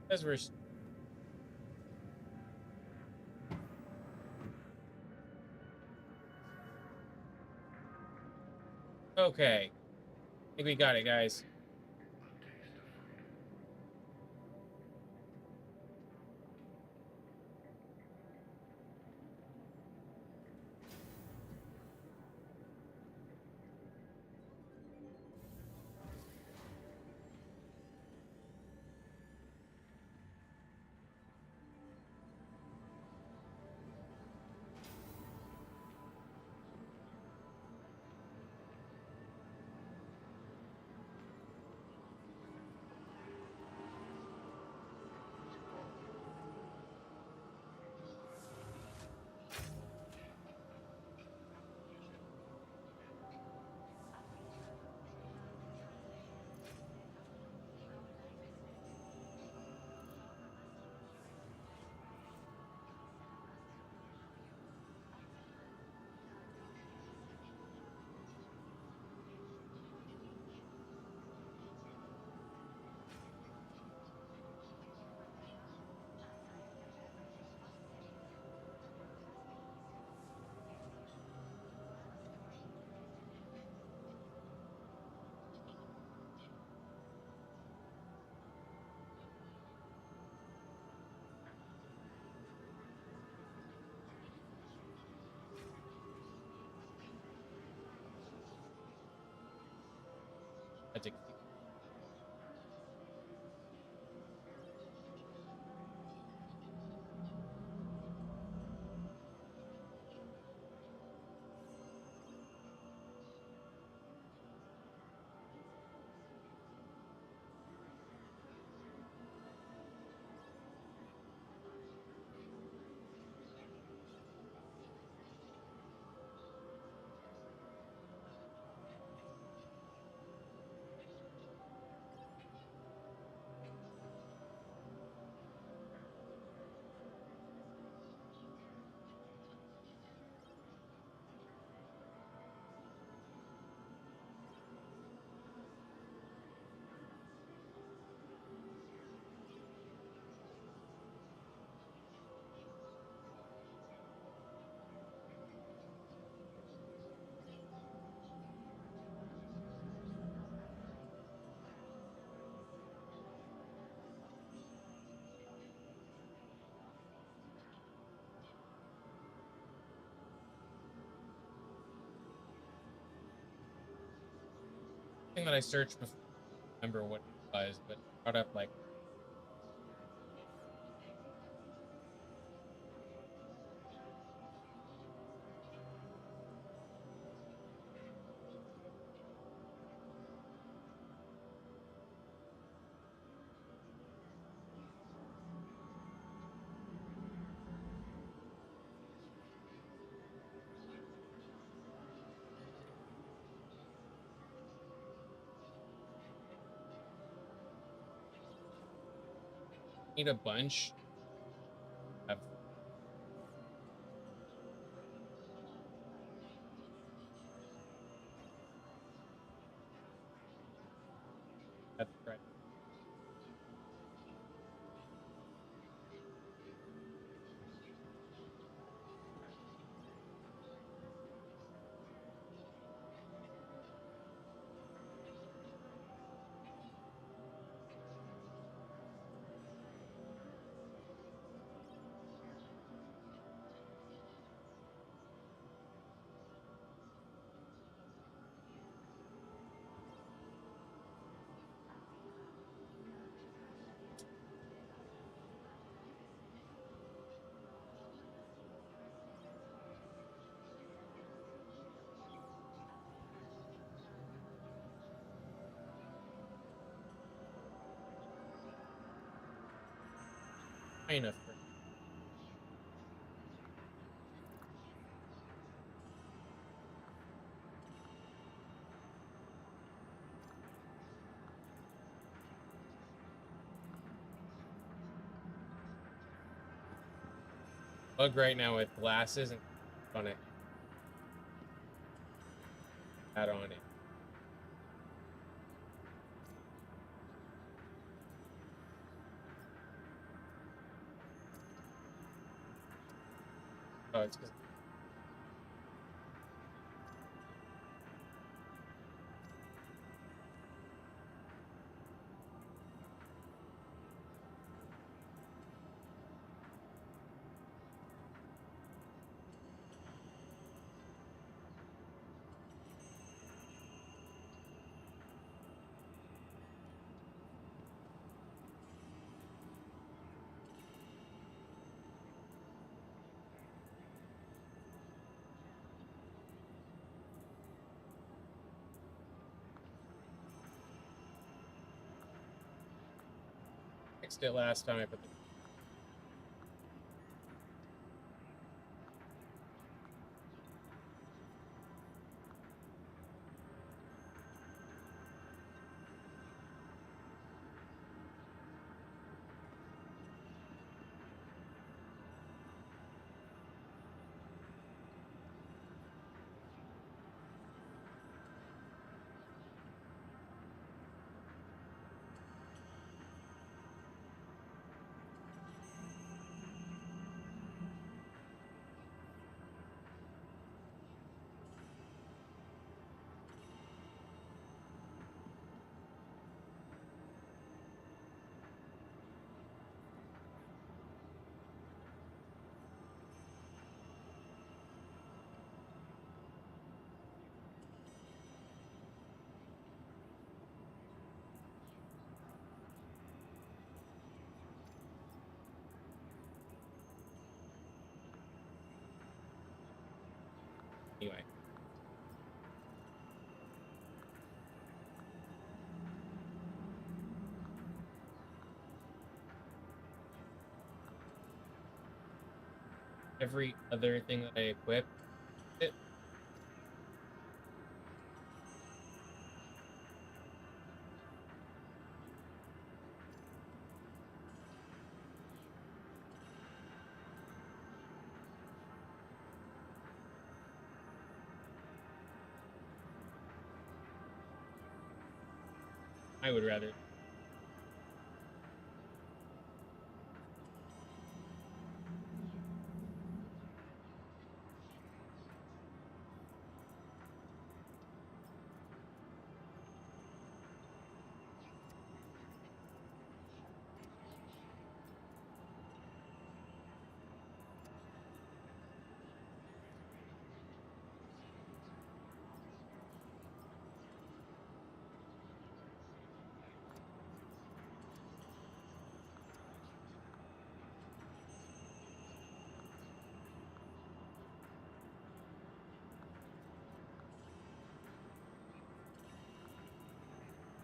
As we're okay. I think we got it, guys. Magic. Thing that I searched before, I don't remember what it was, but it brought up like need a bunch of that's right. Kind of. Bug right now with glasses and on it. Add on it. Oh, it's because I fixed it last time I put the. Anyway. Every other thing that I equip, it. I would rather.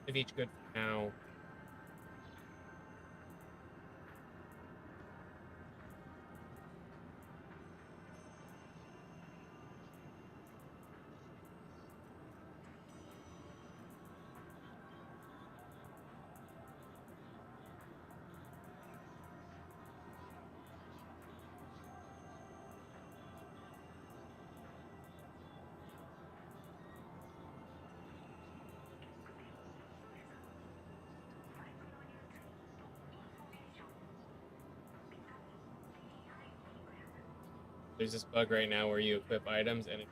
If each good for now. There's this bug right now where you equip items and it.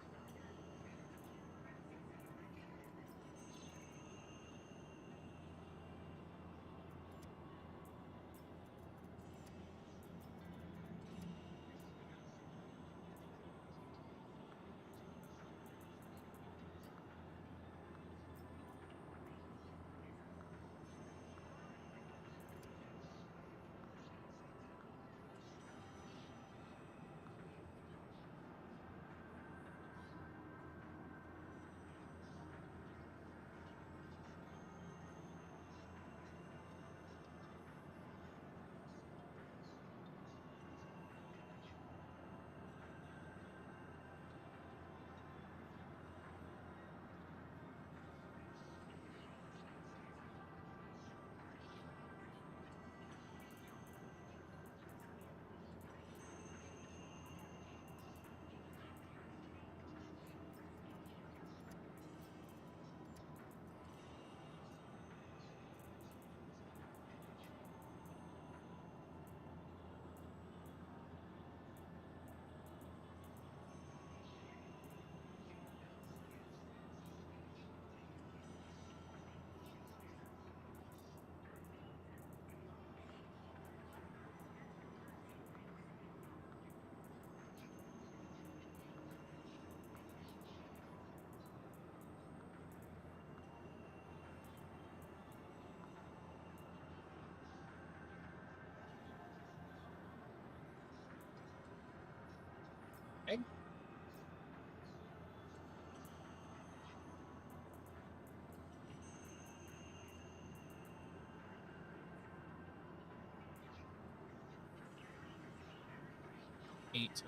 8.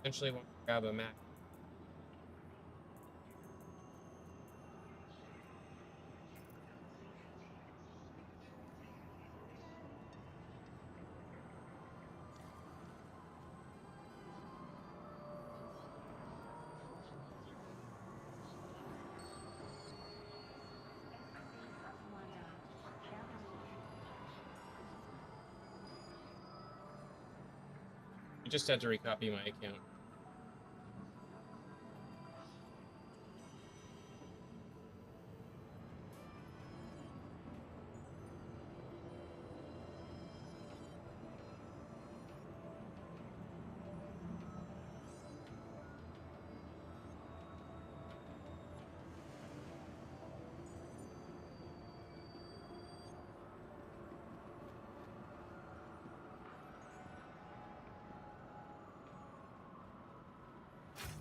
Eventually want to grab a Mac. I just had to recopy my account.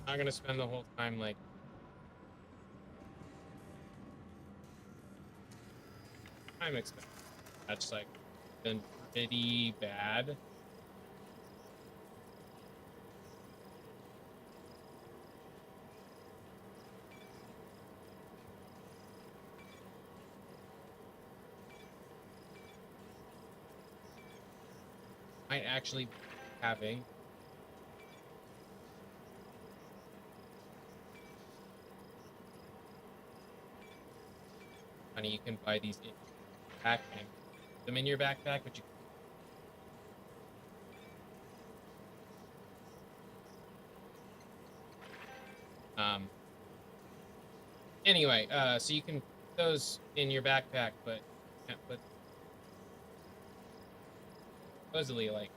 I'm not gonna spend the whole time like I'm expecting. That's like been pretty bad. Might actually be having. Honey, you can buy these in backpack. Them in your backpack, but you. Anyway, so you can put those in your backpack, but you can't put supposedly like.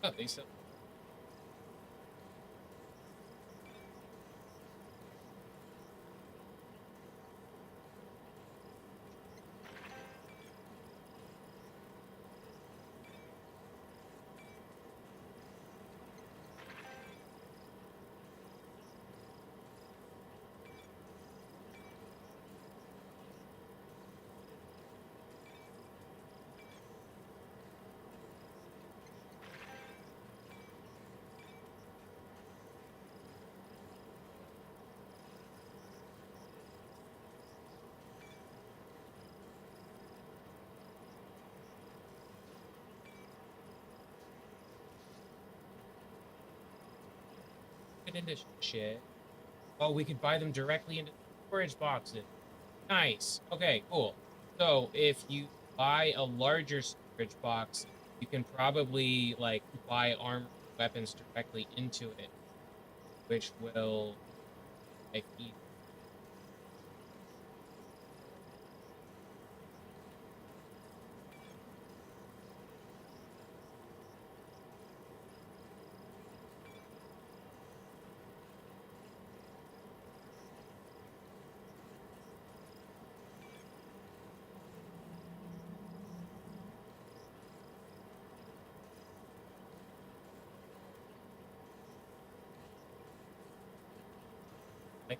Oh, they sell. Get into shit. Oh, we could buy them directly into storage boxes. Nice. Okay, cool. So if you buy a larger storage box, you can probably like buy armor weapons directly into it, which will like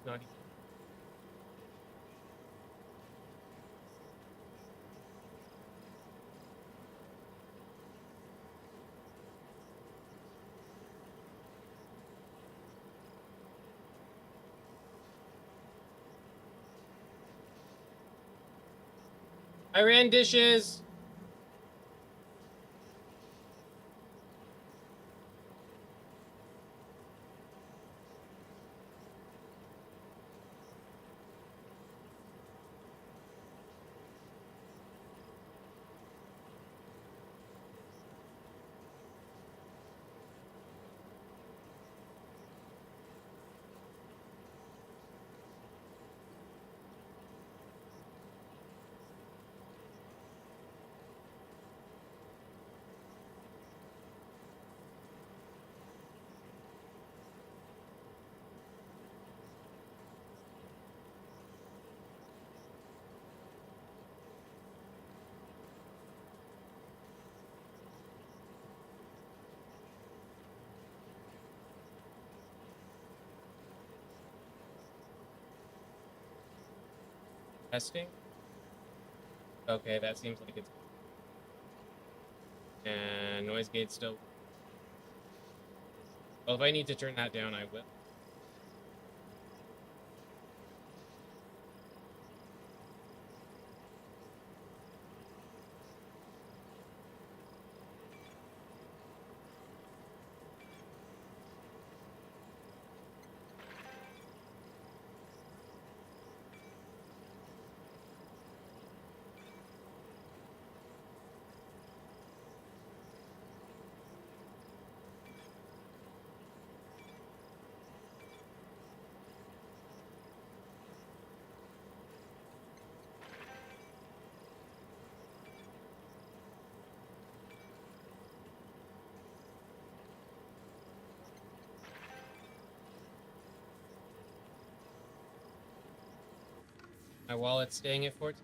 not even. I ran dishes. Testing. Okay, that seems like it's. And noise gate still. Well, if I need to turn that down, I will. My wallet's staying at 14.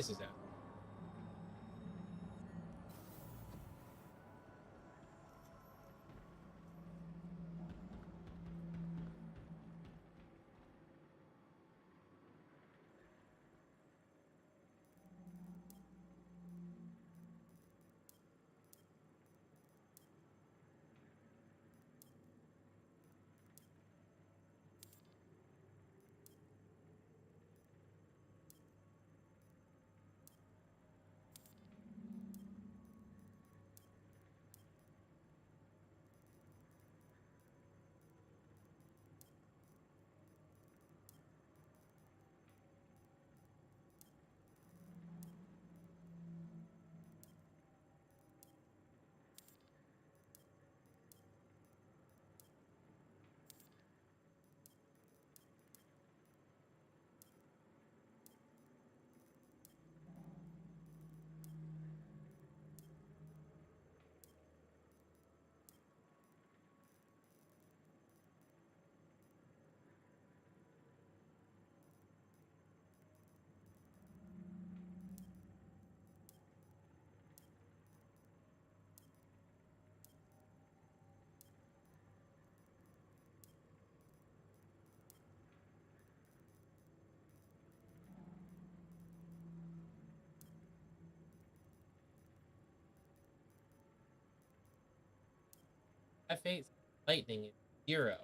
This is out. F8 lightning is 0.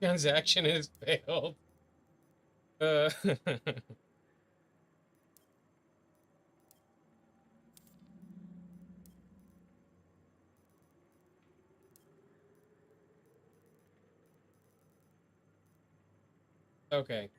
Transaction has failed. Uh, okay.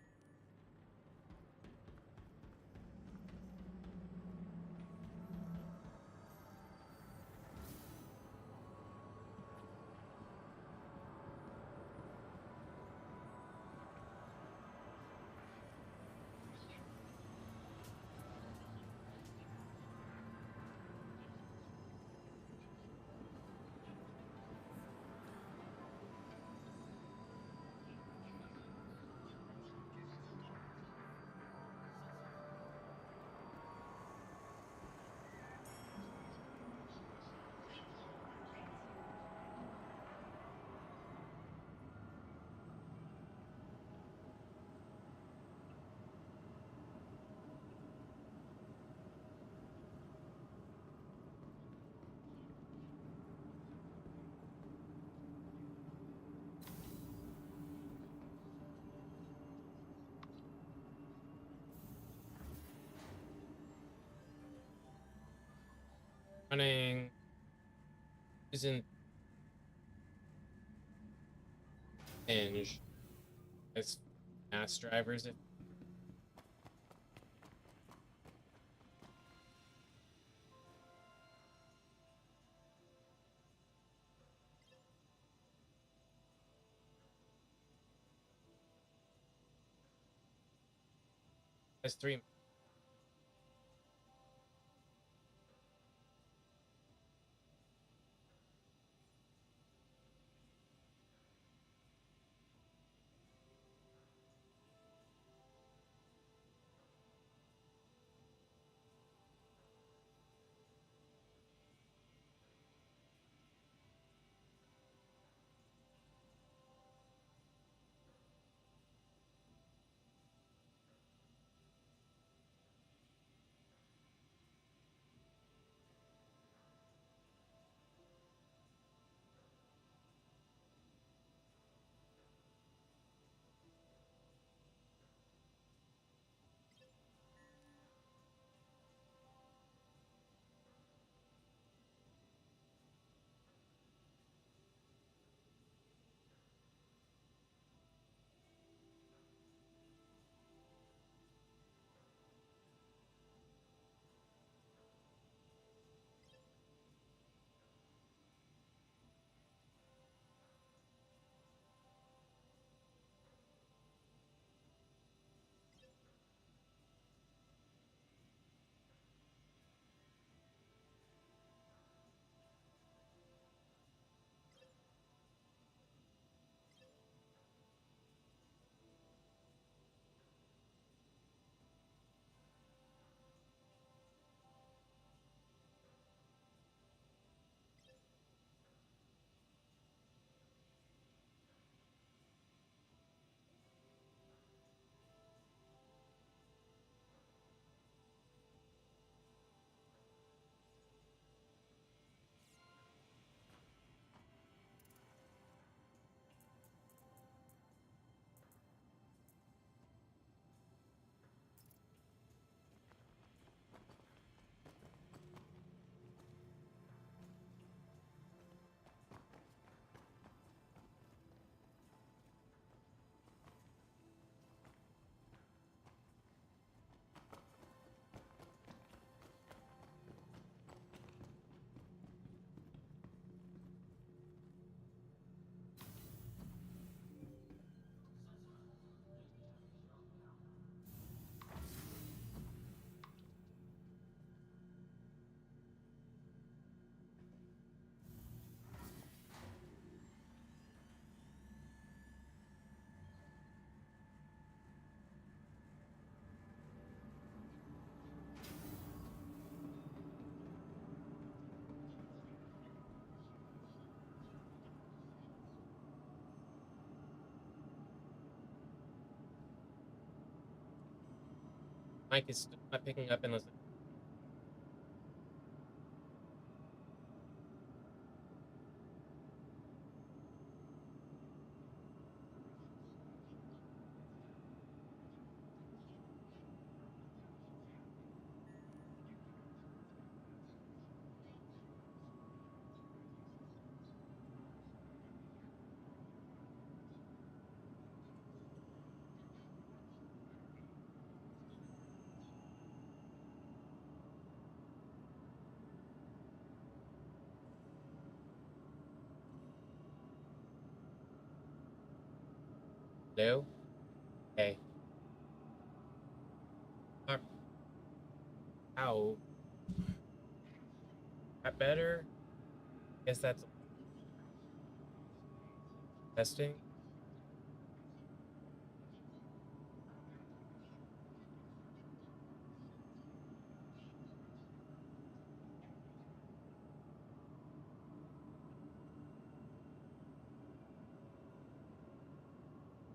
running isn't hinge. It's mass drivers. If that's 3. Mic is still not picking up unless hello. Okay. Uh, How? That better? Guess that's testing.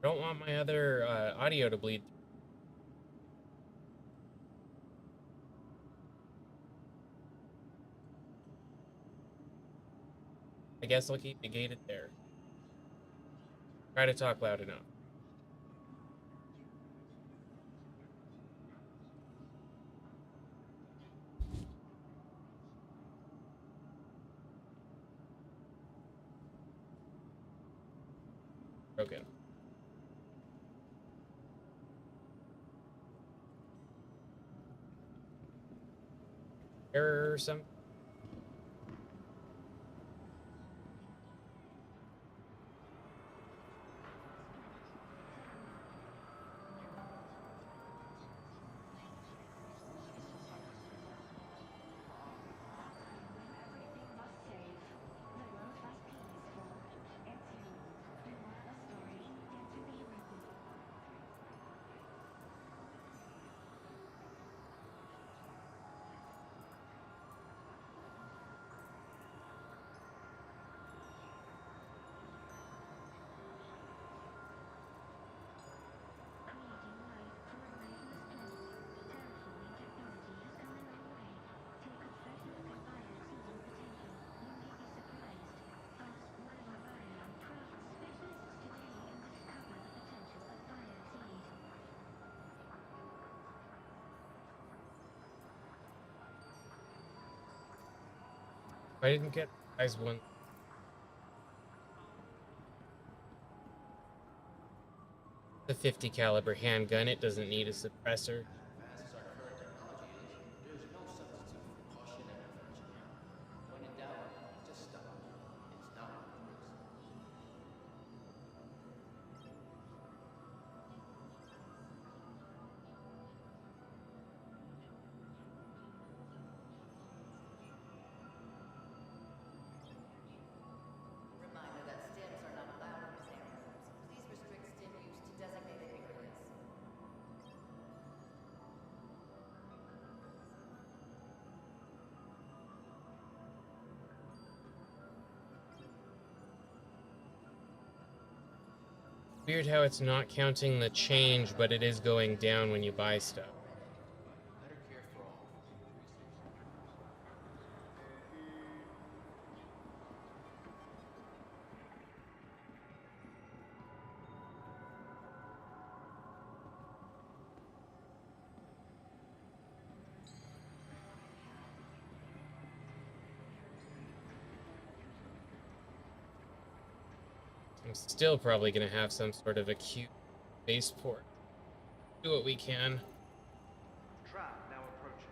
I don't want my other audio to bleed. I guess I'll keep it gated there. Try to talk loud enough. broken. Error or something. I didn't get size one. The 50 caliber handgun, it doesn't need a suppressor. Advanced as our current technology is, there's no substitute for caution and reflection. When in doubt, just stop. It's not worth the risk. Reminder that stims are not allowed in this area. Please restrict stim use to designated areas. Weird how it's not counting the change, but it is going down when you buy stuff. Better care for all for future research. I'm still probably going to have some sort of acute spaceport. Do what we can. Trap now approaching.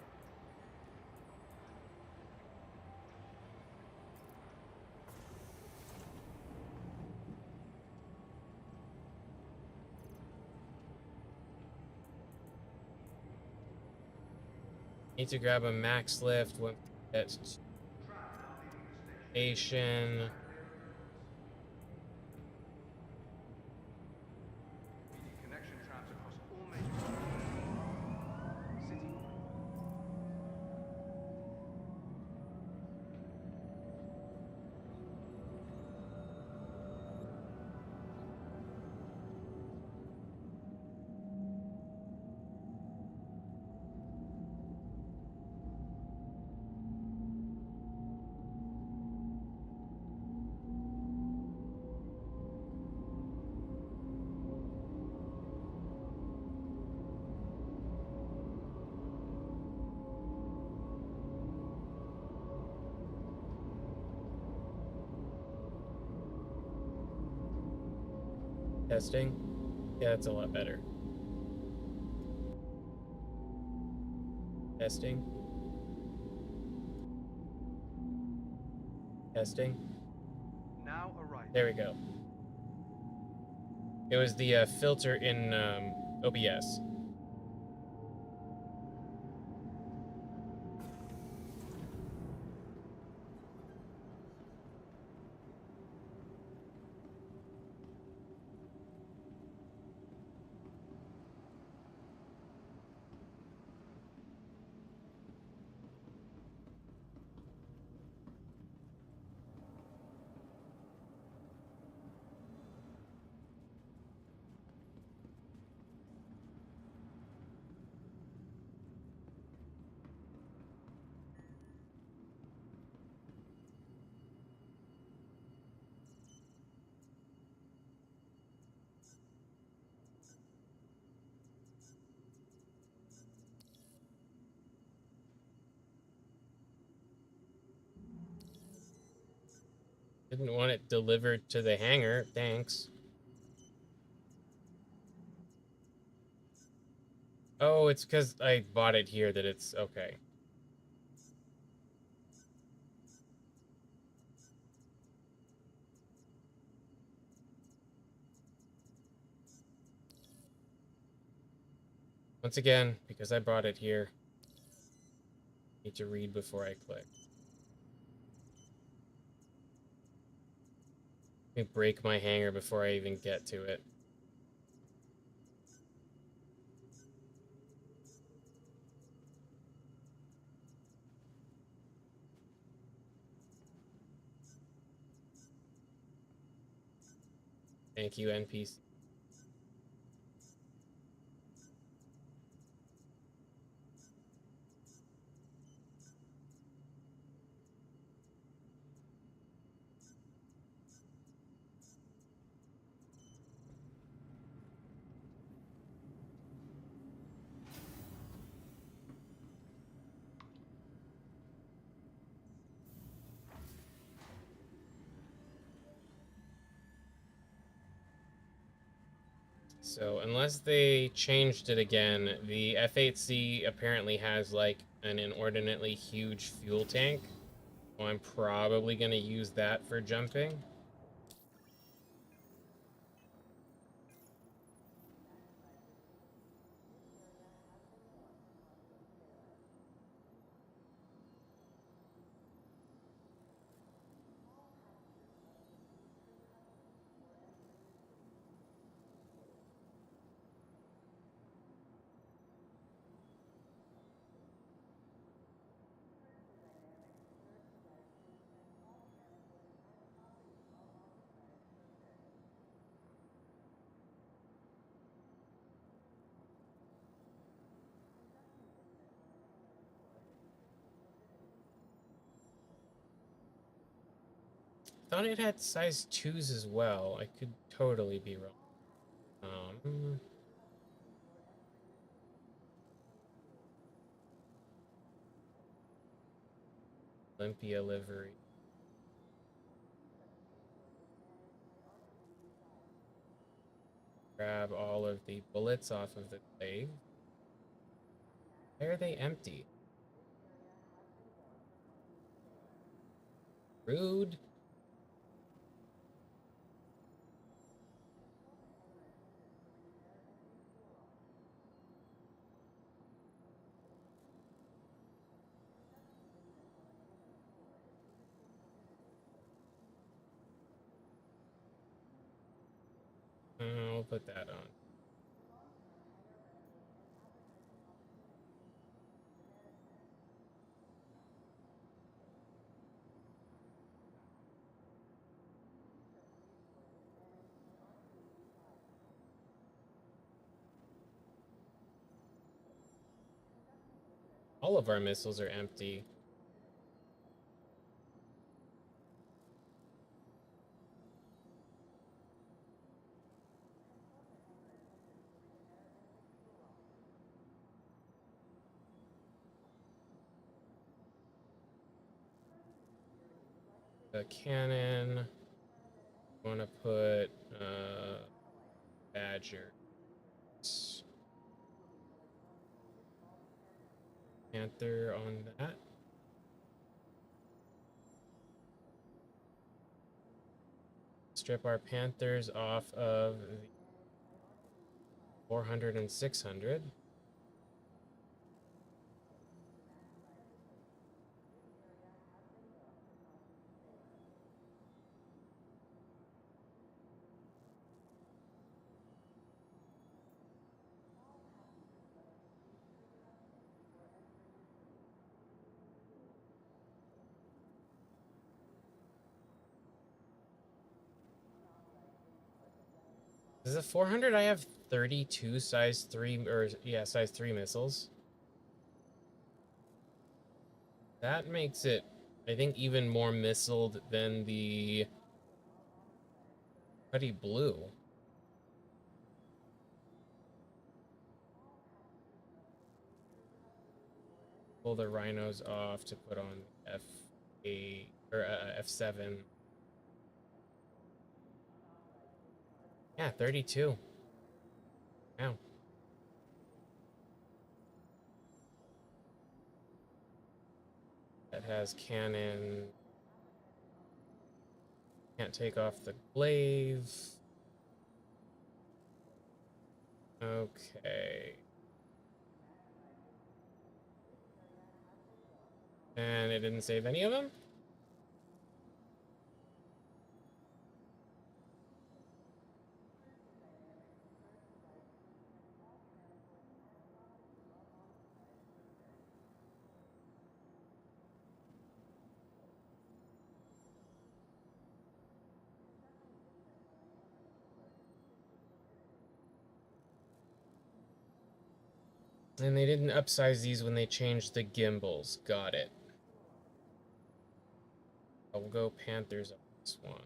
Need to grab a max lift when we get to station. We need connection traps across all major city. Testing. Yeah, that's a lot better. Testing. Testing. Now arriving. There we go. It was the filter in OBS. Didn't want it delivered to the hangar. Thanks. Oh, it's because I bought it here that it's okay. Once again, because I brought it here, I need to read before I click. Let me break my hanger before I even get to it. Thank you, NPC. So, unless they changed it again, the F8C apparently has like an inordinately huge fuel tank. So I'm probably going to use that for jumping. Thought it had size 2s as well. I could totally be wrong. Olympia livery. Grab all of the bullets off of the glaive. Why are they empty? Rude. I'll put that on. All of our missiles are empty. The cannon. I want to put Badger. Panther on that. Strip our Panthers off of the 400 and 600. Is it 400? I have 32 size 3, or yeah, size 3 missiles. That makes it, I think, even more missiled than the Putty Blue. Pull the rhinos off to put on F8 or F7. Yeah, 32. Wow. has cannon. Can't take off the glaive. Okay. And it didn't save any of them? And they didn't upsize these when they changed the gimbals. Got it. I'll go Panthers on this one.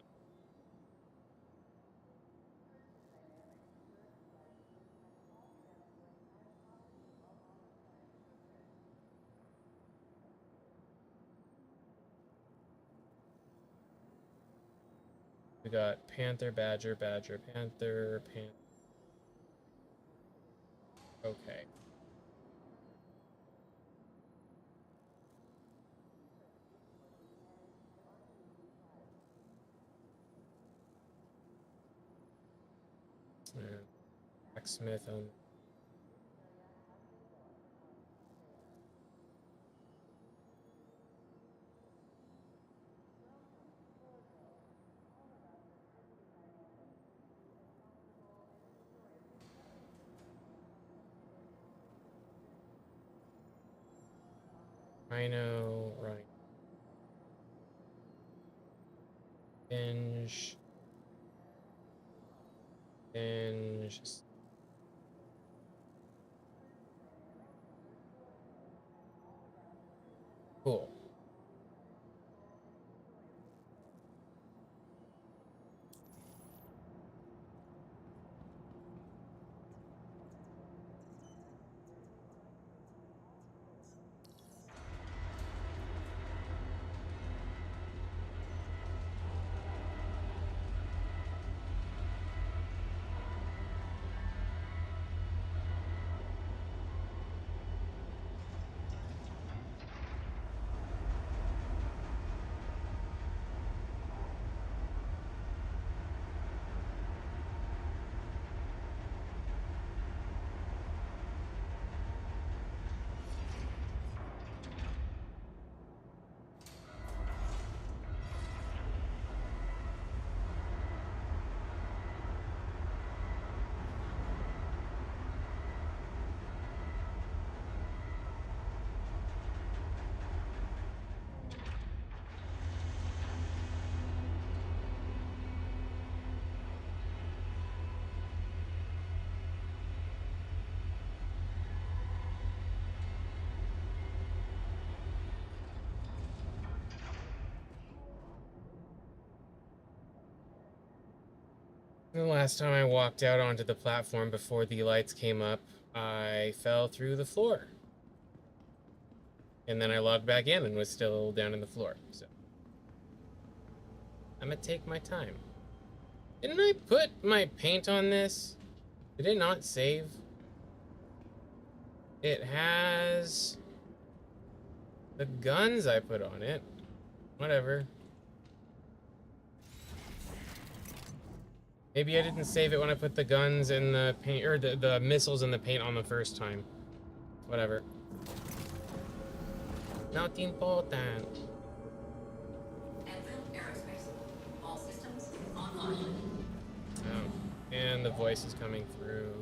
We got Panther, Badger, Badger, Panther, Panther. Okay. And Blacksmith on. Rhino, Rhino. Binge. Binge. Cool. The last time I walked out onto the platform before the lights came up, I fell through the floor. And then I logged back in and was still down in the floor. So I'm gonna take my time. Didn't I put my paint on this? Did it not save? It has the guns I put on it. Whatever. Maybe I didn't save it when I put the guns and the paint, or the missiles and the paint on the first time. Whatever. Not important. Aerospace. All systems online. Oh, and the voice is coming through.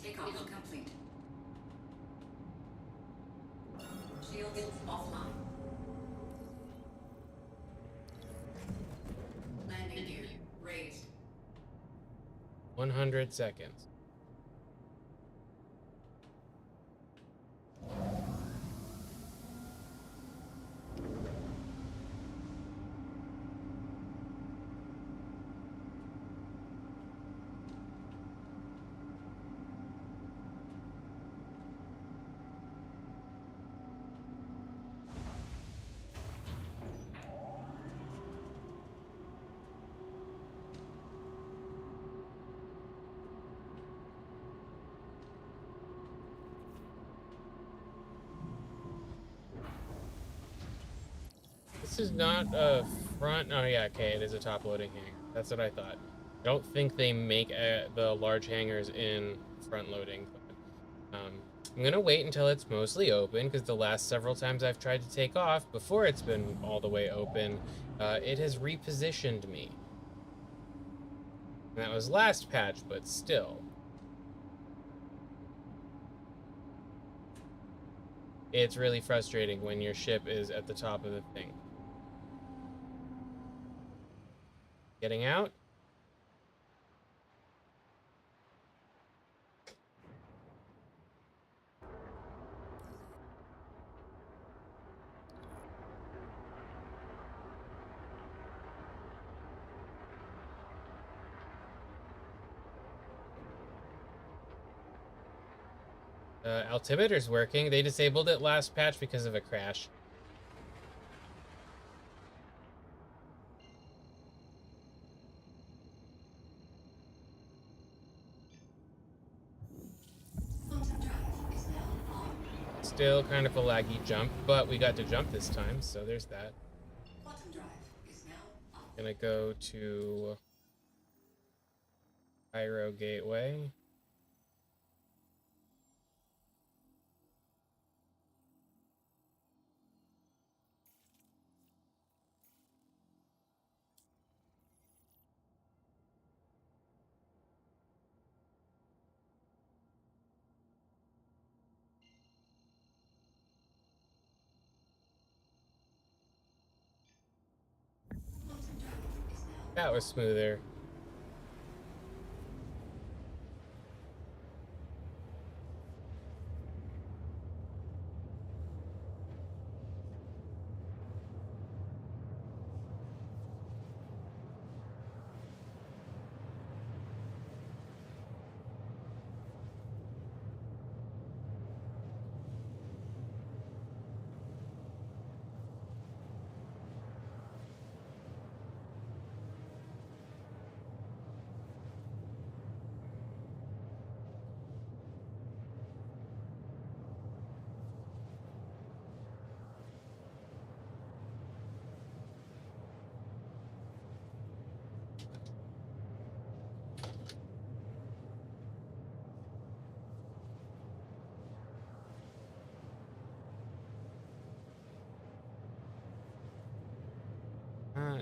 Takeoff complete. Shields offline. Landing gear raised. 100 seconds. This is not a front. Oh yeah, okay, it is a top loading hangar. That's what I thought. I don't think they make the large hangars in front loading, but I'm gonna wait until it's mostly open because the last several times I've tried to take off before it's been all the way open, it has repositioned me. And that was last patch, but still. It's really frustrating when your ship is at the top of the thing. Getting out? Altimeter's working. They disabled it last patch because of a crash. Still kind of a laggy jump, but we got to jump this time, so there's that. Gonna go to Cairo Gateway. That was smoother.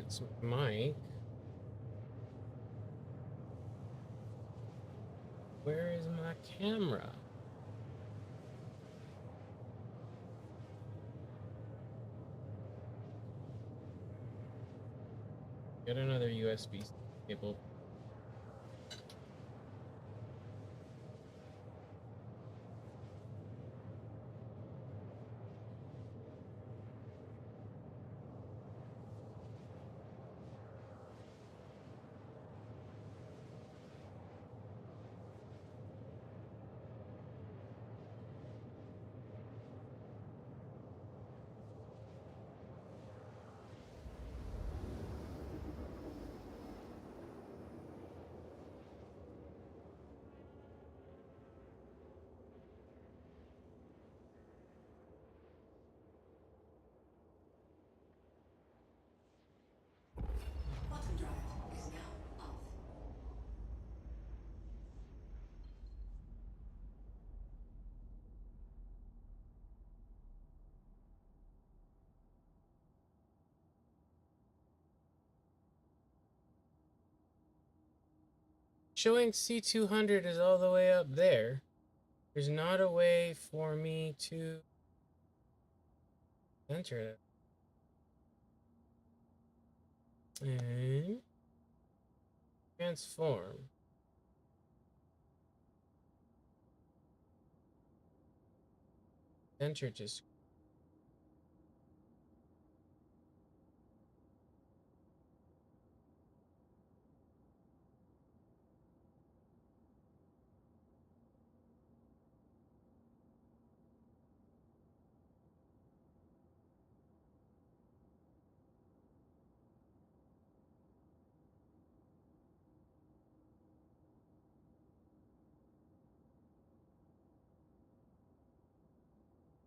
It's Mike. Where is my camera? Get another USB cable. Showing C200 is all the way up there. There's not a way for me to enter it. And transform. Enter just.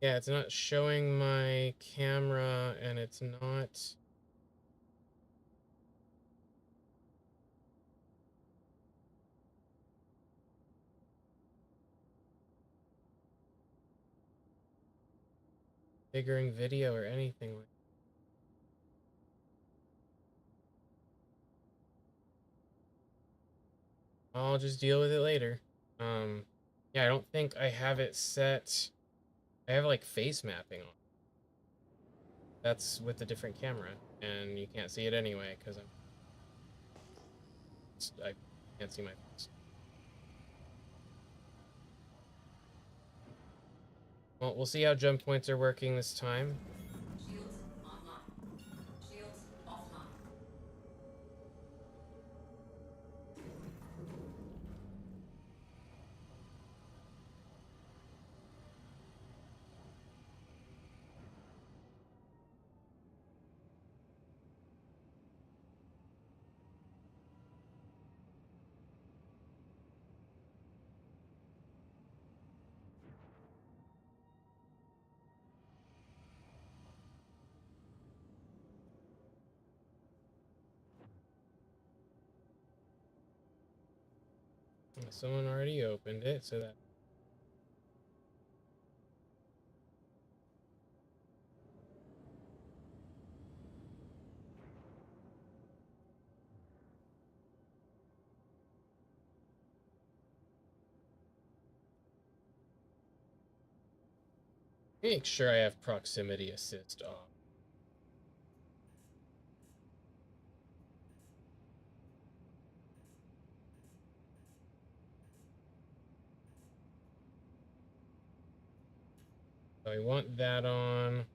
Yeah, it's not showing my camera, and it's not... figuring video or anything like that. I'll just deal with it later. Yeah, I don't think I have it set. I have like face mapping on. That's with a different camera, and you can't see it anyway because I can't see my face. Well, we'll see how jump points are working this time. Shields online. Shields offline. Someone already opened it, so that... make sure I have proximity assist off. So I want that on.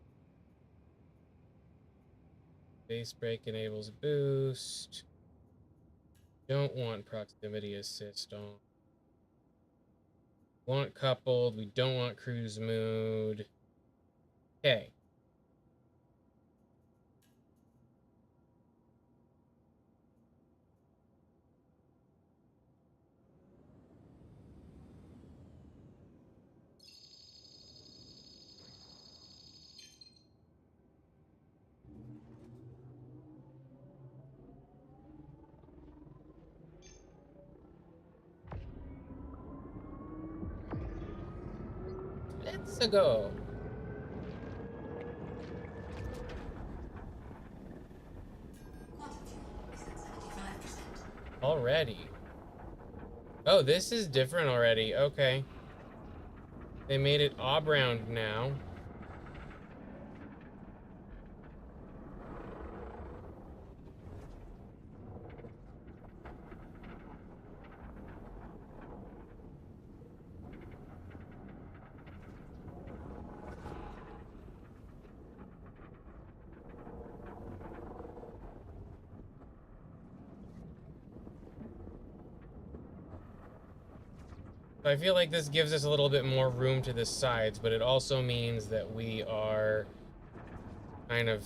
Base brake enables boost. Don't want proximity assist on. Want coupled. We don't want cruise mode. Okay. Let's go. Quantum fuel is at 75%. Already. Oh, this is different already. Okay. They made it ob-round now. I feel like this gives us a little bit more room to the sides, but it also means that we are kind of...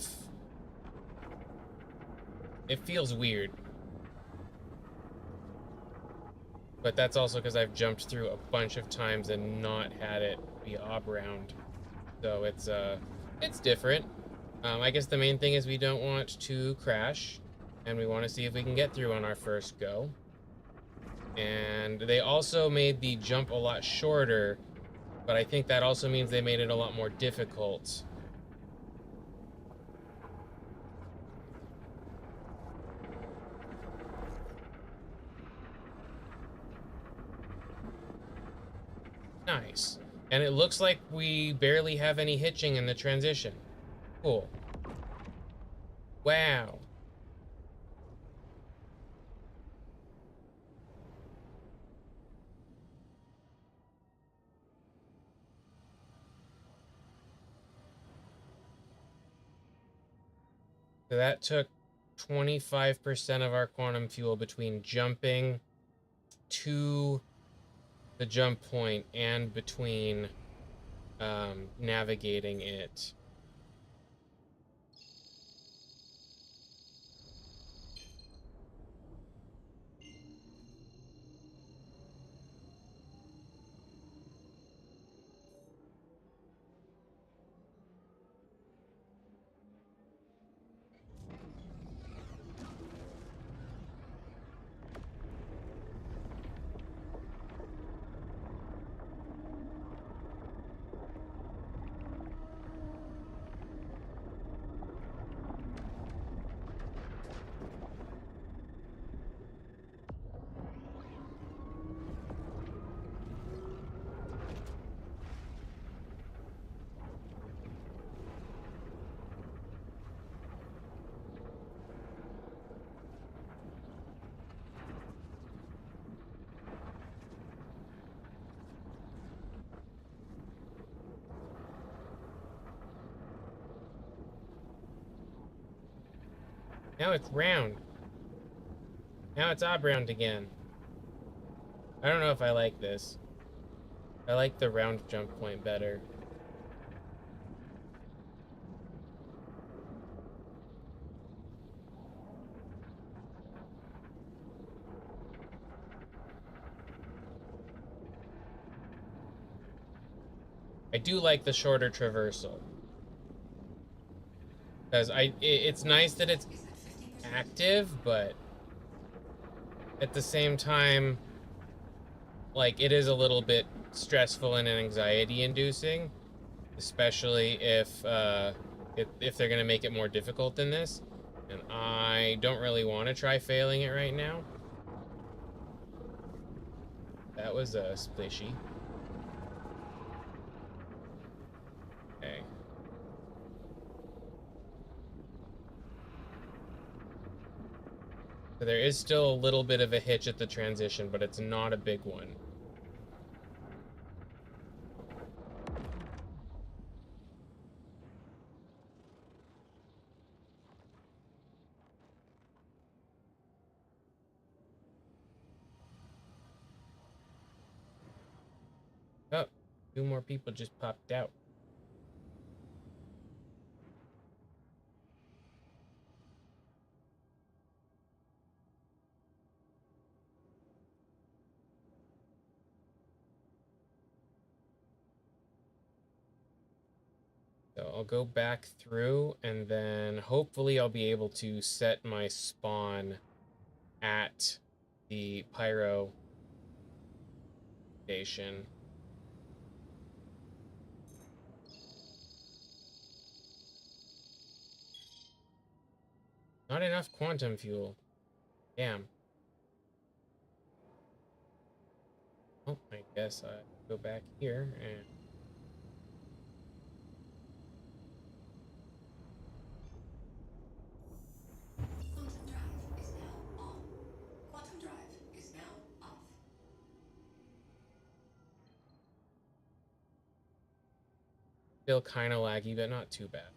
it feels weird. But that's also because I've jumped through a bunch of times and not had it be ob-round. So it's different. I guess the main thing is we don't want to crash, and we want to see if we can get through on our first go. And they also made the jump a lot shorter, but I think that also means they made it a lot more difficult. Nice. And it looks like we barely have any hitching in the transition. Cool. Wow. So that took 25% of our quantum fuel between jumping to the jump point and between navigating it. Now it's round. Now it's odd round again. I don't know if I like this. I like the round jump point better. I do like the shorter traversal. Because it's nice that it's active, but at the same time, like, it is a little bit stressful and anxiety inducing, especially if they're gonna make it more difficult than this. And I don't really want to try failing it right now. That was a splishy. Okay. So there is still a little bit of a hitch at the transition, but it's not a big one. Oh, 2 more people just popped out. So I'll go back through, and then hopefully I'll be able to set my spawn at the pyro station. Not enough quantum fuel. Damn. Oh, I guess I go back here and... Quantum drive is now on. Quantum drive is now off. Still kind of laggy, but not too bad.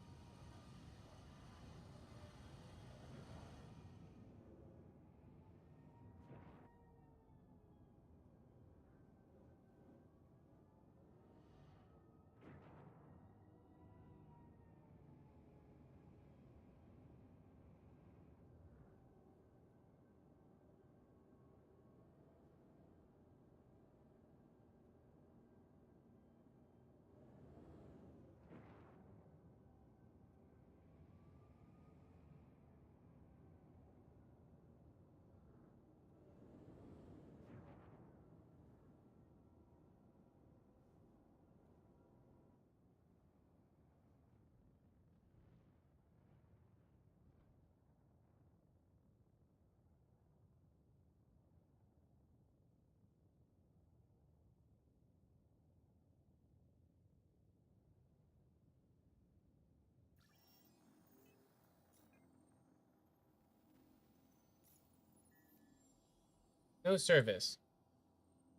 No service.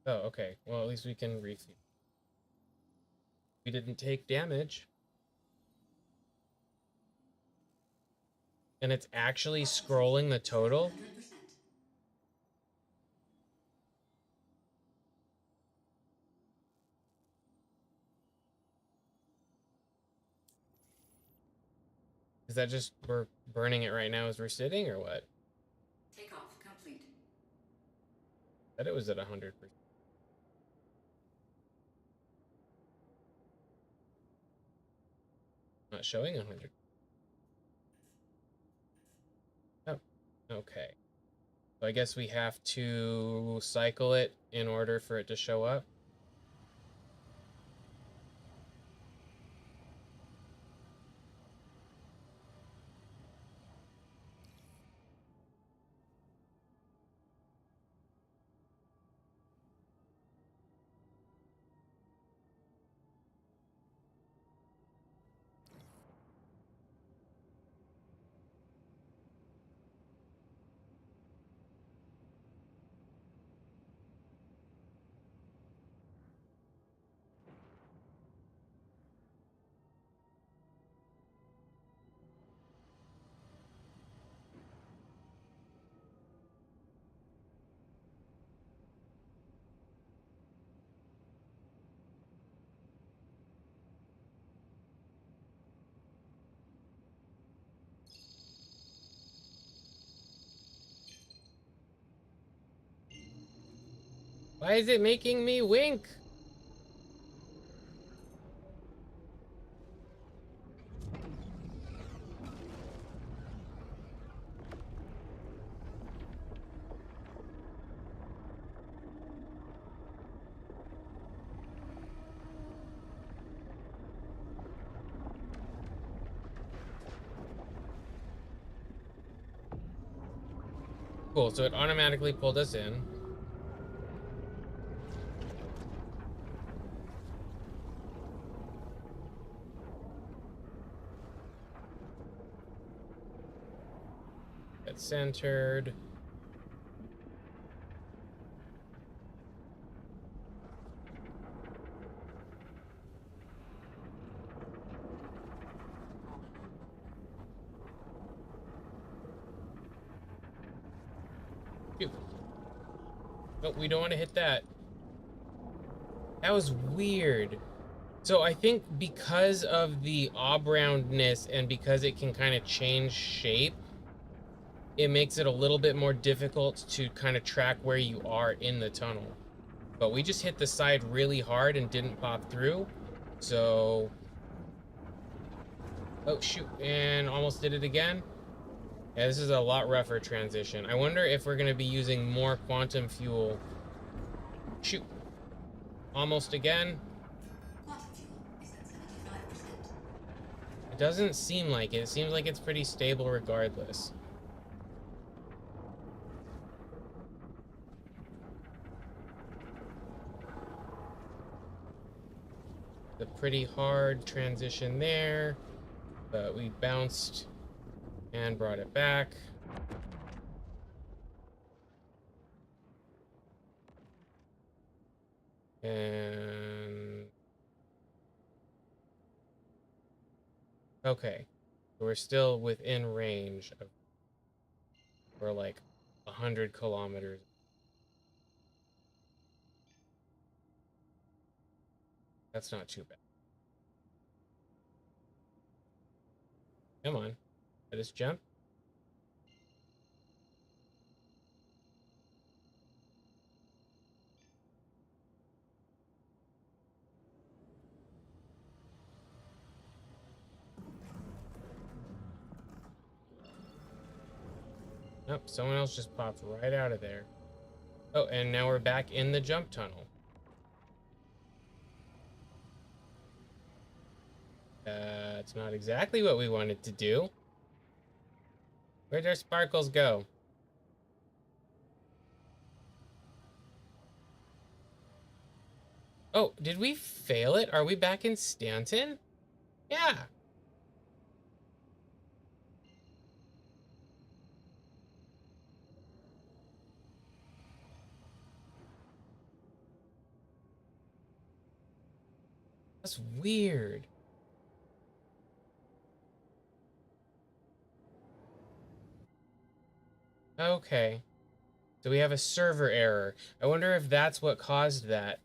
Oh, okay. Well, at least we can refuel. We didn't take damage. And it's actually scrolling the total. 100%. Is that just we're burning it right now as we're sitting, or what? Takeoff complete. I thought it was at 100%. Not showing 100. Oh, okay. So I guess we have to cycle it in order for it to show up. Why is it making me wink? Cool, so it automatically pulled us in. Get centered. Phew. Nope, we don't want to hit that. That was weird. So I think because of the ob-roundness and because it can kind of change shape, it makes it a little bit more difficult to kind of track where you are in the tunnel. But we just hit the side really hard and didn't pop through. So... Oh, shoot. And almost did it again. Yeah, this is a lot rougher transition. I wonder if we're going to be using more quantum fuel. Shoot. Almost again. Quantum fuel is at 75%. It doesn't seem like it. It seems like it's pretty stable regardless. The pretty hard transition there, but we bounced and brought it back. And okay, we're still within range of, we're like 100 kilometers. That's not too bad. Come on, let us jump. Nope, someone else just popped right out of there. Oh, and now we're back in the jump tunnel. It's not exactly what we wanted to do. Where'd our sparkles go? Oh, did we fail it? Are we back in Stanton? Yeah. That's weird. Okay. So we have a server error. I wonder if that's what caused that.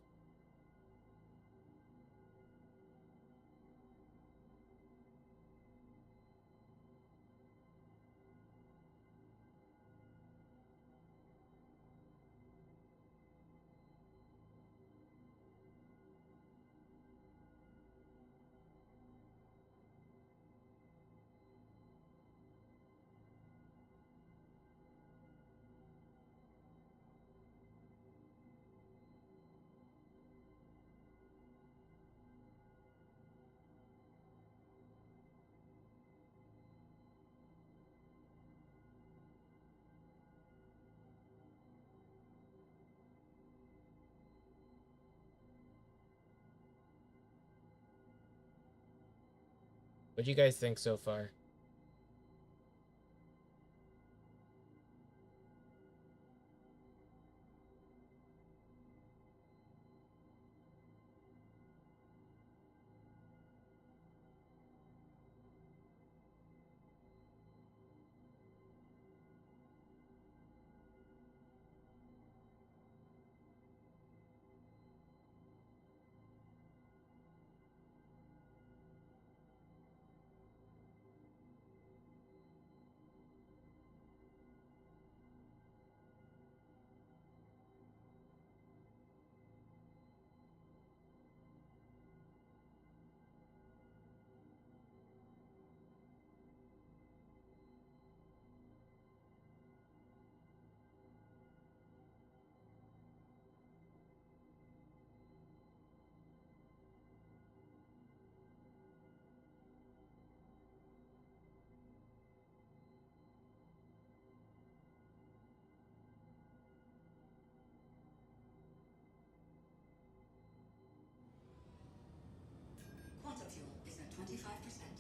What do you guys think so far?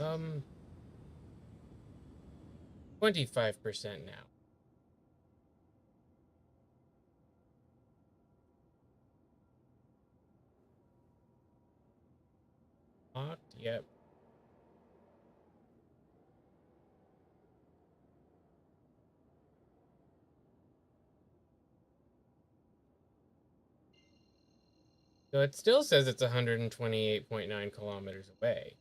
Um, 25% now. Locked? Yep. So it still says it's 128.9 kilometers away.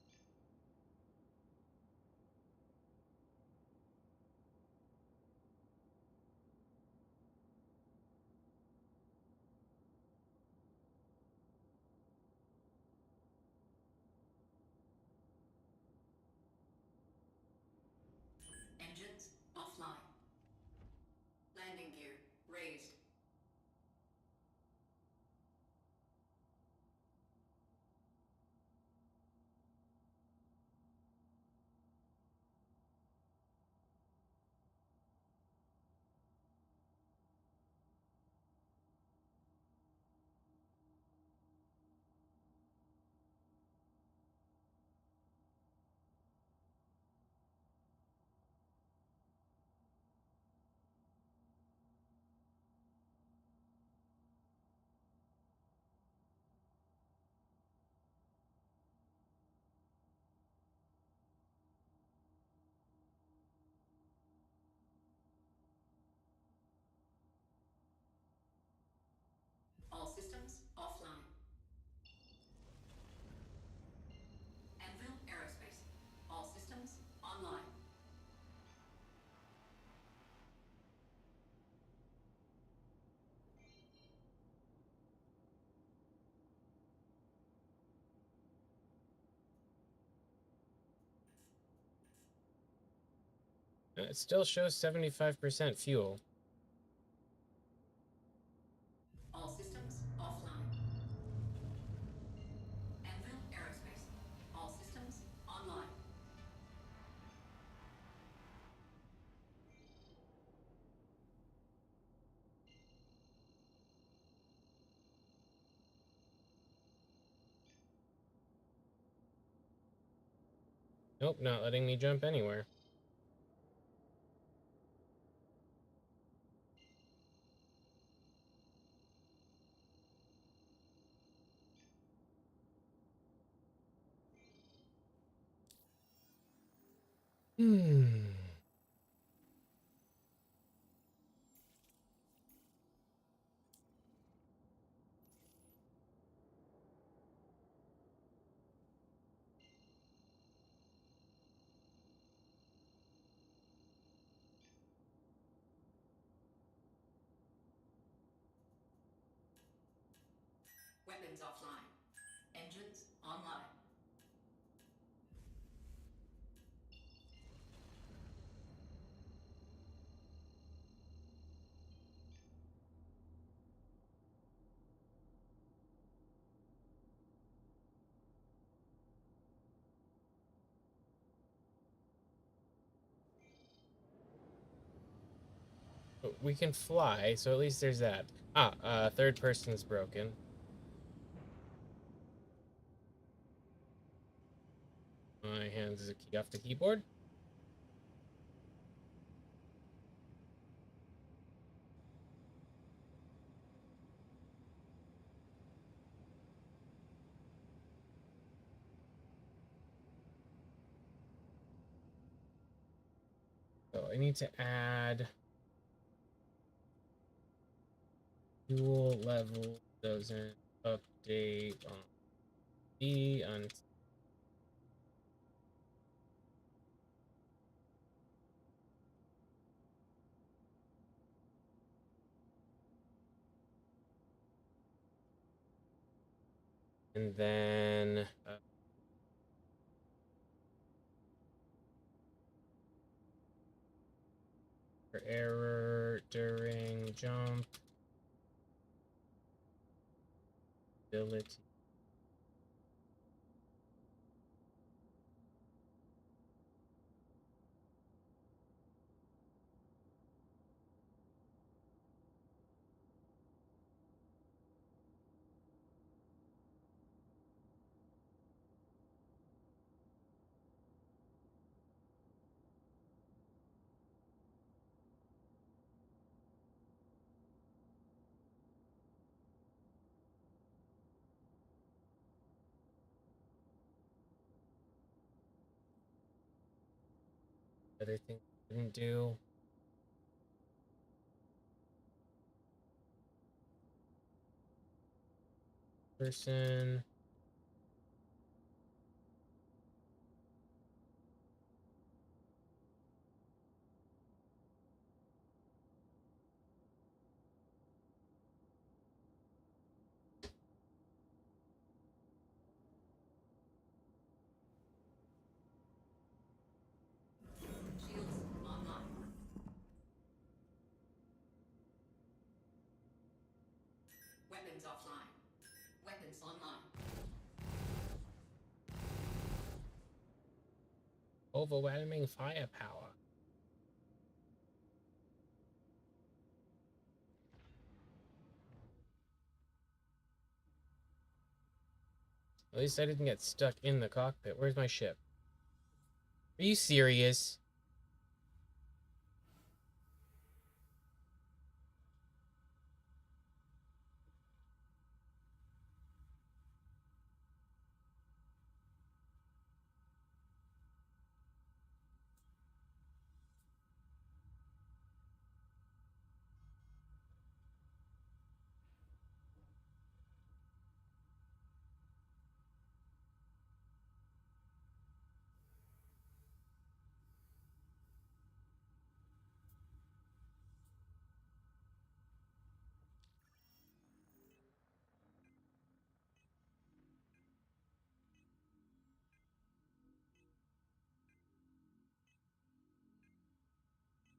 Engines offline. Landing gear raised. All systems offline. Anvil Aerospace. All systems online. It still shows 75% fuel. All systems offline. Anvil Aerospace. All systems online. Nope, not letting me jump anywhere. Hmm. Weapons offline. Engines online. We can fly, so at least there's that. Third person's broken. My hands is a key off the keyboard. So I need to add dual level doesn't update on B on. And then for error during jump ability. Other thing I didn't do. Person. Shields online. Weapons offline. Weapons online. Overwhelming firepower. At least I didn't get stuck in the cockpit. Where's my ship? Are you serious?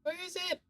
Where is it?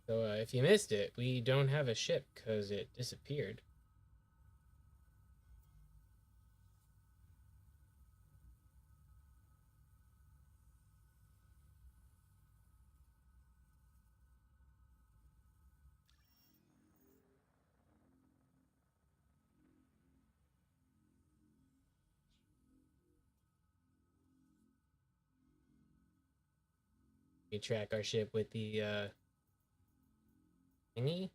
So if you missed it, we don't have a ship because it disappeared. We track our ship with the thingy.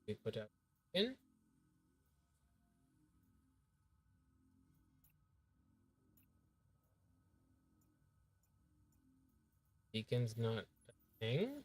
We put up in. Beacon's not a thing.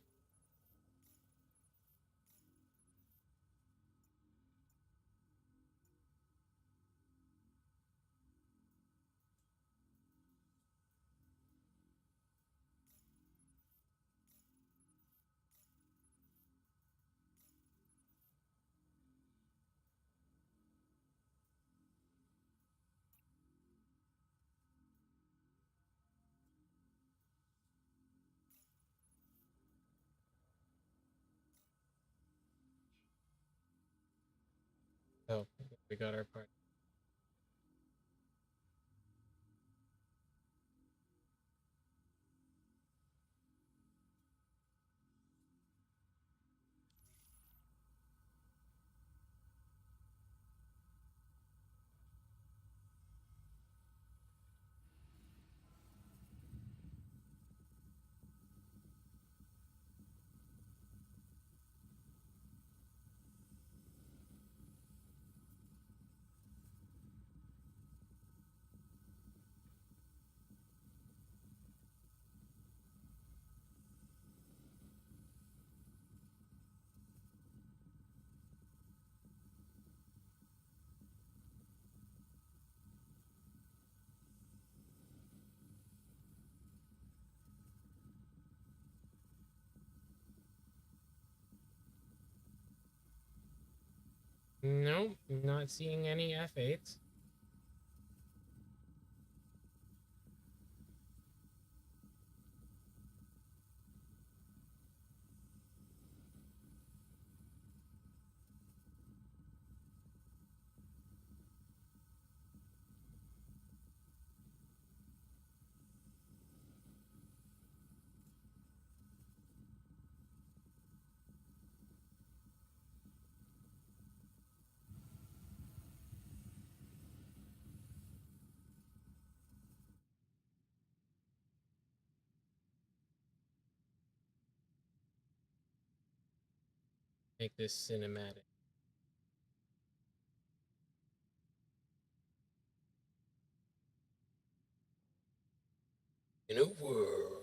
Oh, we got our part. Nope, not seeing any F8s. Make this cinematic. In a world.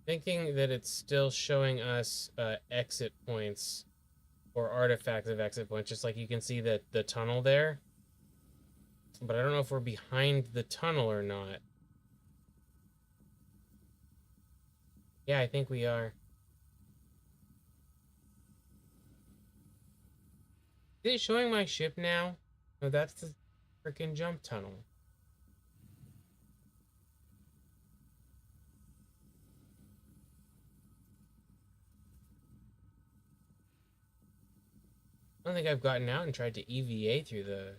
Thinking that it's still showing us exit points or artifacts of exit points, just like you can see that the tunnel there. But I don't know if we're behind the tunnel or not. Yeah, I think we are. Is it showing my ship now? No, that's the freaking jump tunnel. I don't think I've gotten out and tried to EVA through the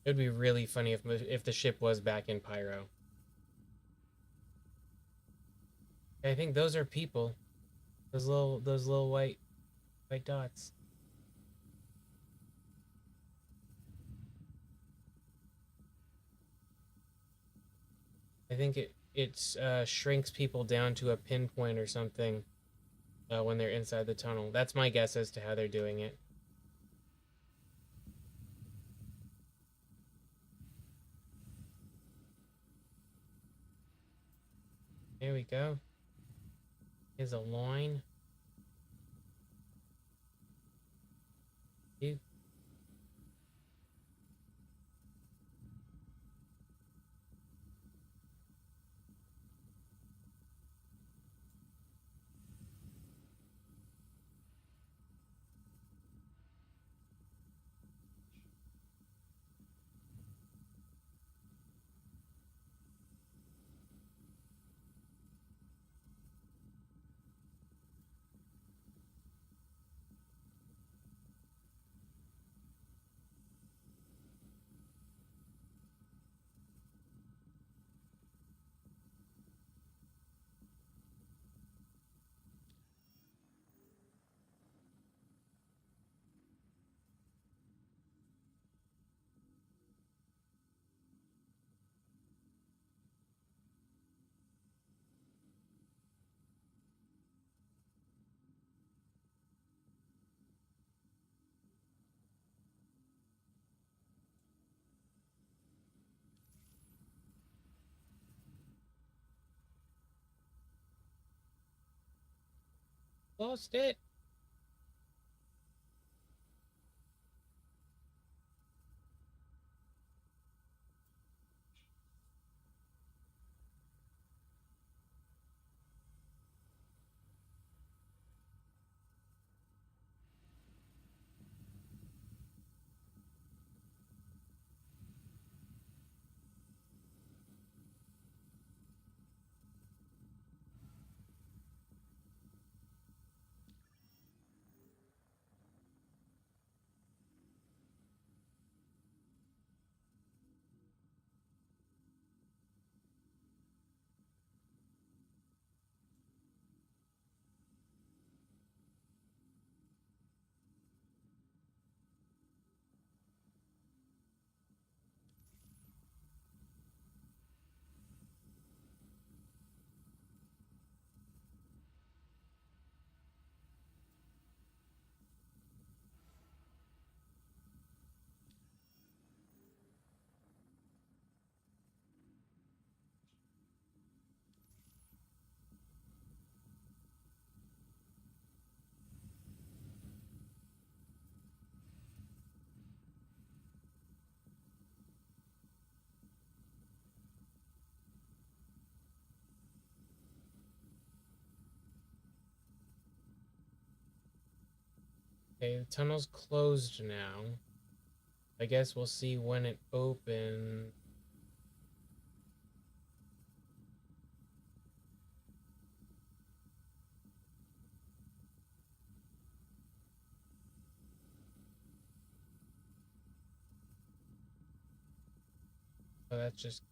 It would be really funny if the ship was back in Pyro. I think those are people. Those little white dots. I think it shrinks people down to a pinpoint or something when they're inside the tunnel. That's my guess as to how they're doing it. There we go. Here's a line. Ew. Lost it. Okay, the tunnel's closed now. I guess we'll see when it opens. Oh, that's just...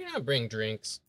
not bring drinks?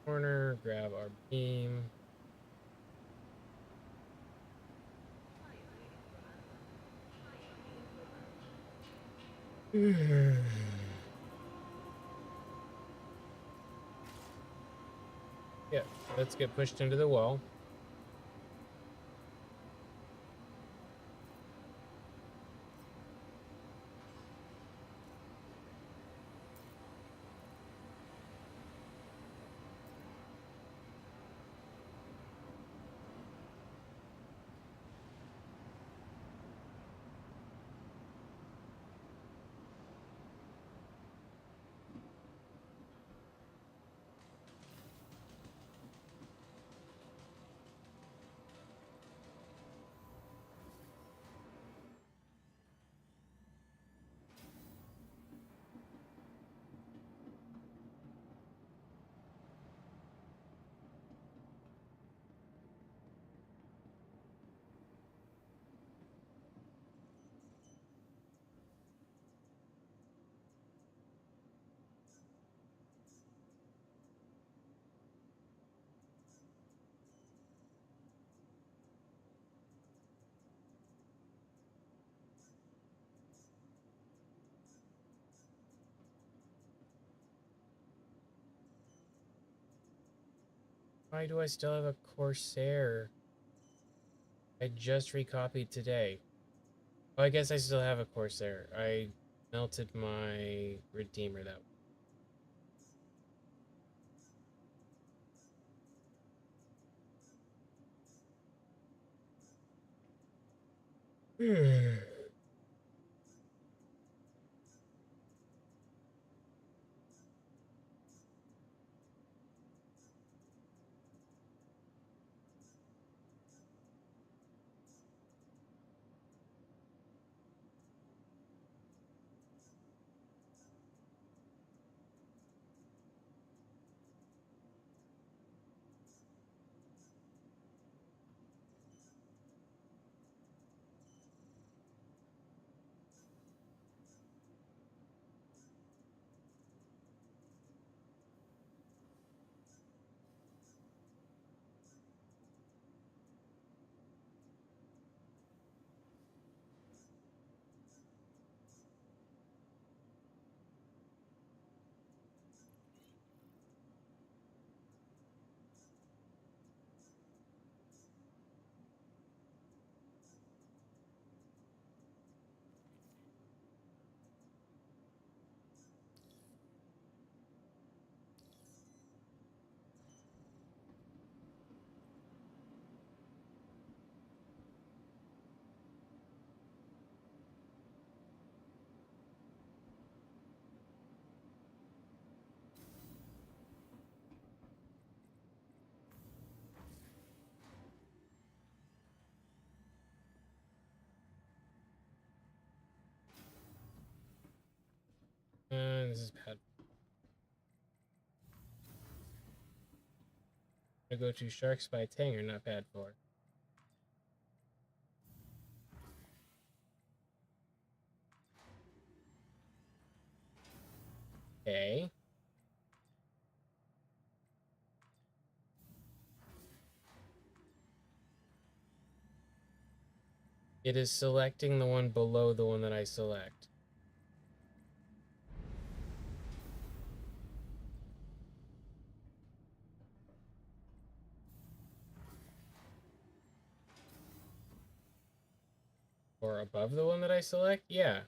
Corner, grab our beam. Yeah, let's get pushed into the wall. Why do I still have a Corsair? I just recopied today. Oh, I guess I still have a Corsair. I melted my Redeemer that way. To go to Sharks by Tanger, not bad for. Okay. It is selecting the one below the one that I select. Or above the one that I select? Yeah.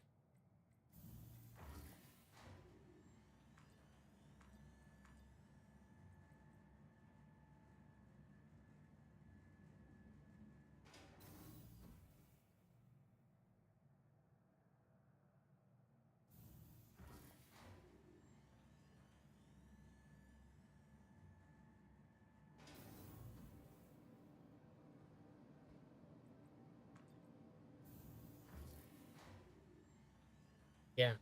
Yeah.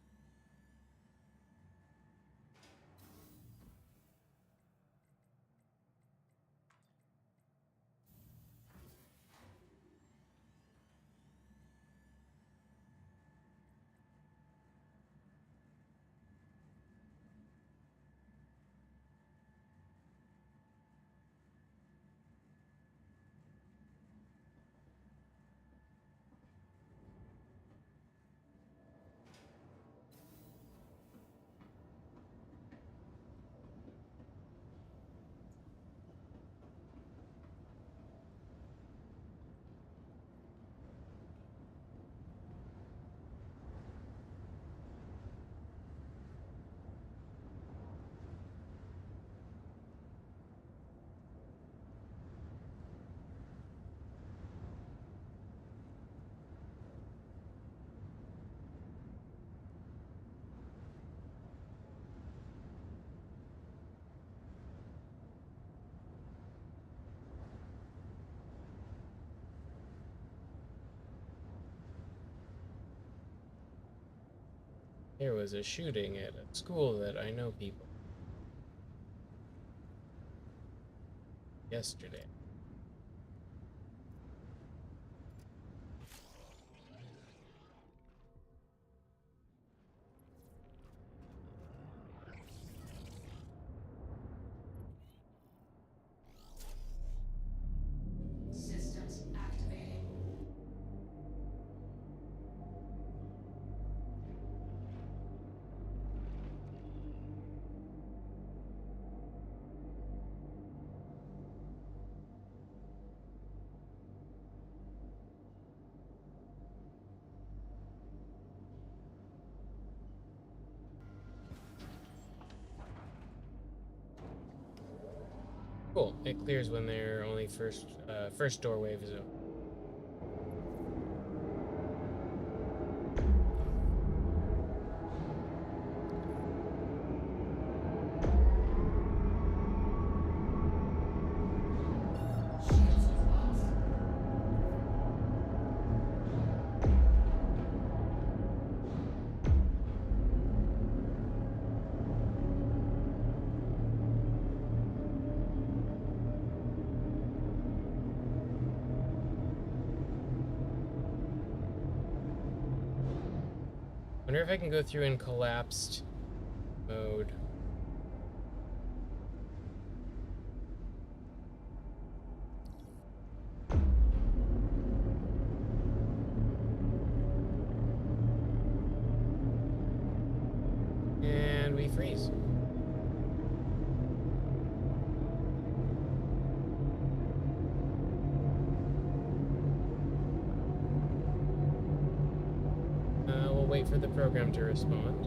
There was a shooting at a school that I know people. Yesterday. Systems activating. Cool. It clears when their only first door wave is open. Shields lost. Wonder if I can go through in collapsed mode. And we freeze. We'll wait for the program to respond.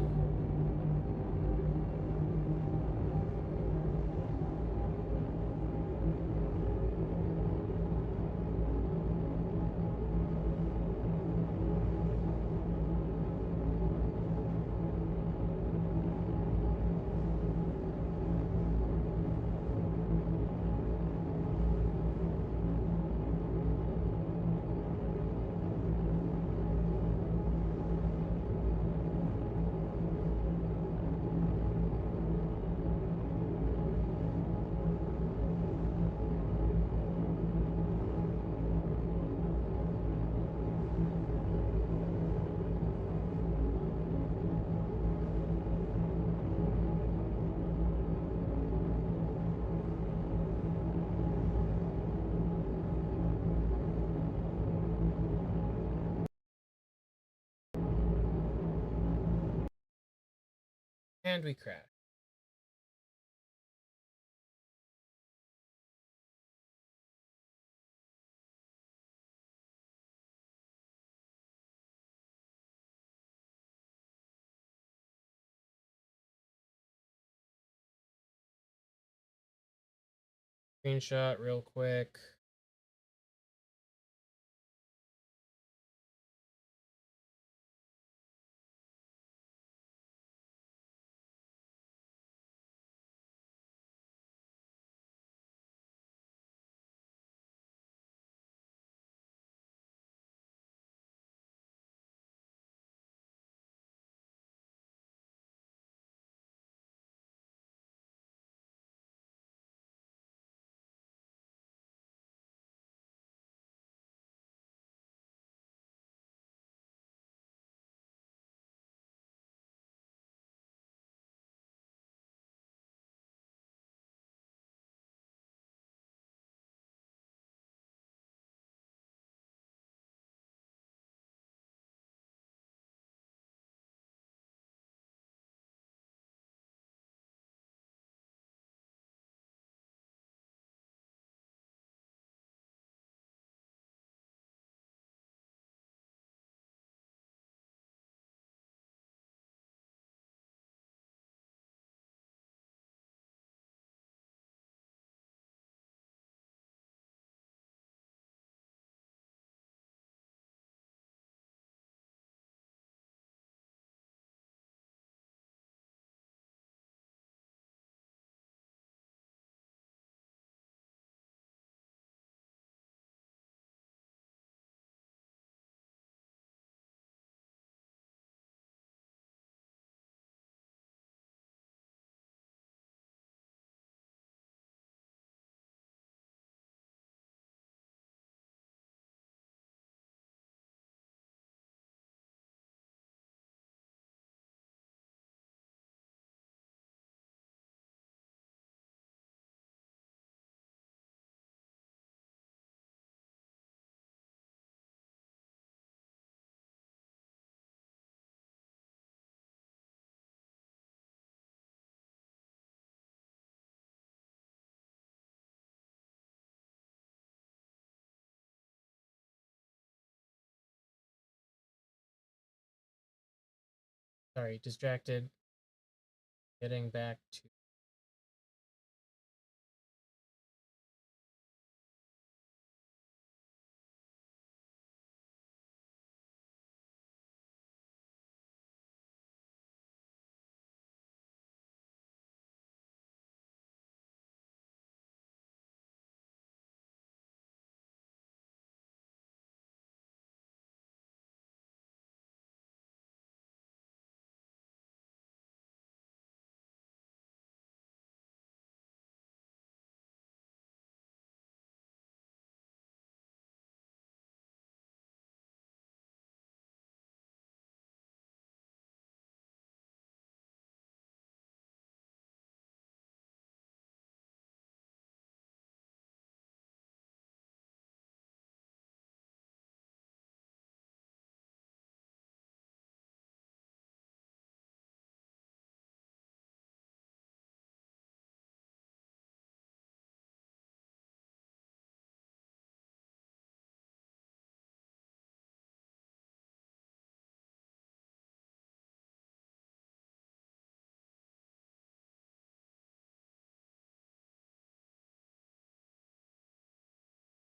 And we crash. Screenshot real quick. Sorry, distracted. Getting back to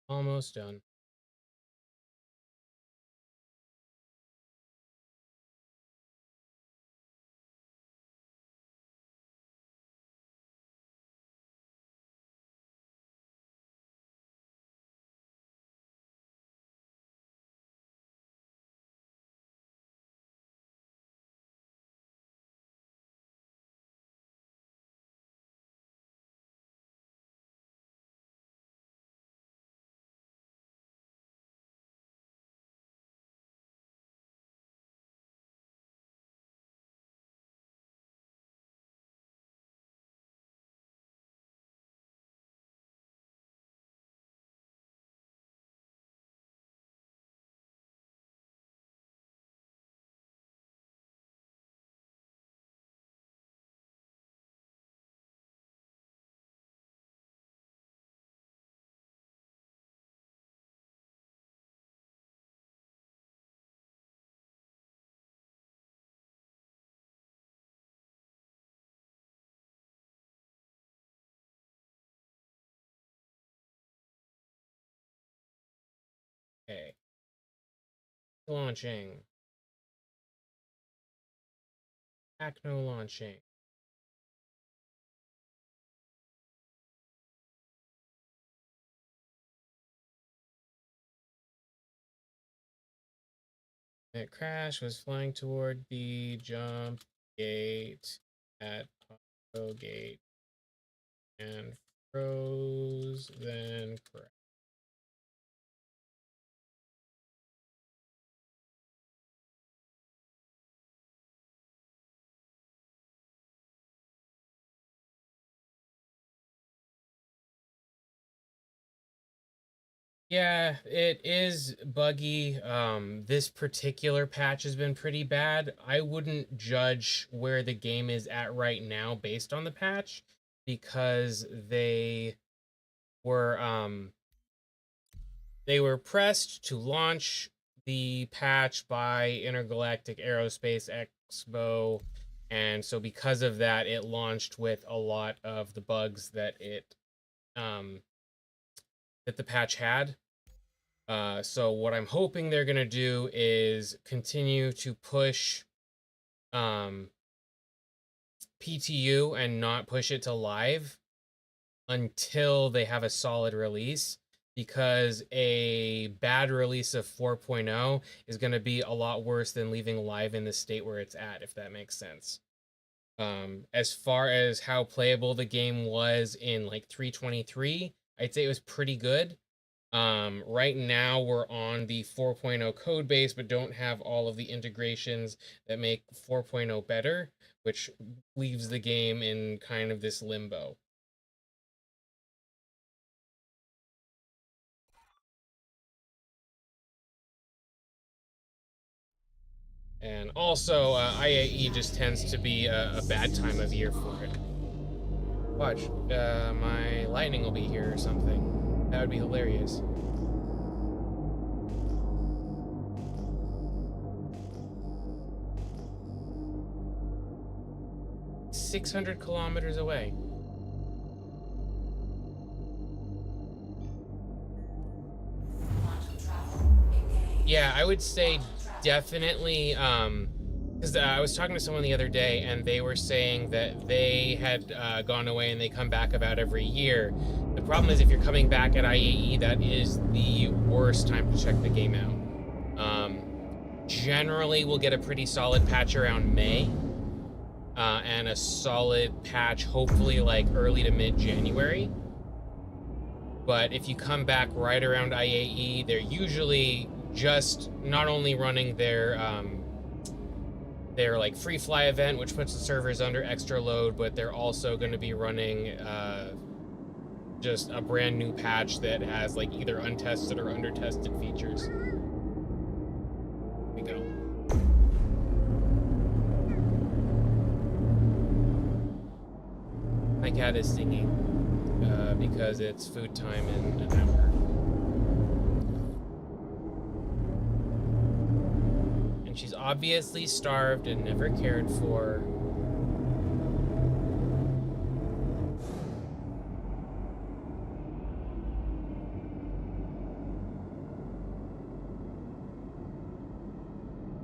almost done. launching. Acno launching. It crashed, was flying toward the jump gate at auto gate and froze, then crashed. Yeah, it is buggy. This particular patch has been pretty bad. I wouldn't judge where the game is at right now based on the patch because were um they were pressed to launch the patch by Intergalactic Aerospace Expo, and so because of that, it launched with a lot of the bugs um that the patch had. So what I'm hoping they're gonna do is continue to push PTU and not push it to live until they have a solid release, because a bad release of 4.0 is going to be a lot worse than leaving live in the state where it's at, if that makes sense. As far as how playable the game was in like 3.23, I'd say it was pretty good. Right now we're on the 4.0 code base, but don't have all of the integrations that make 4.0 better, which leaves the game in kind of this limbo. And also, IAE just tends to be a bad time of year for it. Watch, my lightning will be here or something. That would be hilarious. 600 kilometers away. Yeah, I would say definitely, because I was talking to someone the other day and they were saying that they had gone away and they come back about every year. The problem is if you're coming back at IAE, that is the worst time to check the game out. Generally, we'll get a pretty solid patch around May, and a solid patch hopefully like early to mid-January. But if you come back right around IAE, they're usually just not only running their like free fly event, which puts the servers under extra load, but they're also going to be running just a brand new patch that has like either untested or undertested features. Here we go. My cat is singing because it's food time in an hour. And she's obviously starved and never cared for.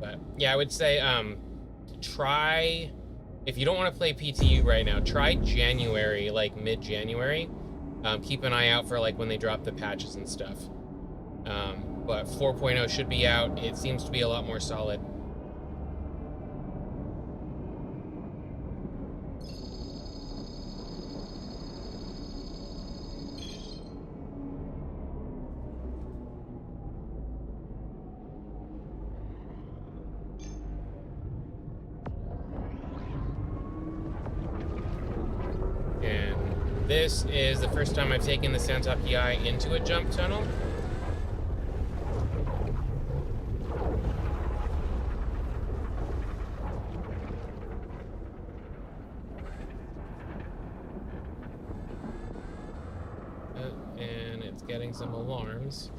But yeah, I would say try, if you don't want to play PTU right now, try January, like mid-January. Keep an eye out for like when they drop the patches and stuff. But 4.0 should be out. It seems to be a lot more solid. And this is the first time I've taken the Santoki Eye into a jump tunnel. And it's getting some alarms.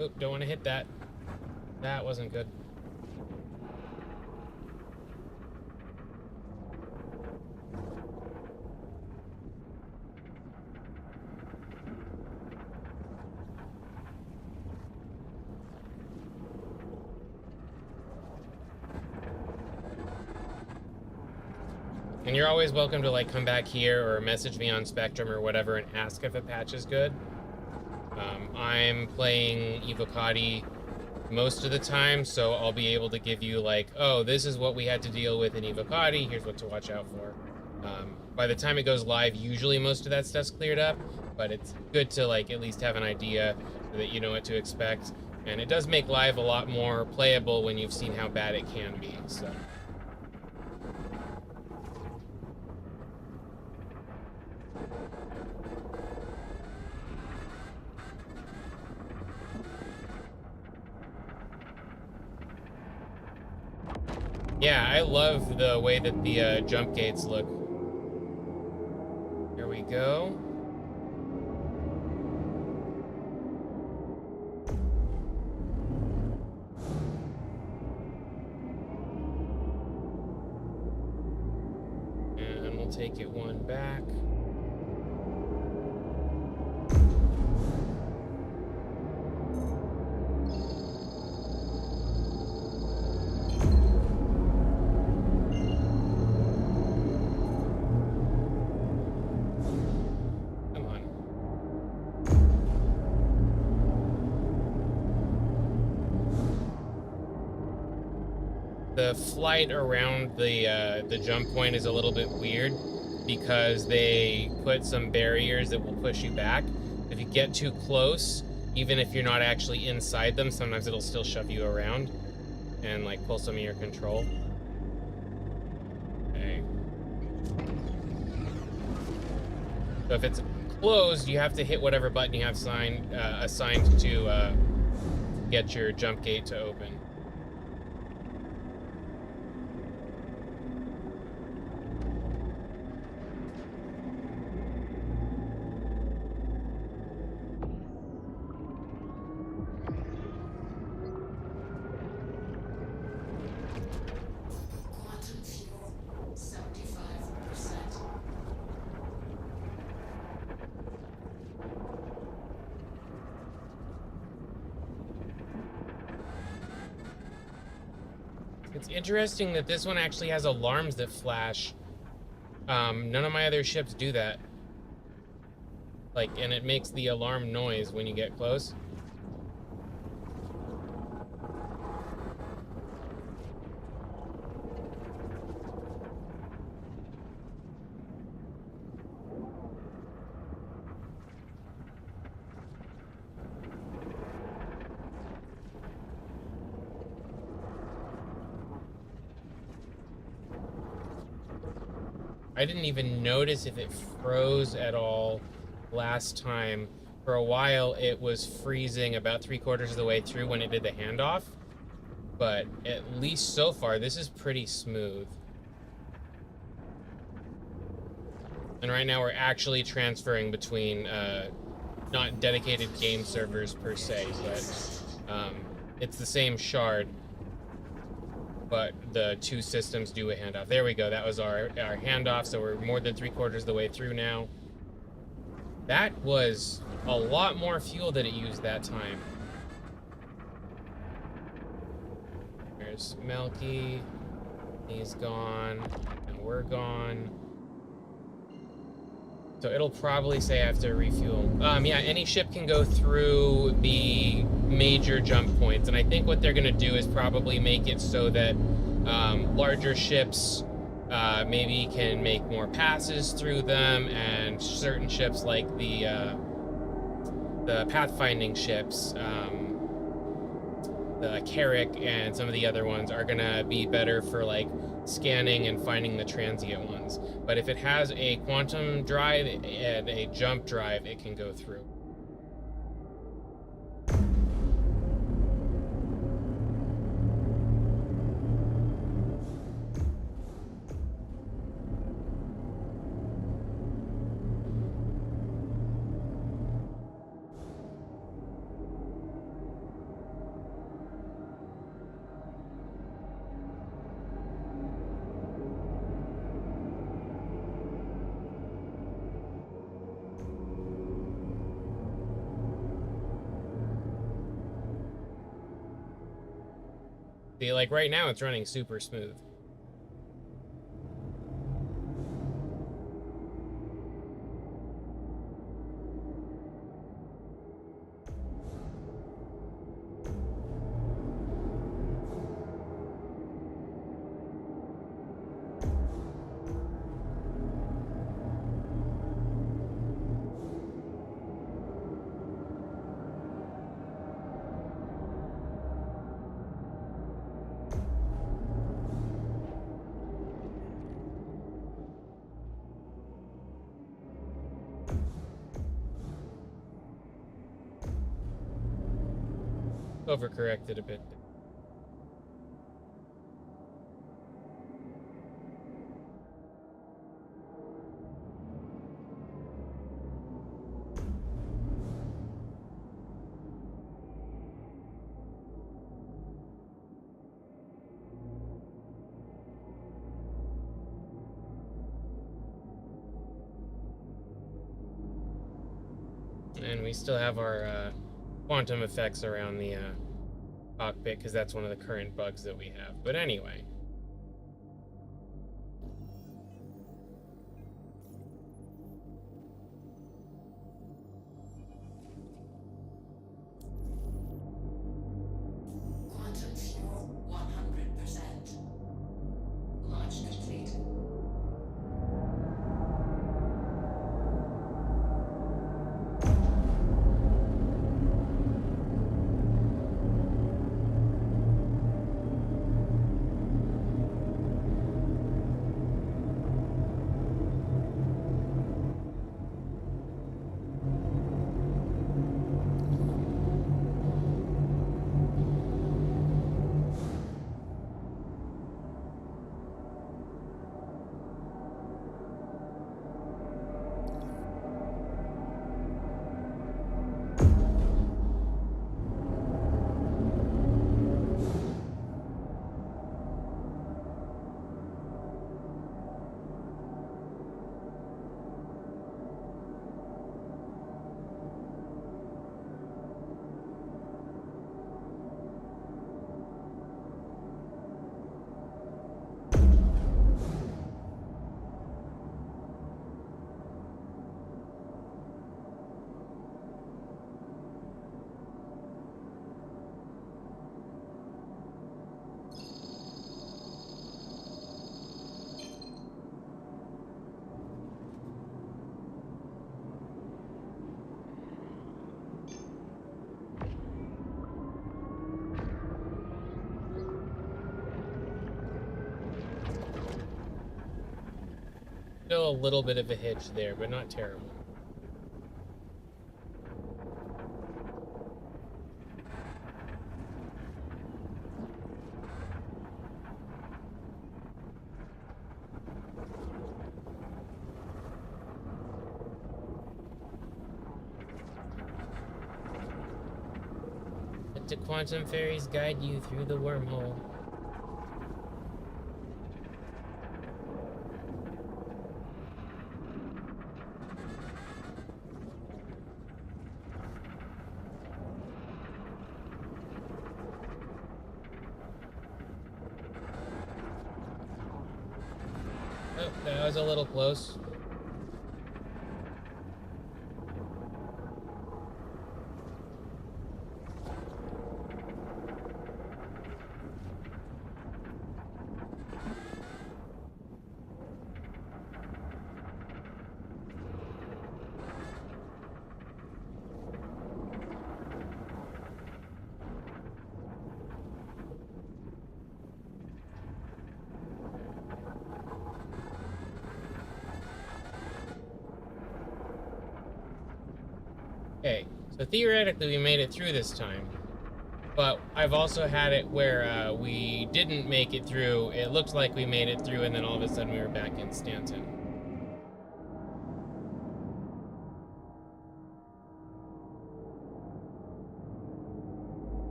Oop, don't want to hit that. That wasn't good. And you're always welcome to like come back here or message me on Spectrum or whatever and ask if a patch is good. I'm playing Evocati most of the time, so I'll be able to give you like, oh, this is what we had to deal with in Evocati, here's what to watch out for. By the time it goes live, usually most of that stuff's cleared up, but it's good to like at least have an idea so that you know what to expect. And it does make live a lot more playable when you've seen how bad it can be, so. Yeah, I love the way that the jump gates look. Here we go. And we'll take it one back. The flight around the jump point is a little bit weird because they put some barriers that will push you back. If you get too close, even if you're not actually inside them, sometimes it'll still shove you around and like pull some of your control. Okay. So if it's closed, you have to hit whatever button you have assigned to get your jump gate to open. Quantum fuel, 75%. It's interesting that this one actually has alarms that flash. None of my other ships do that. Like, and it makes the alarm noise when you get close. I didn't even notice if it froze at all last time. For a while, it was freezing about 3/4 of the way through when it did the handoff. But at least so far, this is pretty smooth. And right now, we're actually transferring between not dedicated game servers per se, but it's the same shard. But the two systems do a handoff. There we go. That was our handoff. So we're more than 3/4 of the way through now. That was a lot more fuel than it used that time. There's Melky. He's gone. And we're gone. So it'll probably say I have to refuel. Yeah, any ship can go through the major jump points. And I think what they're going to do is probably make it so that larger ships maybe can make more passes through them, and certain ships like the pathfinding ships, the Carrick and some of the other ones are gonna be better for like scanning and finding the transient ones. But if it has a quantum drive and a jump drive, it can go through. See, like right now it's running super smooth. overcorrected a bit. And we still have our quantum effects around the cockpit because that's one of the current bugs that we have. But anyway. Quantum fuel 100%. Launch complete. Still a little bit of a hitch there, but not terrible. Let the quantum fairies guide you through the wormhole. Oh, that was a little close. Okay, so theoretically we made it through this time, but I've also had it where we didn't make it through. It looked like we made it through, and then all of a sudden we were back in Stanton.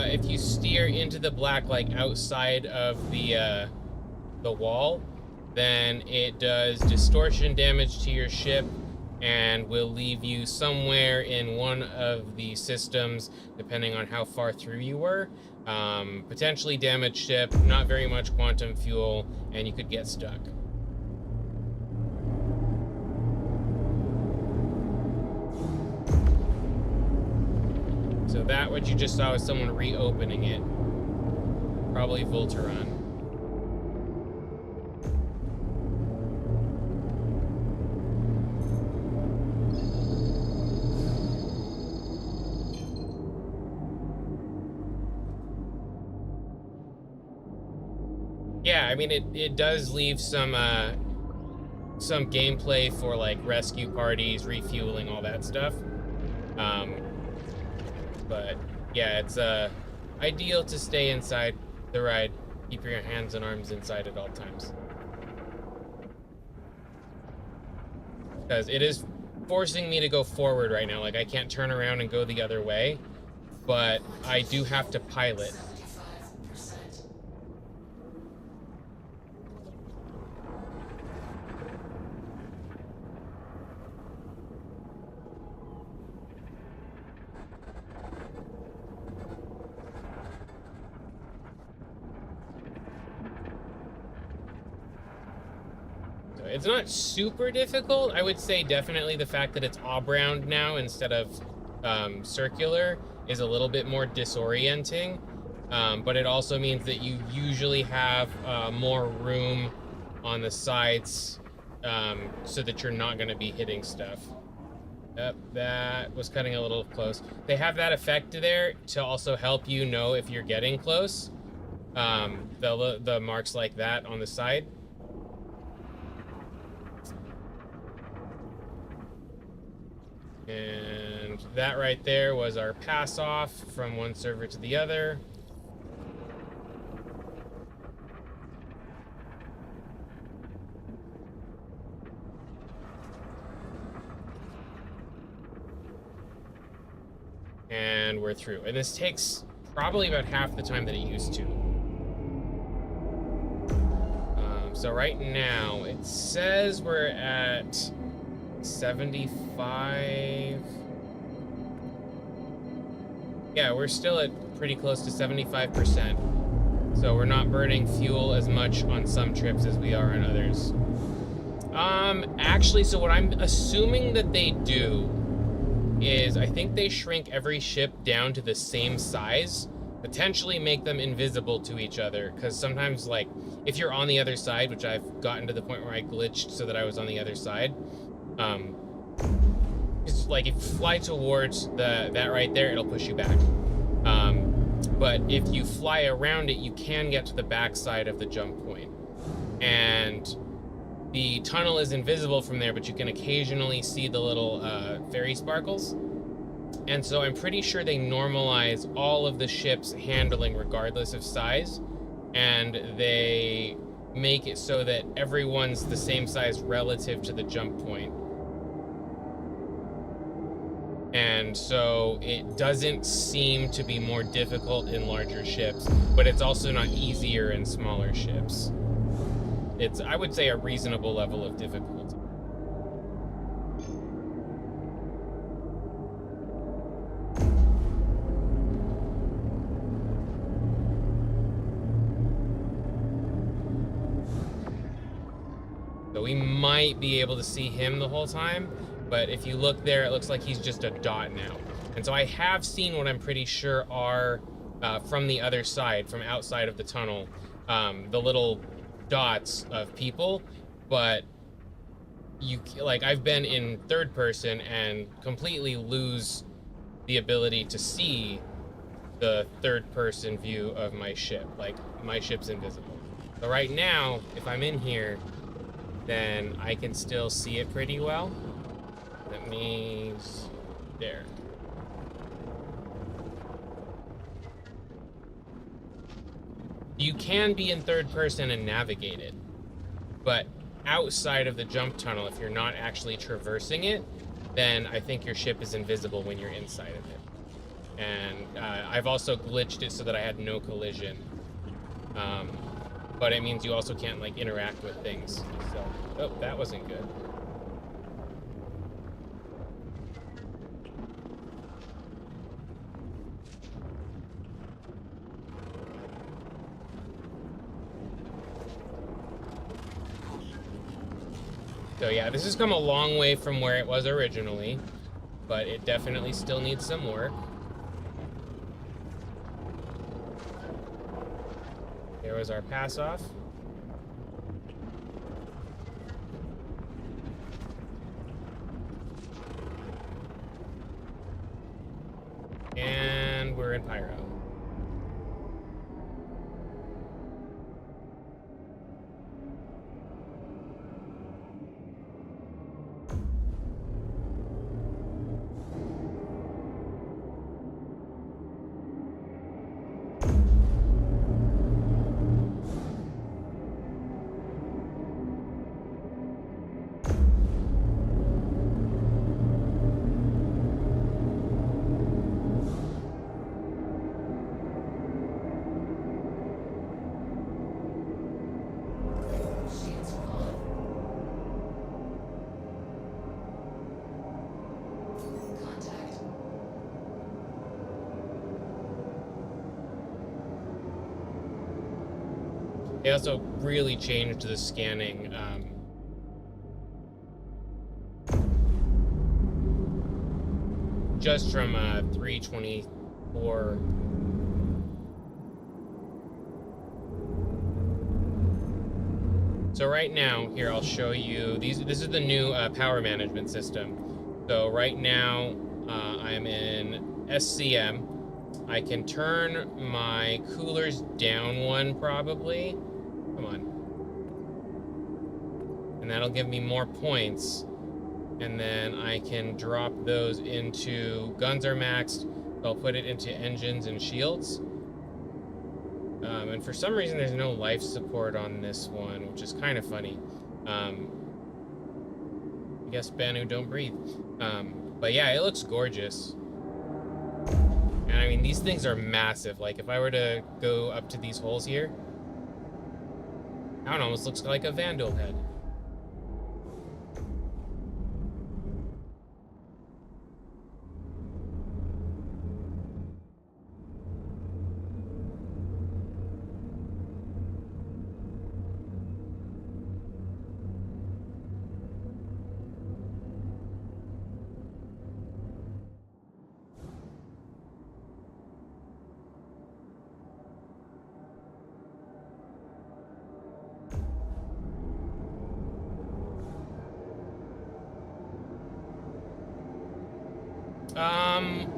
If you steer into the black, like outside of the wall, then it does distortion damage to your ship and will leave you somewhere in one of the systems, depending on how far through you were. Potentially damaged ship, not very much quantum fuel, and you could get stuck. So that what you just saw was someone reopening it. Probably Volteron. yeah, I mean, it does leave some gameplay for like rescue parties, refueling, all that stuff. But yeah, it's ideal to stay inside the ride. Keep your hands and arms inside at all times, because it is forcing me to go forward right now. Like, I can't turn around and go the other way, but I do have to pilot. 75%. So it's not super difficult. I would say definitely the fact that it's oblong now instead of circular is a little bit more disorienting. But it also means that you usually have more room on the sides, so that you're not going to be hitting stuff. Yep, that was cutting a little close. They have that effect there to also help you know if you're getting close. The marks like that on the side. And that right there was our pass off from one server to the other. And we're through. And this takes probably about half the time that it used to. So right now it says we're at 75. Yeah, we're still at pretty close to 75%. So we're not burning fuel as much on some trips as we are on others. Actually, so what I'm assuming that they do is I think they shrink every ship down to the same size, potentially make them invisible to each other, because sometimes, like, if you're on the other side, which I've gotten to the point where I glitched so that I was on the other side, it's like if you fly towards that right there, it'll push you back. But if you fly around it, you can get to the back side of the jump point. And the tunnel is invisible from there, but you can occasionally see the little fairy sparkles. And so I'm pretty sure they normalize all of the ships handling regardless of size. And they make it so that everyone's the same size relative to the jump point. And so it doesn't seem to be more difficult in larger ships, but it's also not easier in smaller ships. It's, I would say, a reasonable level of difficulty. So we might be able to see him the whole time, but if you look there, it looks like he's just a dot now. And so I have seen what I'm pretty sure are, from the other side, from outside of the tunnel, the little dots of people, but you, like, I've been in third person and completely lose the ability to see the third person view of my ship. Like, my ship's invisible. So right now, if I'm in here, then I can still see it pretty well. That means there. You can be in third person and navigate it, but outside of the jump tunnel, if you're not actually traversing it, then I think your ship is invisible when you're inside of it. And I've also glitched it so that I had no collision. But it means you also can't, like, interact with things. So, oh, that wasn't good. So yeah, this has come a long way from where it was originally, but it definitely still needs some work. There was our pass off. And we're in Pyro. They also really changed the scanning. Just from 324. So right now, here I'll show you these. This is the new power management system. So right now, I'm in SCM. I can turn my coolers down one probably. Come on. And that'll give me more points. And then I can drop those into guns are maxed. So I'll put it into engines and shields. And for some reason, there's no life support on this one, which is kind of funny. I guess Banu don't breathe. But yeah, it looks gorgeous. And I mean, these things are massive. Like if I were to go up to these holes here, that one almost looks like a Vandal head.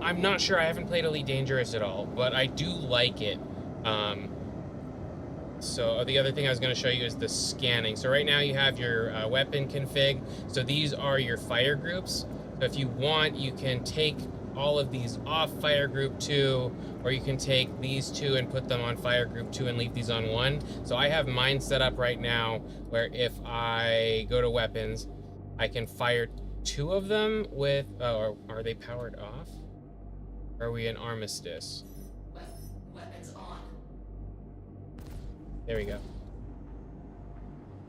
I'm not sure. I haven't played Elite Dangerous at all, but I do like it. So the other thing I was going to show you is the scanning. So right now you have your weapon config. So these are your fire groups. So if you want, you can take all of these off fire group 2, or you can take these 2 and put them on fire group 2 and leave these on 1. So I have mine set up right now where if I go to weapons, I can fire 2 of them with, oh, are they powered off? Are we in armistice? Weapons on. There we go.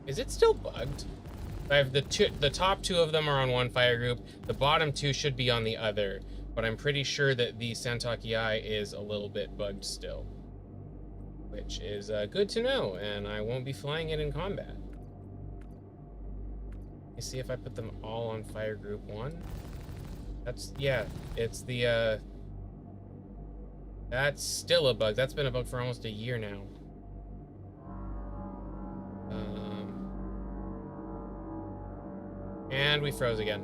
Is it still bugged? I have the top 2 of them are on one fire group. The bottom 2 should be on the other, but I'm pretty sure that the Santaki Eye is a little bit bugged still, which is good to know, and I won't be flying it in combat. Let me see if I put them all on fire group 1. That's, yeah, it's the that's still a bug. That's been a bug for almost a year now. And we froze again.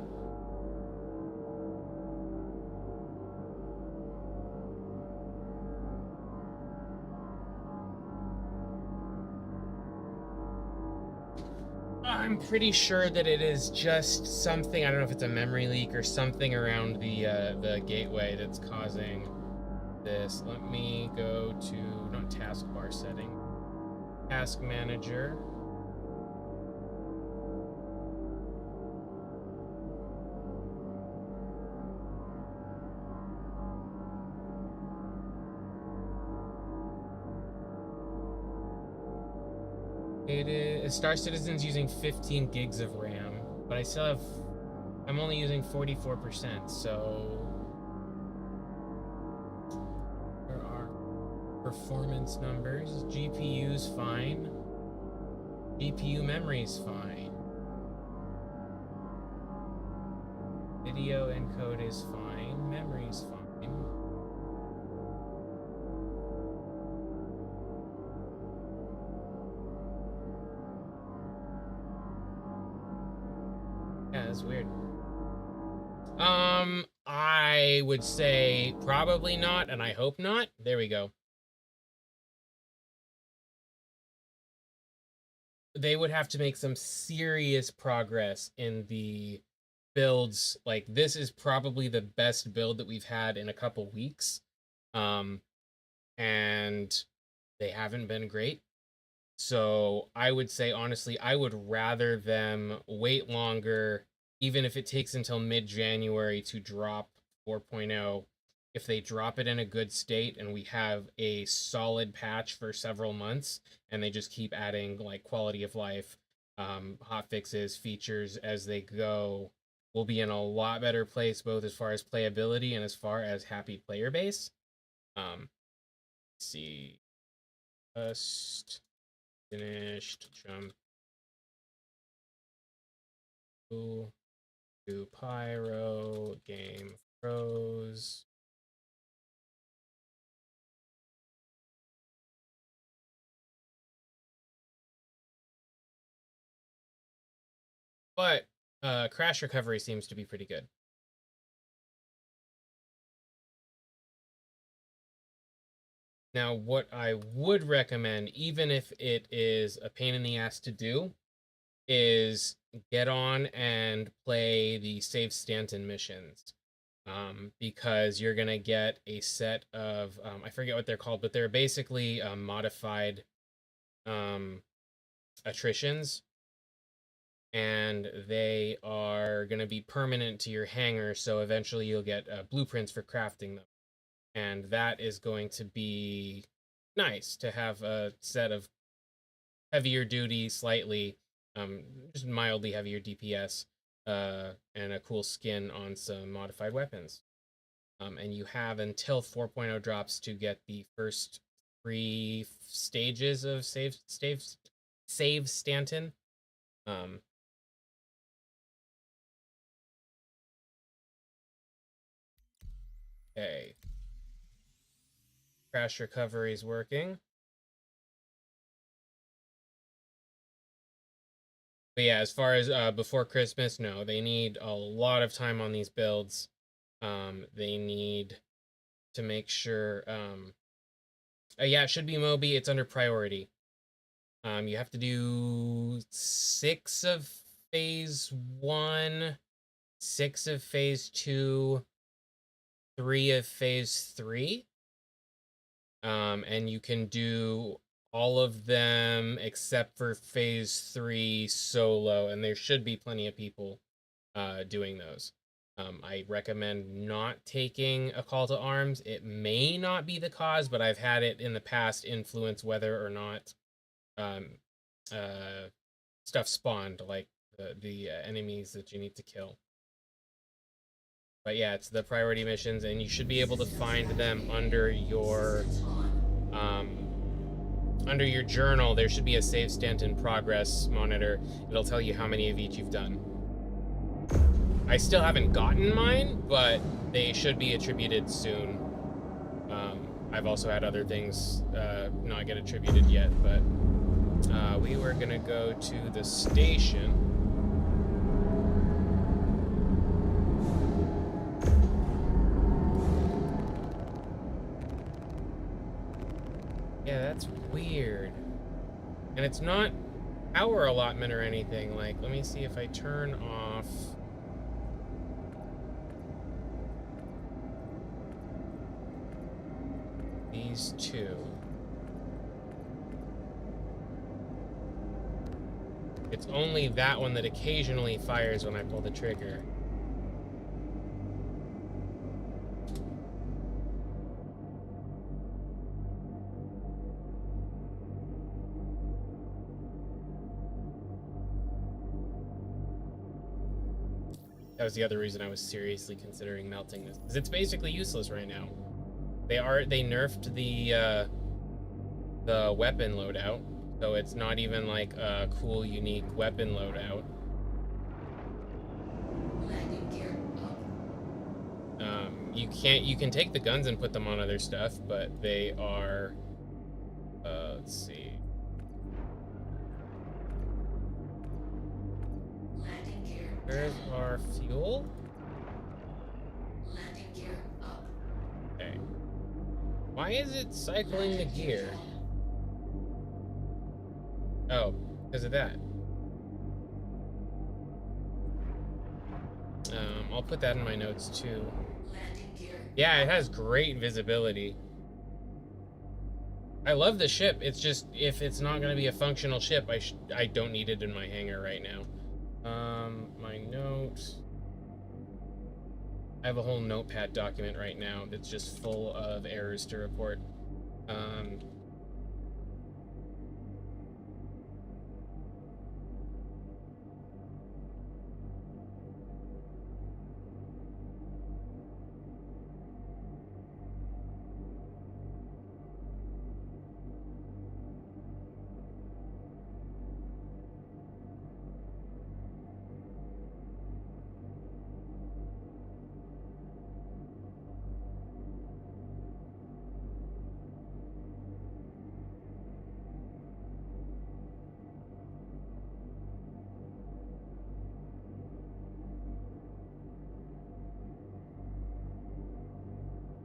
I'm pretty sure that it is just something, I don't know if it's a memory leak or something around the gateway that's causing this. Let me go to, not taskbar setting, task manager. It is Star Citizen's using 15 gigs of RAM, but I'm only using 44%, so there are performance numbers. GPU's fine. GPU memory's fine. Video encode is fine. Memory's fine. Yeah, that's weird. I would say probably not, and I hope not. There we go. They would have to make some serious progress in the builds. Like, this is probably the best build that we've had in a couple weeks. And they haven't been great. So I would say, honestly, I would rather them wait longer, even if it takes until mid-January to drop 4.0. If they drop it in a good state and we have a solid patch for several months, and they just keep adding like quality of life, hot fixes, features as they go, we'll be in a lot better place, both as far as playability and as far as happy player base. Let's see. Just finished. Jump to pyro. Game froze. But crash recovery seems to be pretty good. Now, what I would recommend, even if it is a pain in the ass to do, is get on and play the Save Stanton missions. Because you're going to get a set of, I forget what they're called, but they're basically modified attritions. And they are going to be permanent to your hangar, so eventually you'll get blueprints for crafting them. And that is going to be nice to have a set of heavier duty, slightly, just mildly heavier DPS, and a cool skin on some modified weapons. And you have until 4.0 drops to get the first 3 stages of Save Stanton. Okay. Crash recovery is working. But yeah, as far as before Christmas, no, they need a lot of time on these builds. They need to make sure. Yeah, it should be Moby. It's under priority. You have to do 6 of phase 1, 6 of phase 2, 3 of phase 3. And you can do all of them except for phase 3 solo, and there should be plenty of people doing those. I recommend not taking a call to arms. It may not be the cause, but I've had it in the past influence whether or not stuff spawned, like the enemies that you need to kill. But yeah, it's the priority missions, and you should be able to find them under your journal. There should be a save Stanton progress monitor. It'll tell you how many of each you've done. I still haven't gotten mine, but they should be attributed soon. I've also had other things not get attributed yet, but we were gonna go to the station. Yeah, that's weird. And it's not power allotment or anything. Like, let me see if I turn off these 2. It's only that one that occasionally fires when I pull the trigger. That was the other reason I was seriously considering melting this, because it's basically useless right now. They nerfed the weapon loadout, so it's not even like a cool, unique weapon loadout. You can take the guns and put them on other stuff, but they are, let's see. Where's our fuel? Okay. Why is it cycling the gear? Oh, because of that. I'll put that in my notes too. Yeah, it has great visibility. I love the ship. It's just, if it's not going to be a functional ship, I don't need it in my hangar right now. My notes. I have a whole notepad document right now that's just full of errors to report.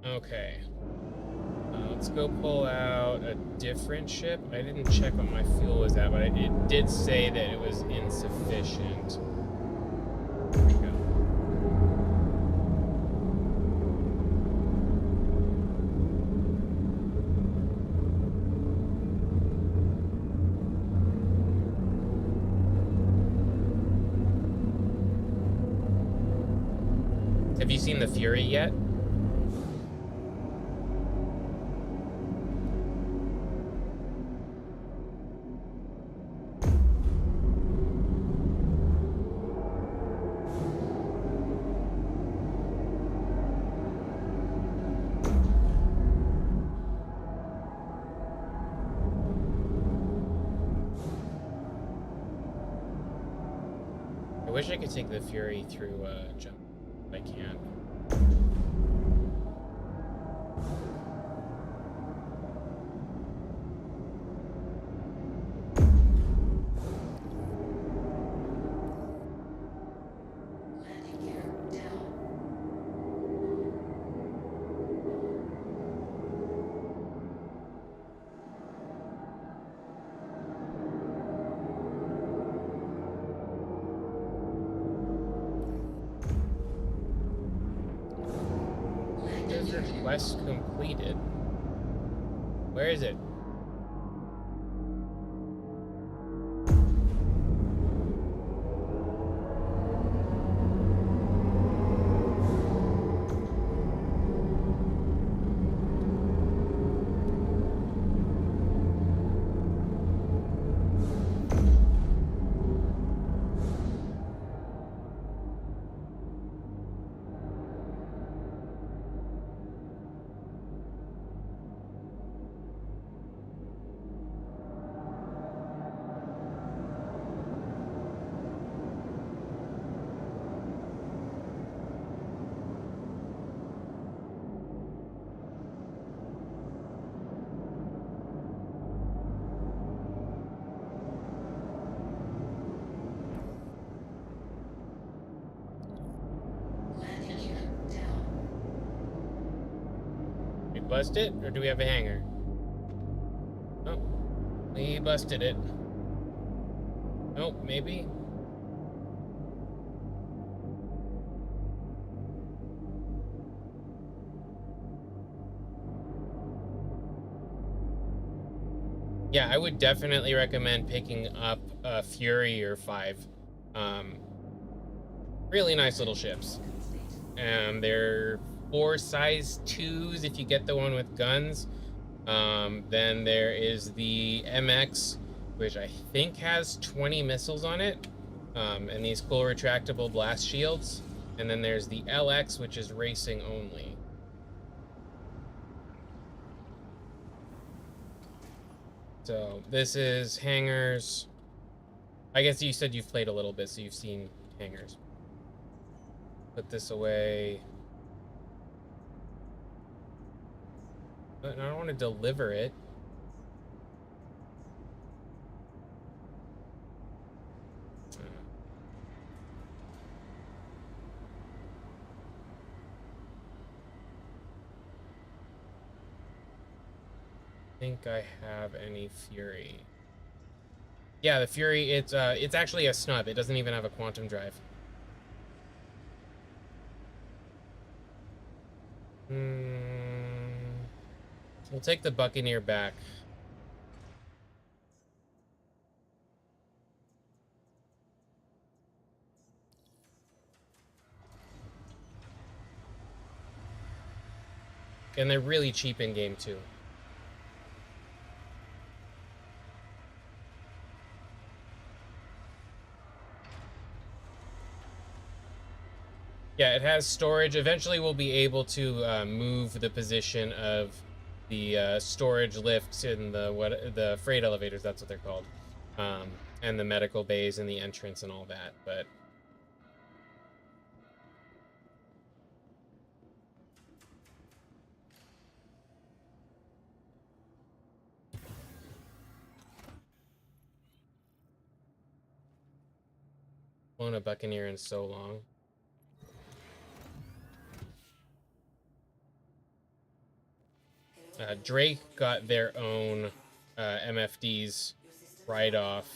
Okay. Let's go pull out a different ship. I didn't check what my fuel was at, but it did say that it was insufficient. There we go. Have you seen the Fury yet? I wish I could take the Fury through jump. I can't. Landing gear down. Is it quest completed? Where is it? Landing gear down. We bust it, or do we have a hangar? Oh, we busted it. Oh, maybe. Yeah, I would definitely recommend picking up a Fury or 5. Really nice little ships. They're 4 size 2s if you get the one with guns. Then there is the MX, which I think has 20 missiles on it, and these cool retractable blast shields. And then there's the LX, which is racing only. So this is hangars. I guess you said you've played a little bit, so you've seen hangars. Put this away. But I don't want to deliver it. Think I have any Fury. Yeah, the Fury, it's actually a snub. It doesn't even have a quantum drive. We'll take the Buccaneer back. And they're really cheap in game too. Yeah, it has storage. Eventually we'll be able to move the position of the storage lifts in the freight elevators, that's what they're called. And the medical bays and the entrance and all that, but flown a Buccaneer in so long. Drake got their own MFDs right off.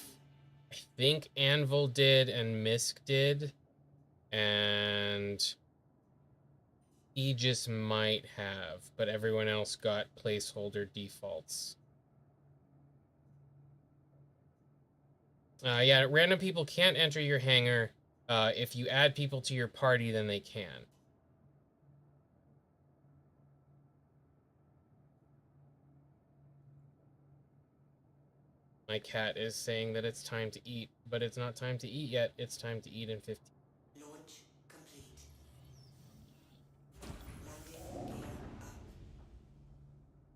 I think Anvil did and Misk did, and Aegis might have, but everyone else got placeholder defaults. Yeah, random people can't enter your hangar. If you add people to your party, then they can. My cat is saying that it's time to eat, but it's not time to eat yet. It's time to eat in 15. Launch complete. Landing gear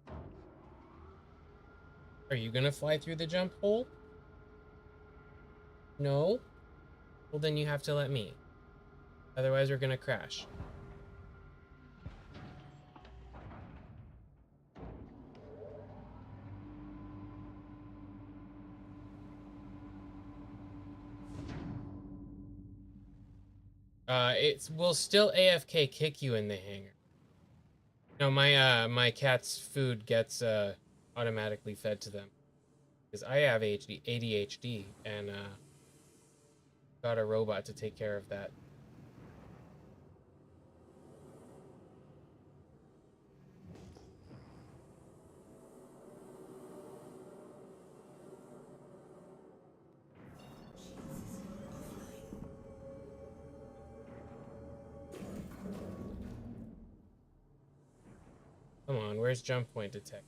up. Are you gonna fly through the jump hole? No? Well, then you have to let me. Otherwise, we're gonna crash. It will still AFK kick you in the hangar. No, my cat's food gets automatically fed to them because I have ADHD and got a robot to take care of that. Come on, where's jump point detect?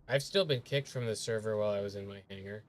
I've still been kicked from the server while I was in my hangar.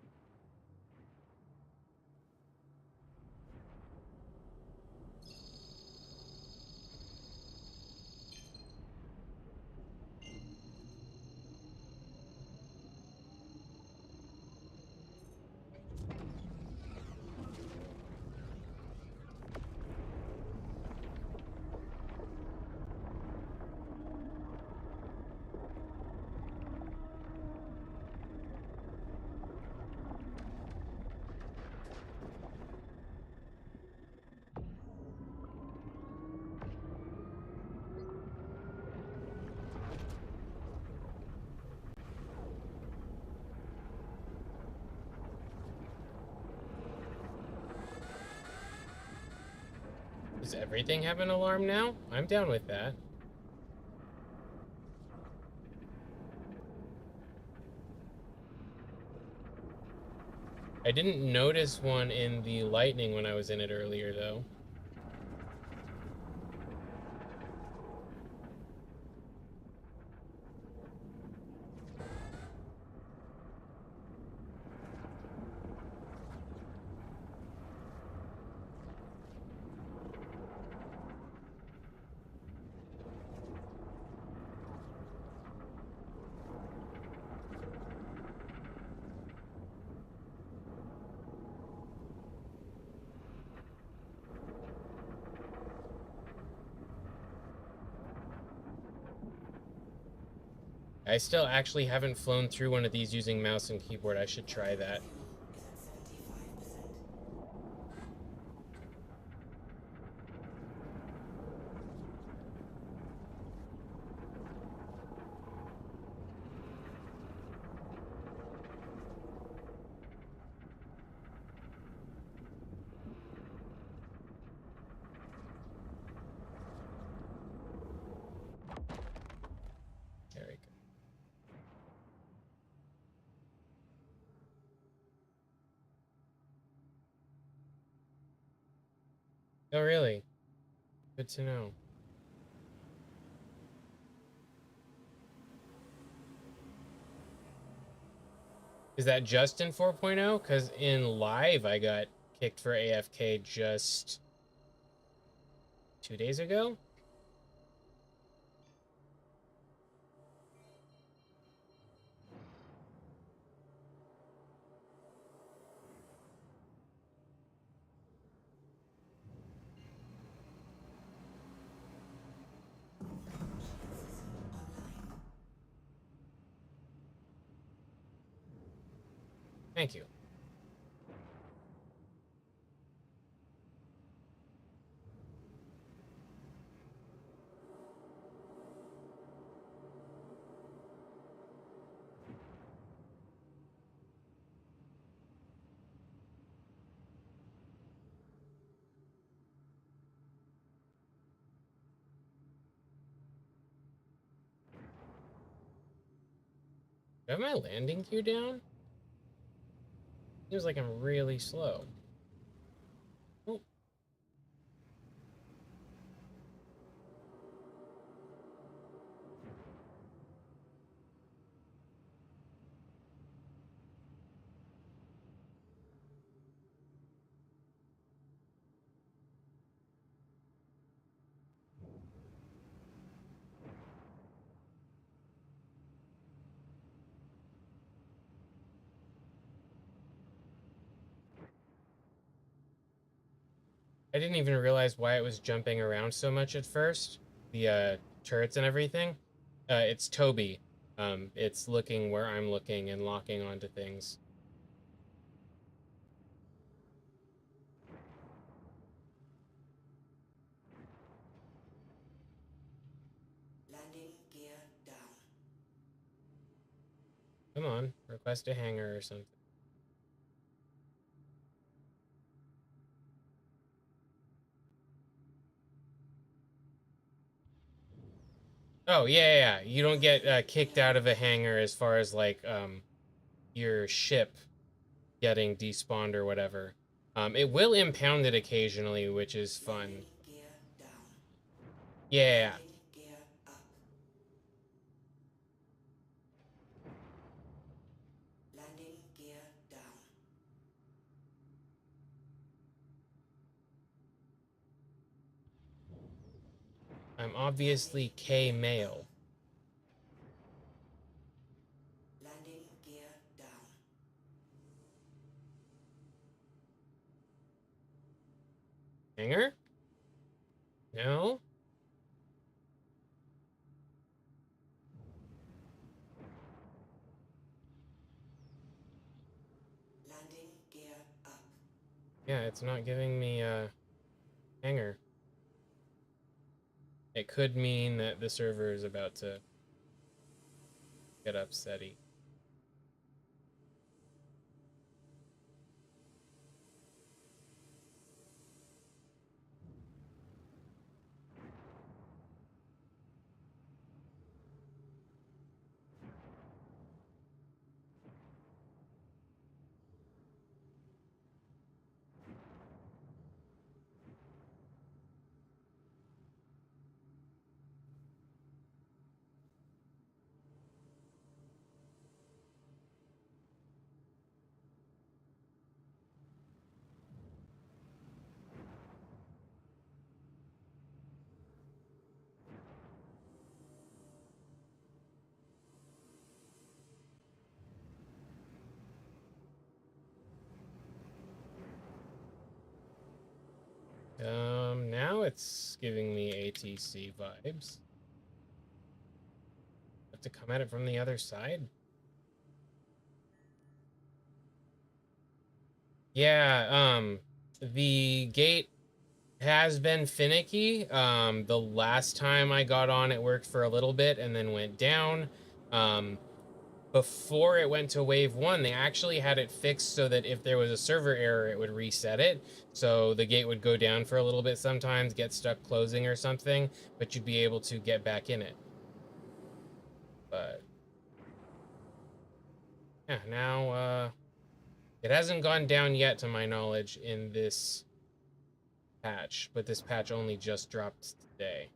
Does everything have an alarm now? I'm down with that. I didn't notice one in the lightning when I was in it earlier, though. I still actually haven't flown through one of these using mouse and keyboard. I should try that. There we go. Oh, really? Good to know. Is that just in 4.0? Because in live, I got kicked for AFK just 2 days ago. Thank you. Do I have my landing gear down? Seems like I'm really slow. Oh. I didn't even realize why it was jumping around so much at first. The turrets and everything. It's Toby. It's looking where I'm looking and locking onto things. Landing gear down. Come on, request a hangar or something. Oh, yeah. You don't get kicked out of a hangar as far as like your ship getting despawned or whatever. It will impound it occasionally, which is fun. Landing gear down. Yeah. Landing gear up. Landing gear down. I'm obviously K male. Landing gear down. Hangar? No? Landing gear up. Yeah, it's not giving me a hangar. It could mean that the server is about to get upsetty. Now it's giving me ATC vibes. Have to come at it from the other side. Yeah, the gate has been finicky. The last time I got on, it worked for a little bit and then went down. Before it went to wave 1, they actually had it fixed so that if there was a server error, it would reset it. So the gate would go down for a little bit sometimes, get stuck closing or something, but you'd be able to get back in it. But yeah, now it hasn't gone down yet to my knowledge in this patch, but this patch only just dropped today.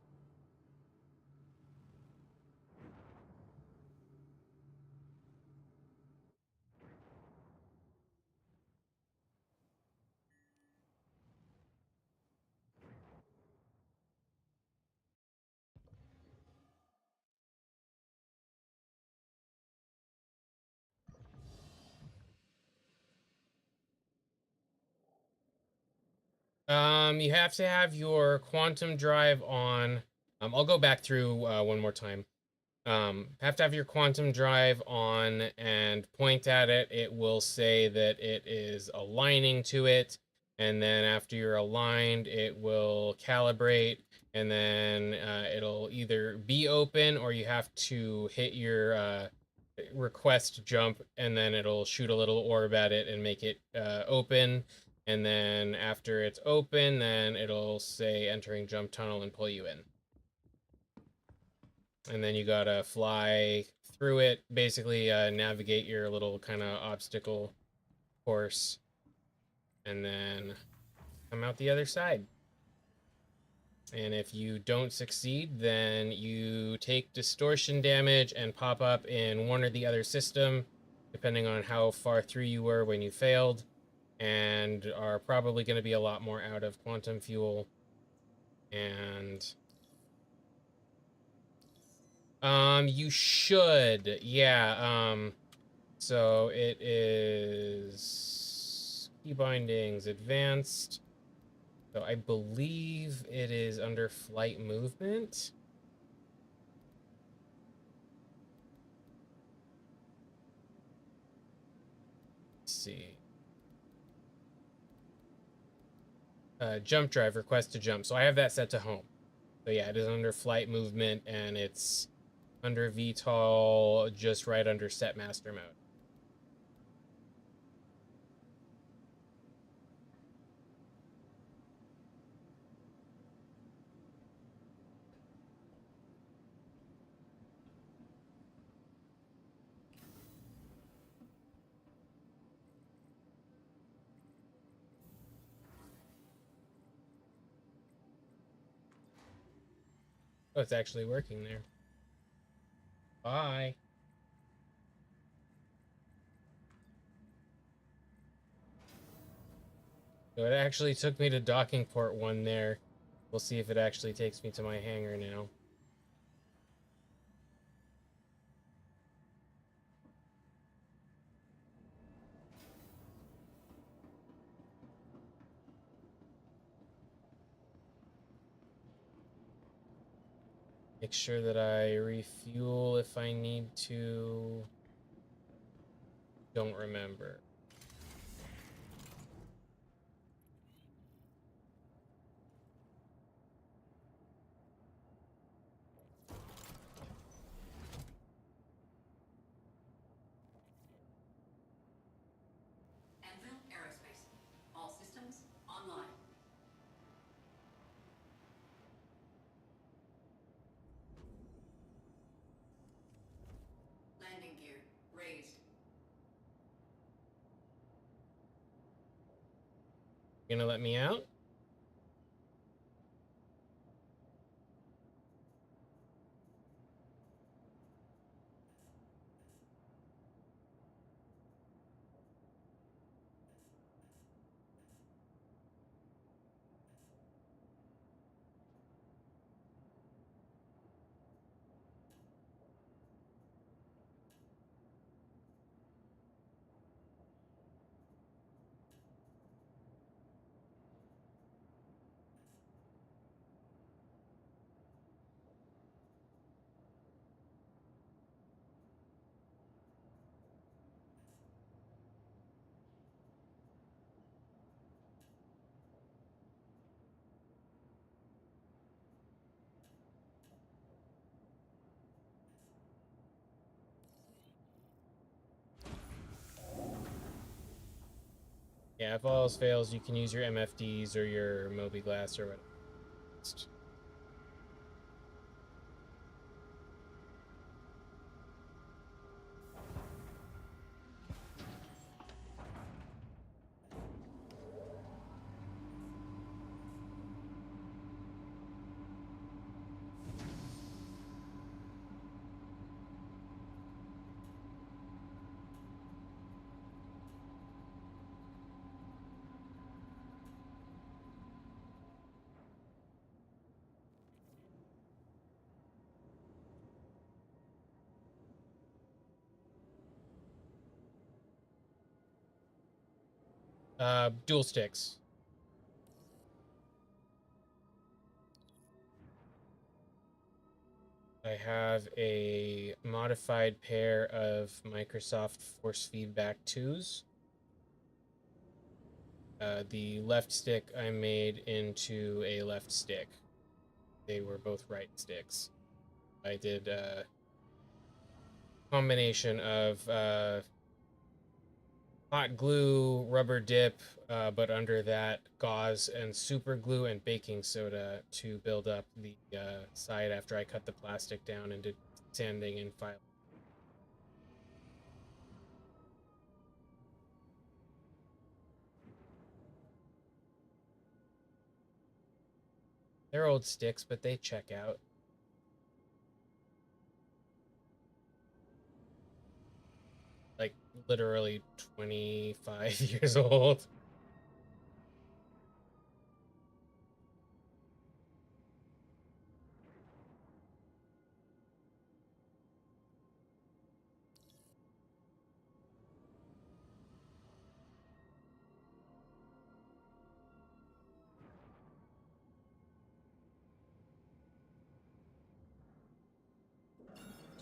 You have to have your quantum drive on. I'll go back through one more time. Have to have your quantum drive on and point at it. It will say that it is aligning to it. And then after you're aligned, it will calibrate. And then it'll either be open or you have to hit your request jump. And then it'll shoot a little orb at it and make it open. And then after it's open, then it'll say entering jump tunnel and pull you in. And then you gotta fly through it, basically navigate your little kind of obstacle course, and then come out the other side. And if you don't succeed, then you take distortion damage and pop up in one or the other system, depending on how far through you were when you failed, and are probably going to be a lot more out of quantum fuel. And you should, yeah. So it is key bindings advanced. So I believe it is under flight movement. Let's see. Jump drive, request to jump. So I have that set to home. So yeah, it is under flight movement and it's under VTOL, just right under set master mode. Oh, it's actually working there. Bye. So it actually took me to docking port 1 there. We'll see if it actually takes me to my hangar now. Make sure that I refuel if I need to. Don't remember. Anvil Aerospace. All systems online. Landing gear raised. You gonna let me out? Yeah, if all else fails, you can use your MFDs or your Moby Glass or whatever. Dual sticks. I have a modified pair of Microsoft Force Feedback 2s. The left stick I made into a left stick. They were both right sticks. I did a combination of hot glue, rubber dip, but under that gauze and super glue and baking soda to build up the side after I cut the plastic down and did sanding and filing. They're old sticks, but they check out. Like literally 25 years old.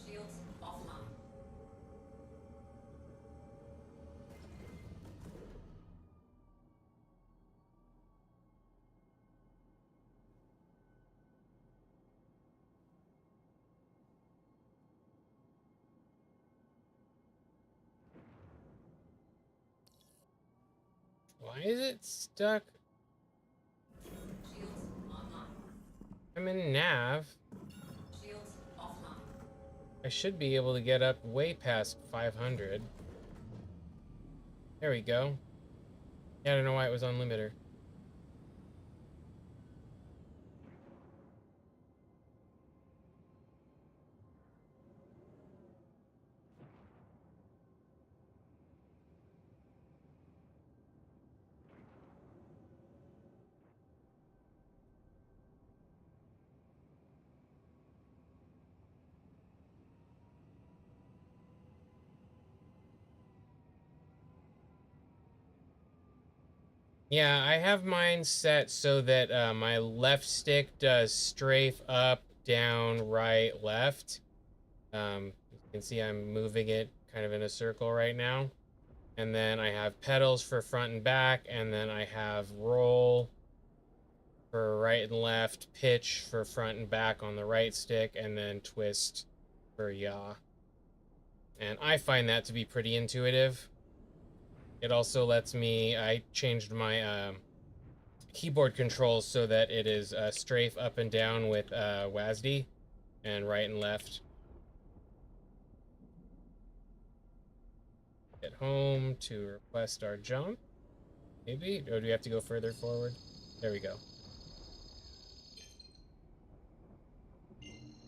Shields offline. Why is it stuck? Shields online. I'm in nav. Shields offline. I should be able to get up way past 500. There we go. Yeah, I don't know why it was on limiter. Yeah, I have mine set so that my left stick does strafe up, down, right, left. You can see I'm moving it kind of in a circle right now. And then I have pedals for front and back, and then I have roll for right and left, pitch for front and back on the right stick, and then twist for yaw. And I find that to be pretty intuitive. It also lets me, I changed my keyboard controls so that it is strafe up and down with WASD and right and left. Get home to request our jump. Maybe? Or do we have to go further forward? There we go.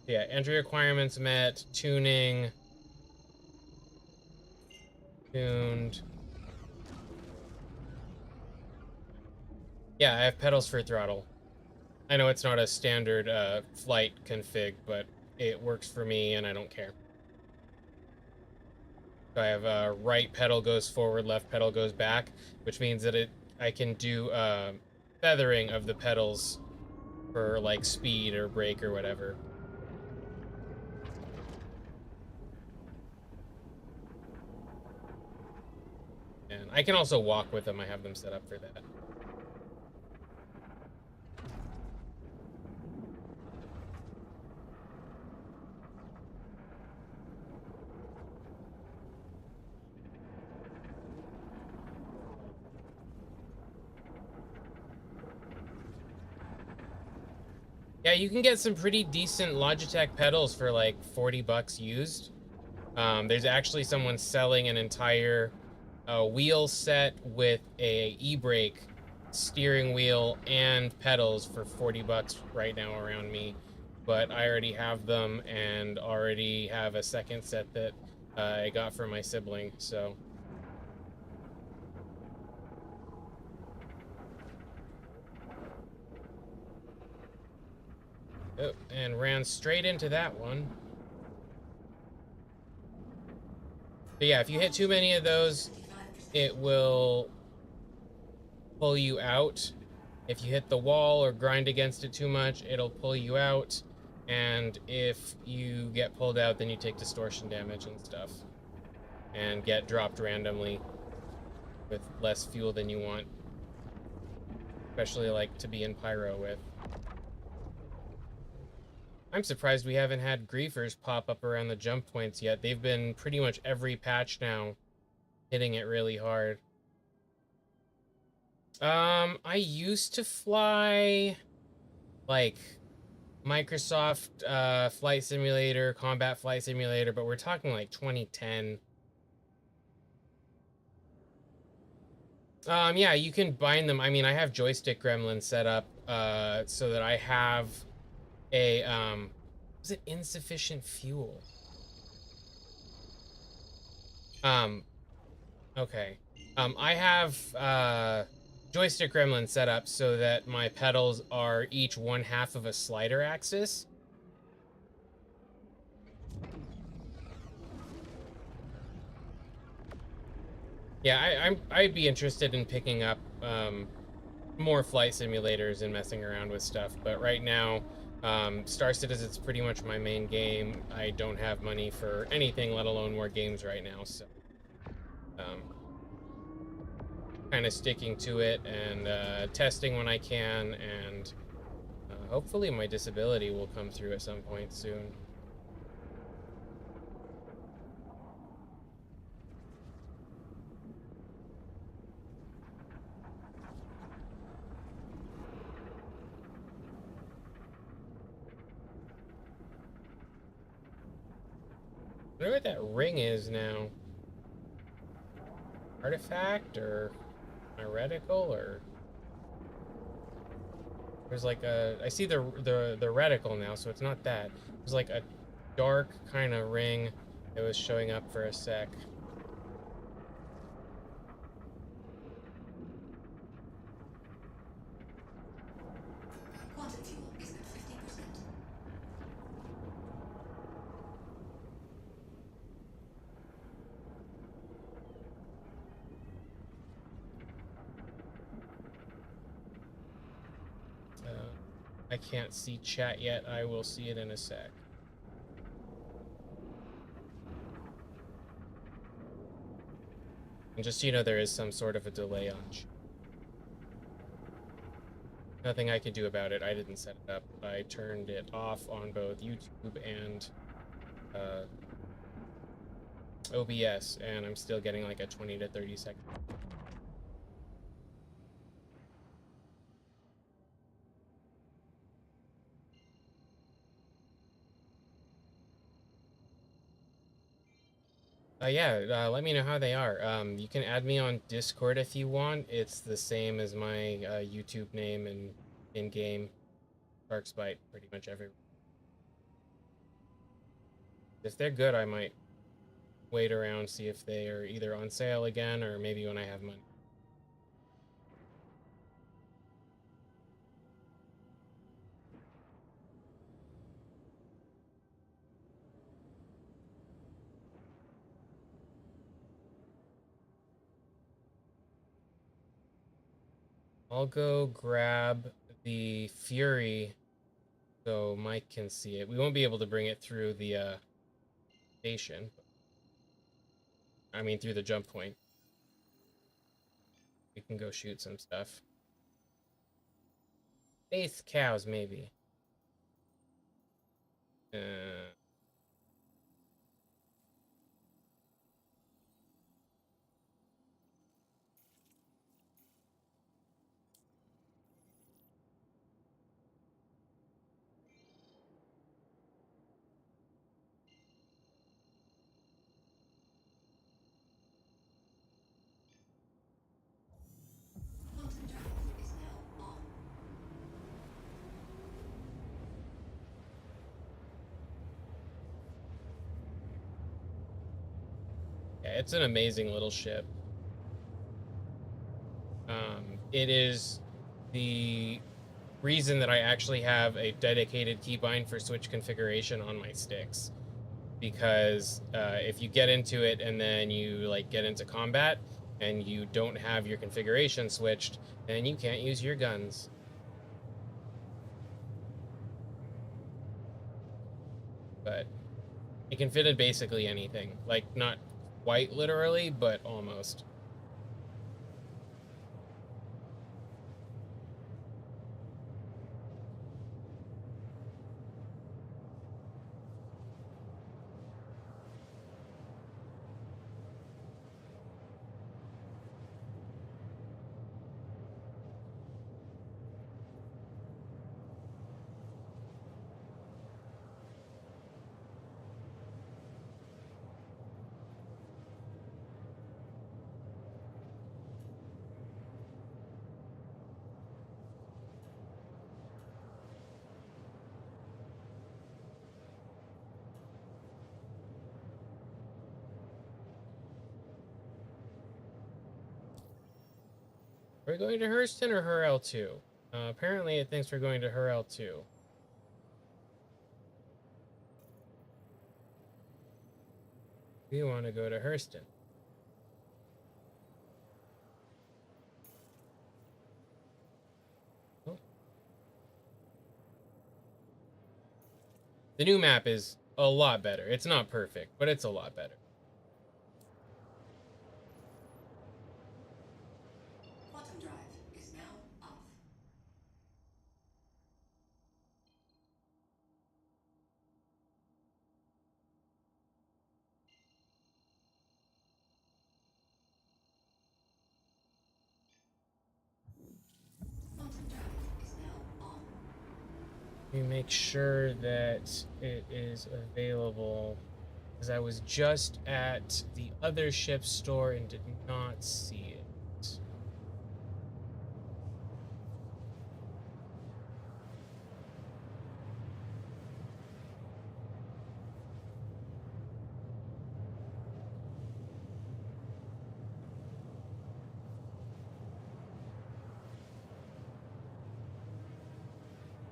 Yeah, entry requirements met, tuning, tuned. Yeah, I have pedals for throttle. I know it's not a standard flight config, but it works for me and I don't care. So I have right pedal goes forward, left pedal goes back, which means that I can do feathering of the pedals for like speed or brake or whatever. And I can also walk with them. I have them set up for that. Yeah, you can get some pretty decent Logitech pedals for like 40 bucks used. There's actually someone selling an entire wheel set with a e-brake, steering wheel, and pedals for 40 bucks right now around me. But I already have them and already have a second set that I got for my sibling, so... Oh, and ran straight into that one. But yeah, if you hit too many of those, it will pull you out. If you hit the wall or grind against it too much, it'll pull you out. And if you get pulled out, then you take distortion damage and stuff. And get dropped randomly with less fuel than you want. Especially like to be in pyro with. I'm surprised we haven't had griefers pop up around the jump points yet. They've been pretty much every patch now hitting it really hard. I used to fly like Microsoft Flight Simulator, Combat Flight Simulator, but we're talking like 2010. Yeah, you can bind them. I mean, I have joystick gremlins set up so that I have a is it insufficient fuel? Okay. I have joystick gremlin set up so that my pedals are each 1/2 of a slider axis. Yeah, I'd be interested in picking up more flight simulators and messing around with stuff, but right now Star Citizen's pretty much my main game. I don't have money for anything, let alone more games right now, so kind of sticking to it and testing when I can, and hopefully my disability will come through at some point soon. I wonder what that ring is now. Artifact or my reticle, or there's like a, I see the reticle now, so it's not that. There's like a dark kind of ring that was showing up for a sec. Quantum fuel is at 50%. I can't see chat yet. I will see it in a sec. And just so you know, there is some sort of a delay on chat. Nothing I can do about it. I didn't set it up. I turned it off on both YouTube and OBS, and I'm still getting like a 20 to 30 second. Yeah, let me know how they are. You can add me on Discord if you want. It's the same as my YouTube name and in-game Sharksbite pretty much everywhere. If they're good, I might wait around, see if they are either on sale again or maybe when I have money. I'll go grab the Fury so Mike can see it. We won't be able to bring it through the station. I mean, through the jump point. We can go shoot some stuff. Faith cows, maybe. Quantum drive is now on. Yeah, it's an amazing little ship. It is the reason that I actually have a dedicated keybind for switch configuration on my sticks, because if you get into it and then you like get into combat and you don't have your configuration switched, then you can't use your guns. but it can fit in basically anything. Like, not quite literally, but almost. Are we going to Hurston or her L2? Apparently it thinks we're going to her L2. We want to go to Hurston. Oh. The new map is a lot better. It's not perfect, but it's a lot better. Quantum drive is now off. Quantum drive is now on. We make sure that it is available, because I was just at the other ship store and did not see it.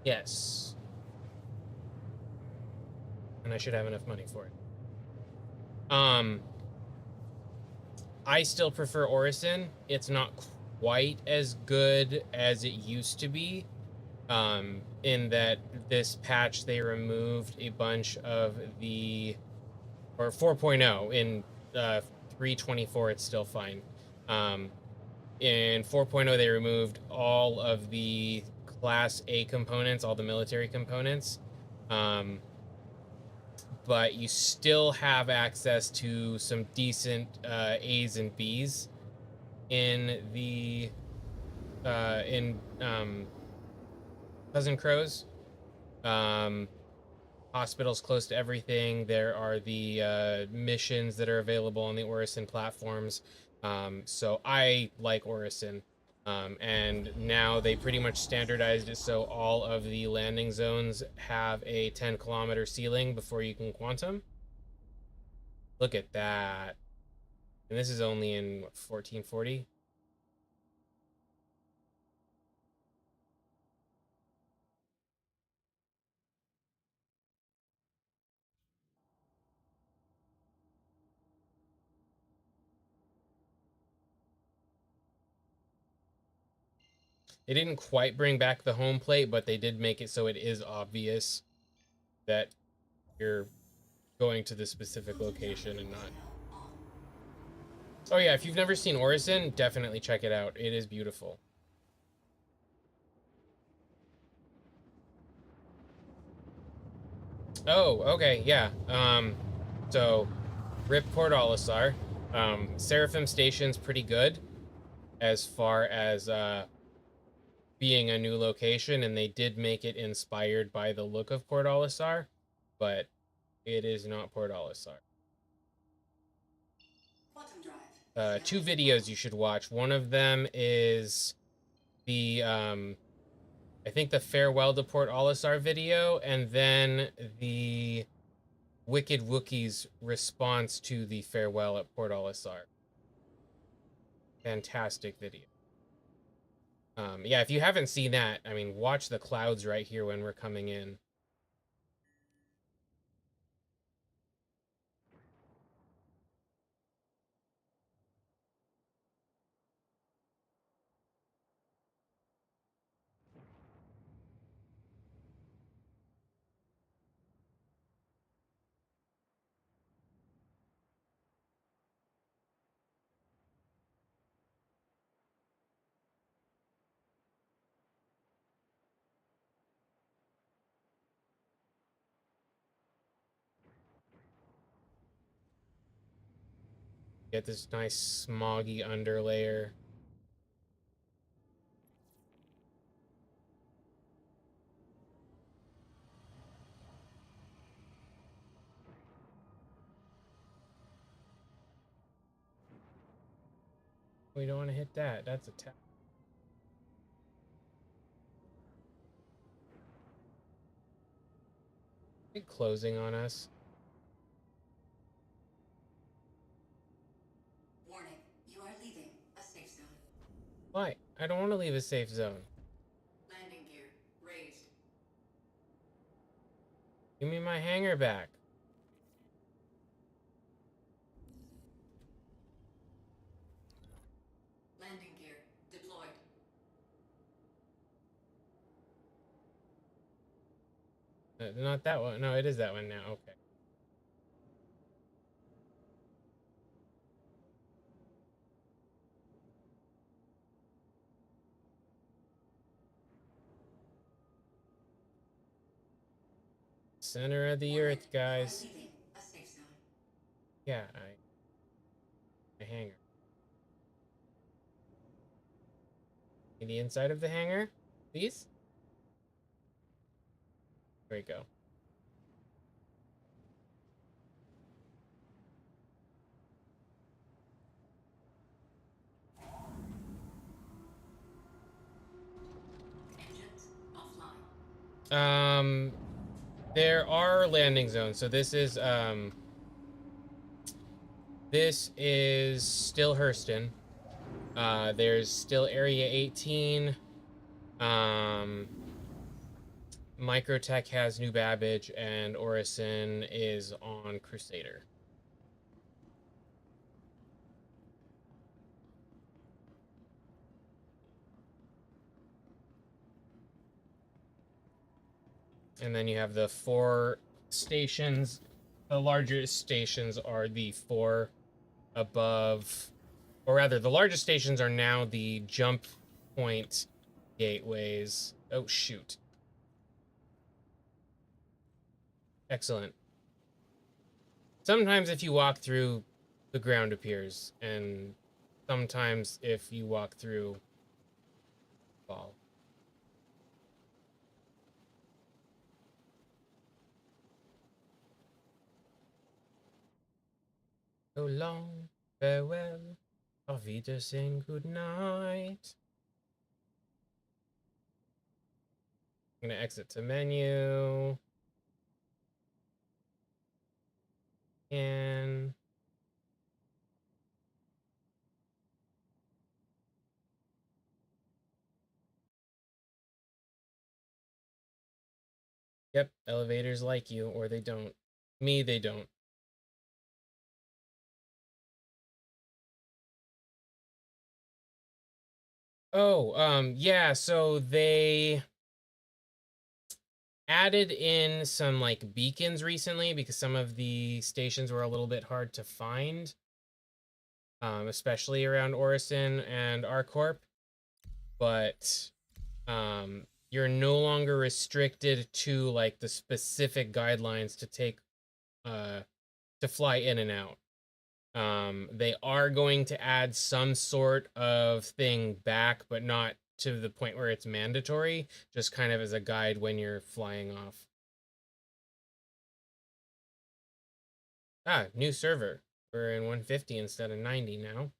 Yes. And I should have enough money for it. I still prefer Orison. It's not quite as good as it used to be. In that this patch they removed a bunch of the, or 4.0. In 3.24 it's still fine. In 4.0 they removed all of the Class A components, all the military components. But you still have access to some decent A's and B's in the Cousin Crows. Hospitals close to everything. There are the missions that are available on the Orison platforms. So I like Orison. And now they pretty much standardized it so all of the landing zones have a 10-kilometer ceiling before you can quantum. Look at that. And this is only in what, 1440? They didn't quite bring back the home plate, but they did make it so it is obvious that you're going to the specific location and not. Oh yeah, if you've never seen Orison, definitely check it out. It is beautiful. Oh, okay, yeah. So Rip Port Olisar. Seraphim Station's pretty good as far as being a new location, and they did make it inspired by the look of Port Olisar, but it is not Port Olisar. Quantum drive. Two videos you should watch. One of them is the I think the Farewell to Port Olisar video, and then the Wicked Wookiees response to the Farewell at Port Olisar. Fantastic video. Yeah, if you haven't seen that, I mean, watch the clouds right here when we're coming in. Get this nice smoggy underlayer. We don't want to hit that. That's a tap. Closing on us. Warning, you are leaving a safe zone. Why? I don't want to leave a safe zone. Landing gear raised. Give me my hanger back. Landing gear deployed. Not that one. No, it is that one now. Okay. Center of the Warning, earth, guys. you are leaving a safe zone. Yeah, my hanger. In the inside of the hanger, please. There we go. Engines offline. There are landing zones. So this is still Hurston. There's still Area 18. Microtech has New Babbage, and Orison is on Crusader. And then you have the 4 stations. The largest stations are the 4 above, or rather, the largest stations are now the jump point gateways. Oh, shoot. Excellent. Sometimes if you walk through, the ground appears, and sometimes if you walk through, fall. So long, farewell, auf Wiedersehen, good night. I'm gonna exit to menu. And yep, elevators like you, or they don't. Me, they don't. Oh, yeah, so they added in some like beacons recently because some of the stations were a little bit hard to find. Especially around Orison and ArcCorp. But you're no longer restricted to like the specific guidelines to take to fly in and out. They are going to add some sort of thing back, but not to the point where it's mandatory, just kind of as a guide when you're flying off. Ah, new server. We're in 150 instead of 90 now.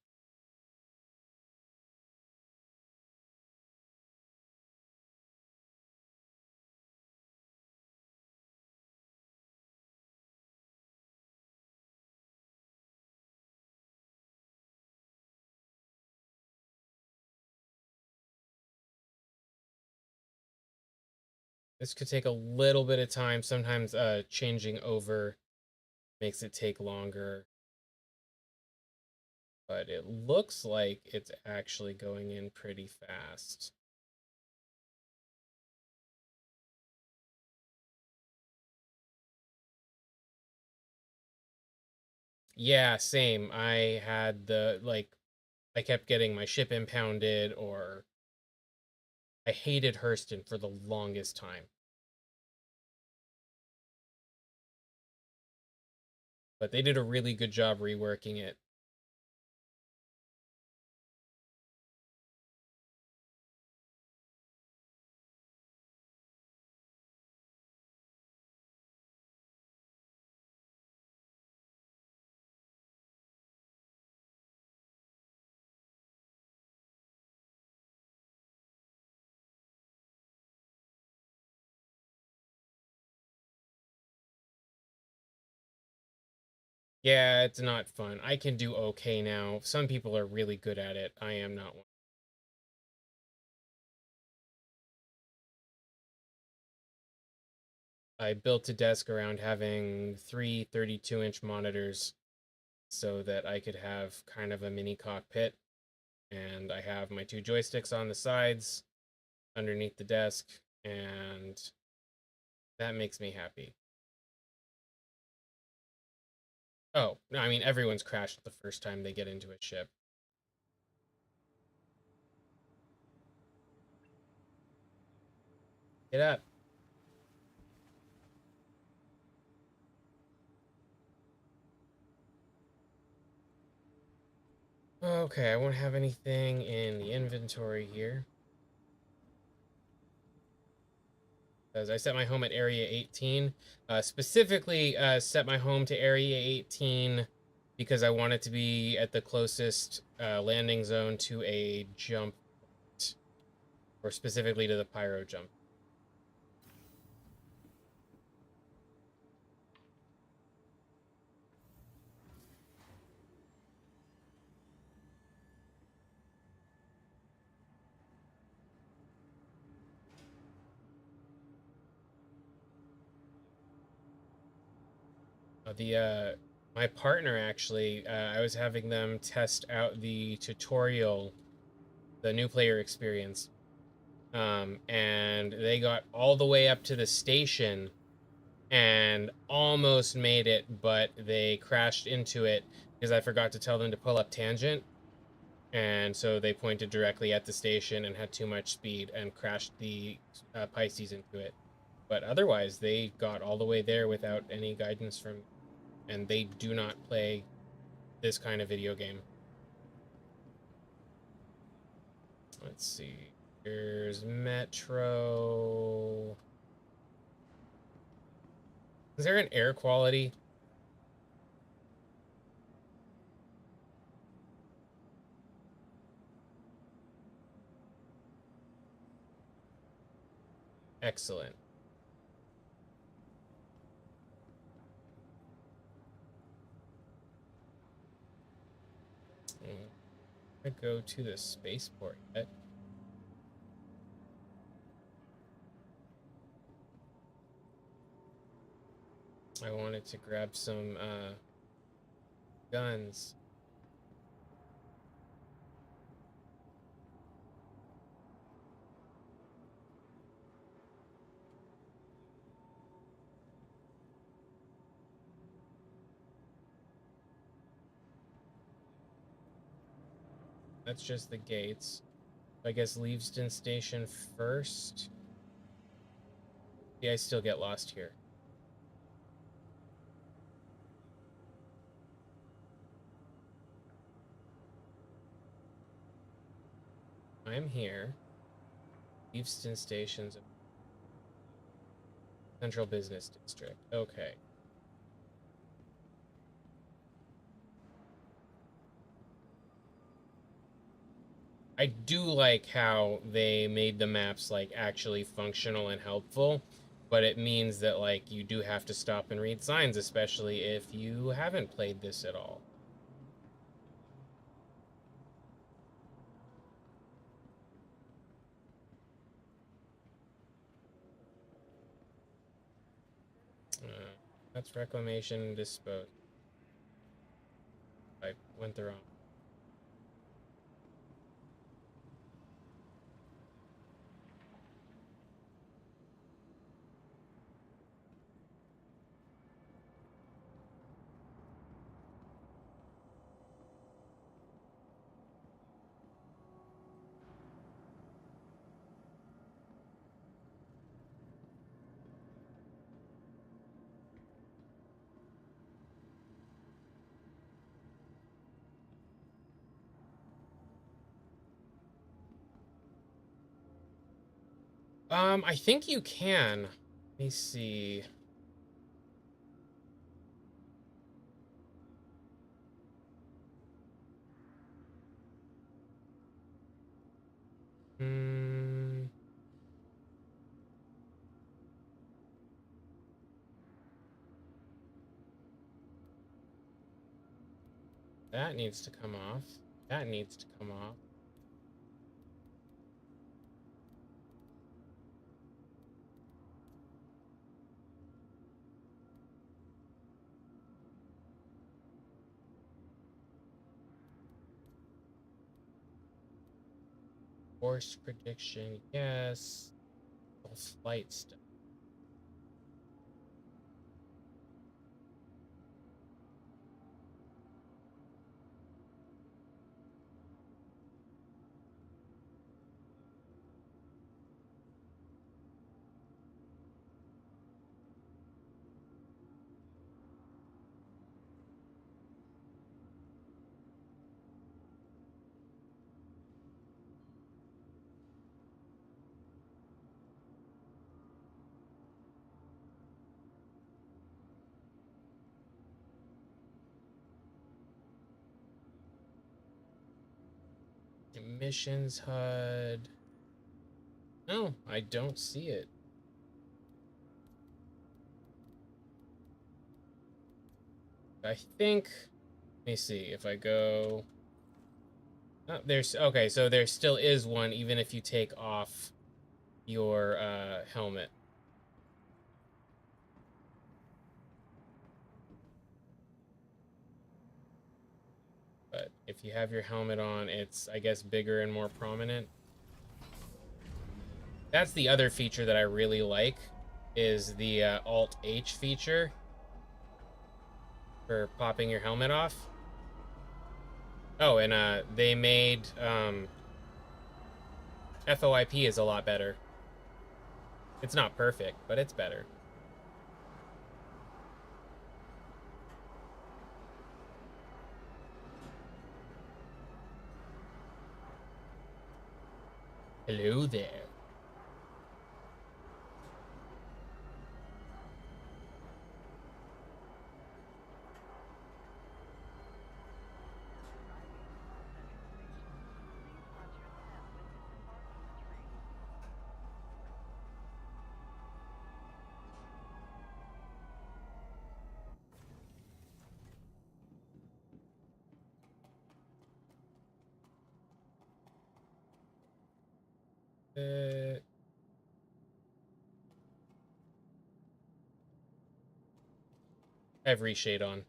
This could take a little bit of time. Sometimes changing over makes it take longer. But it looks like it's actually going in pretty fast. Yeah, same. I had I kept getting my ship impounded, or I hated Hurston for the longest time. But they did a really good job reworking it. Yeah, it's not fun. I can do okay now. Some people are really good at it. I am not one. I built a desk around having three 32-inch monitors so that I could have kind of a mini cockpit. And I have my two joysticks on the sides underneath the desk, and that makes me happy. Oh, no, I mean, everyone's crashed the first time they get into a ship. Get up. Okay, I won't have anything in the inventory here. As I set my home at Area 18. Specifically, set my home to Area 18 because I want it to be at the closest landing zone to a jump point, or specifically to the pyro jump. My partner actually, I was having them test out the tutorial, the new player experience, and they got all the way up to the station and almost made it, but they crashed into it because I forgot to tell them to pull up tangent, and so they pointed directly at the station and had too much speed and crashed the Pisces into it. But otherwise, they got all the way there without any guidance from, and they do not play this kind of video game. Let's see. Here's Metro. Is there an air quality? Excellent. I go to the spaceport yet. I wanted to grab some guns. That's just the gates. I guess Leavesden Station first. Yeah, I still get lost here. I'm here. Leavesden Station's Central Business District. Okay. I do like how they made the maps like actually functional and helpful, but it means that like you do have to stop and read signs, especially if you haven't played this at all. That's reclamation dispose. I went the wrong. I think you can. Let me see. Hmm. that needs to come off. That needs to come off. Force prediction, yes. Flight stuff. Emissions HUD. No, I don't see it. I think, let me see if I go. Oh, there's okay, so there still is one even if you take off your helmet. But if you have your helmet on, it's, I guess, bigger and more prominent. That's the other feature that I really like, is the Alt H feature for popping your helmet off. Oh, and they made FOIP is a lot better. It's not perfect, but it's better. Hello there. I have reshade on.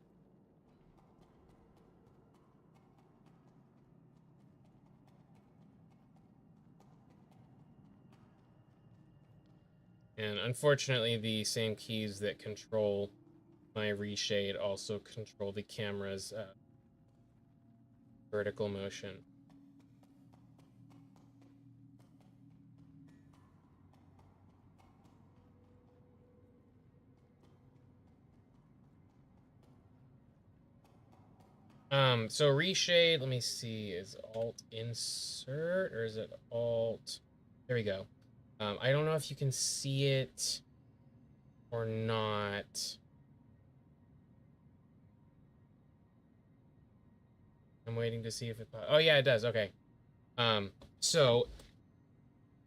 And unfortunately, the same keys that control my reshade also control the camera's vertical motion. So reshade, let me see, is Alt insert or is it Alt? There we go. I don't know if you can see it or not. I'm waiting to see if it. Oh yeah, it does. Okay. So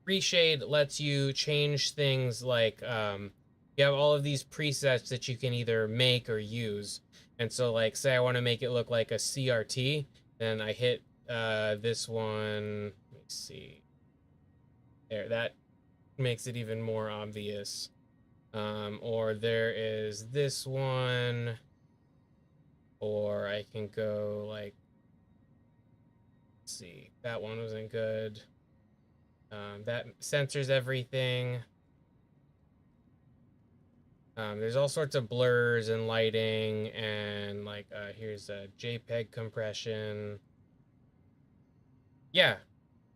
reshade lets you change things like you have all of these presets that you can either make or use. And so like say I want to make it look like a CRT, then I hit this one. Let me see. There, that makes it even more obvious. Or there is this one, or I can go like, let's see, that one wasn't good. That censors everything. There's all sorts of blurs and lighting, and like here's a JPEG compression. Yeah.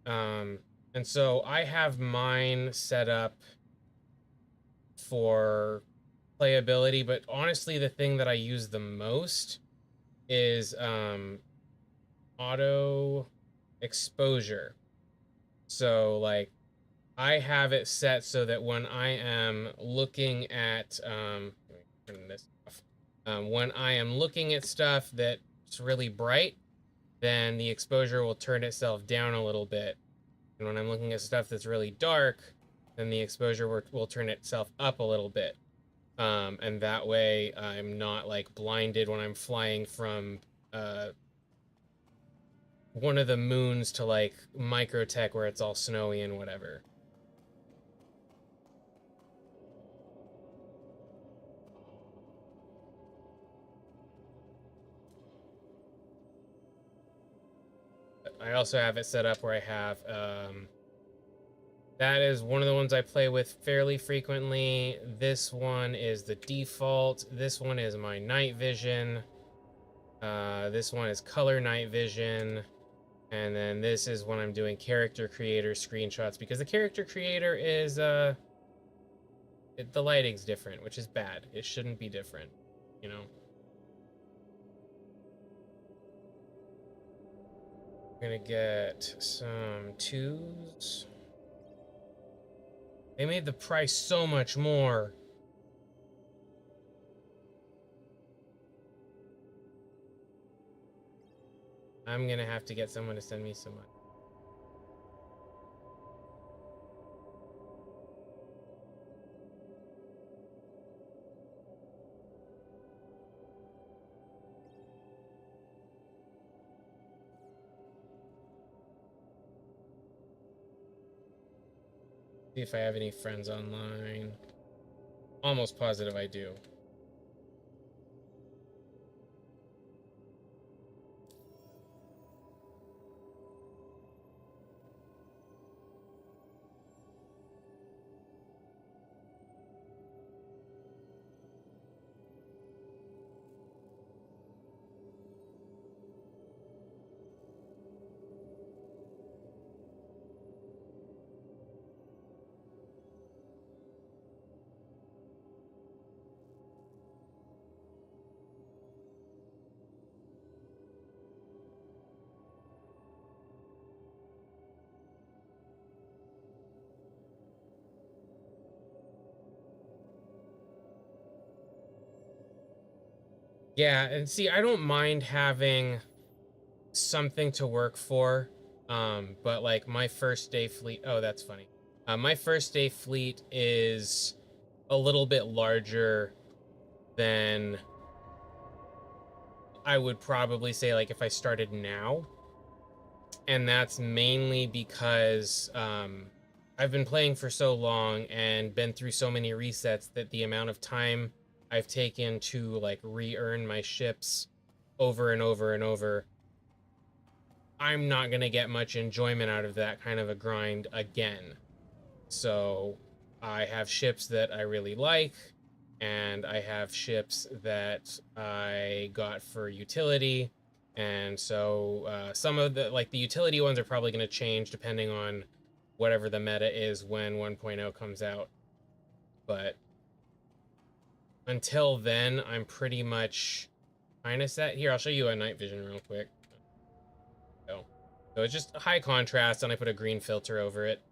And so I have mine set up for playability, but honestly, the thing that I use the most is auto exposure. So like I have it set so that when I am looking at turn this off. When I am looking at stuff that's really bright, then the exposure will turn itself down a little bit. And when I'm looking at stuff that's really dark, then the exposure will turn itself up a little bit. And that way I'm not like blinded when I'm flying from one of the moons to like Microtech where it's all snowy and whatever. I also have it set up where I have that is one of the ones I play with fairly frequently. This one is the default. This one is my night vision. This one is color night vision. And then this is when I'm doing character creator screenshots, because the character creator is the lighting's different, which is bad. It shouldn't be different, you know. We're gonna get some 2s. They made the price so much more. I'm gonna have to get someone to send me some money. See if I have any friends online. Almost positive I do. Yeah, and see, I don't mind having something to work for, but like my first day fleet. Oh, that's funny. My first day fleet is a little bit larger than I would probably say like if I started now, and that's mainly because I've been playing for so long and been through so many resets that the amount of time I've taken to like re-earn my ships over and over and over, I'm not gonna get much enjoyment out of that kind of a grind again. So I have ships that I really like, and I have ships that I got for utility. And so some of the like the utility ones are probably going to change depending on whatever the meta is when 1.0 comes out. But until then, I'm pretty much kind of set. Here, I'll show you a night vision real quick. So it's just high contrast, and I put a green filter over it.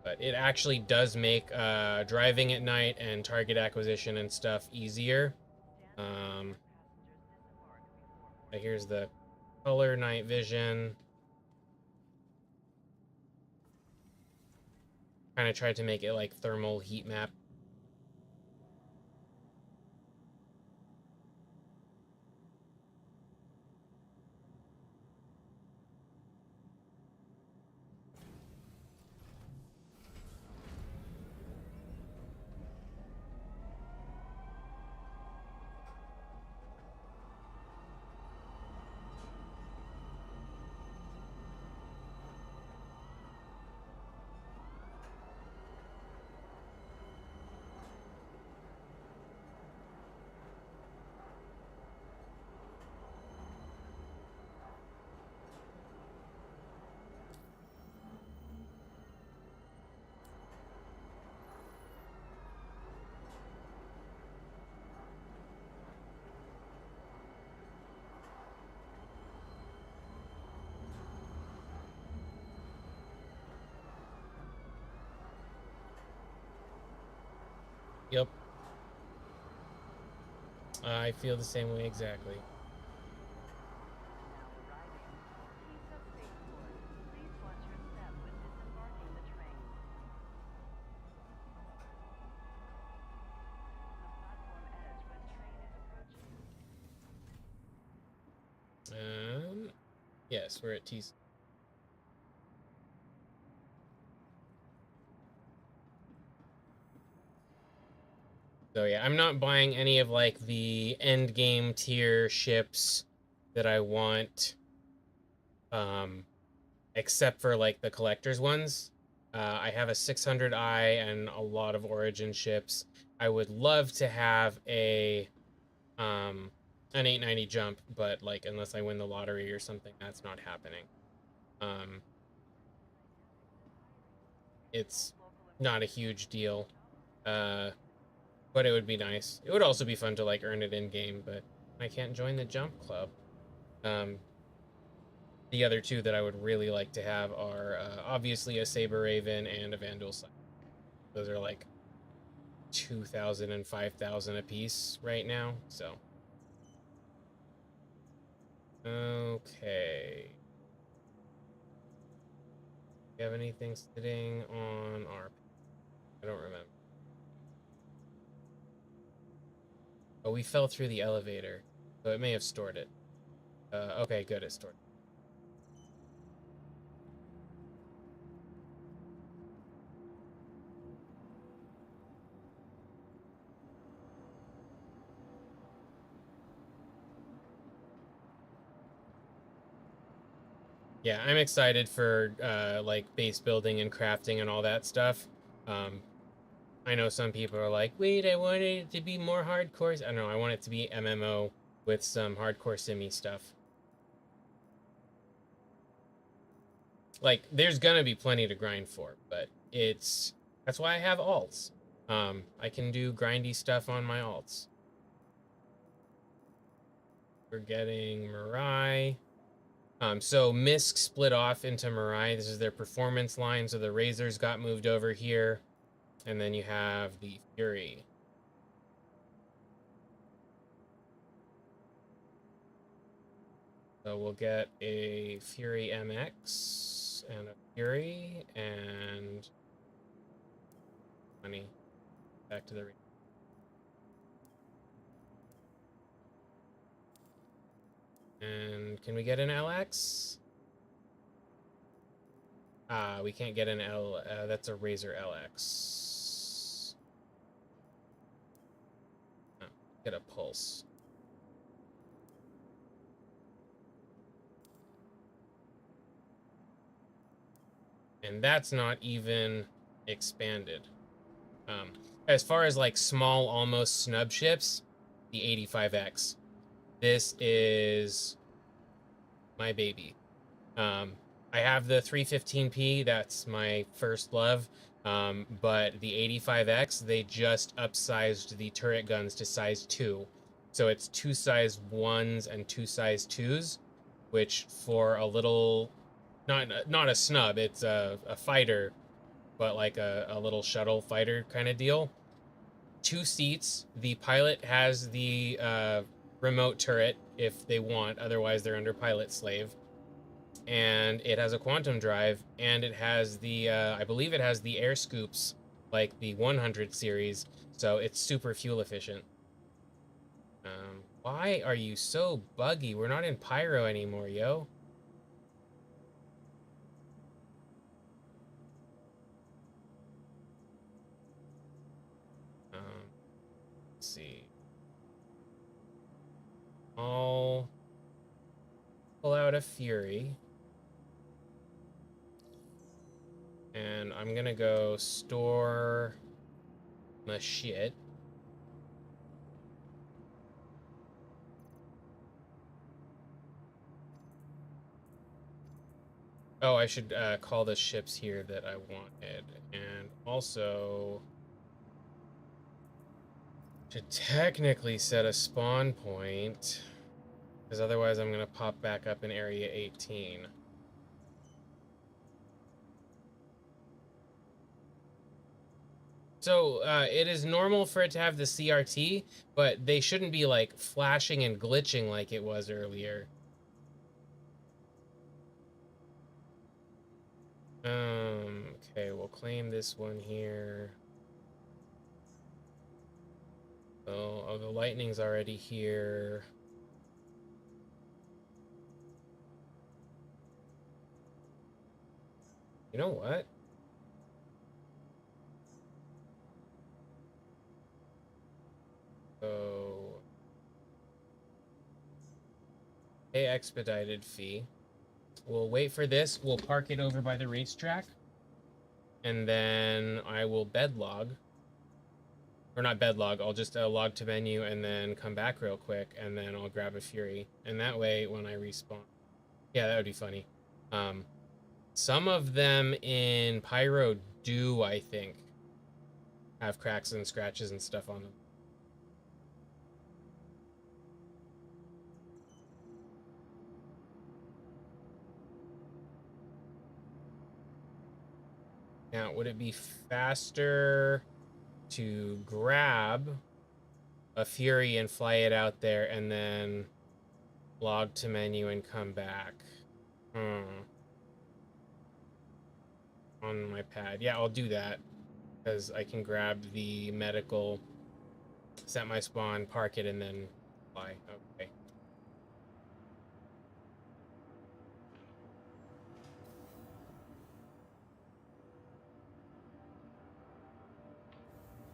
But it actually does make driving at night and target acquisition and stuff easier. Here's the color night vision. Kind of tried to make it like thermal heat map. Yep. I feel the same way exactly. Yes, we're at T. So yeah, I'm not buying any of like the end game tier ships that I want, except for like the collector's ones. I have a 600i and a lot of Origin ships. I would love to have an 890 jump, but like unless I win the lottery or something, that's not happening. Um, it's not a huge deal. Uh, but it would be nice. It would also be fun to like earn it in game, but I can't join the jump club. Um, the other two that I would really like to have are obviously a Saber Raven and a Vandal Scythe. Those are like 2,000 and 5,000 a piece right now. So, okay. Do you have anything sitting on our? I don't remember. Oh, we fell through the elevator, so it may have stored it. Okay, good, it stored. Yeah, I'm excited for like base building and crafting and all that stuff. Um, I know some people are like, wait, I wanted it to be more hardcore. I don't know, I want it to be MMO with some hardcore simmy stuff. Like, there's gonna be plenty to grind for, but that's why I have alts. I can do grindy stuff on my alts. We're getting Mirai. So Misk split off into Mirai. This is their performance line. So the Razors got moved over here. And then you have the Fury. So we'll get a Fury MX and a Fury and money back to the. And can we get an LX? We can't get an L. That's a Razor LX. Oh, get a Pulse. And that's not even expanded. As far as like small, almost snub ships, the 85X. This is my baby. I have the 315p, that's my first love. But the 85X, they just upsized the turret guns to size 2. So it's 2 size 1s and 2 size 2s, which for a little, not a snub, it's a fighter, but like a little shuttle fighter kind of deal. 2 seats. The pilot has the remote turret if they want, otherwise they're under pilot slave. And it has a quantum drive, and it has the I believe it has the air scoops like the 100 series, so it's super fuel efficient. Why are you so buggy? We're not in pyro anymore, yo. Let's see. I'll pull out a Fury. And I'm gonna go store my shit. Oh, I should call the ships here that I wanted. And also should technically set a spawn point, because otherwise I'm going to pop back up in Area 18. So it is normal for it to have the CRT, but they shouldn't be like flashing and glitching like it was earlier. Okay, we'll claim this one here. Oh, the lightning's already here. You know what? So, pay expedited fee. We'll wait for this. We'll park it over by the racetrack. And then I will bed log. Or not bed log. I'll just log to menu and then come back real quick. And then I'll grab a Fury. And that way, when I respawn... Yeah, that would be funny. Some of them in Pyro do, I think, have cracks and scratches and stuff on them. Now, would it be faster to grab a Fury and fly it out there and then log to menu and come back? On my pad. Yeah, I'll do that because I can grab the medical, set my spawn, park it, and then fly. Okay.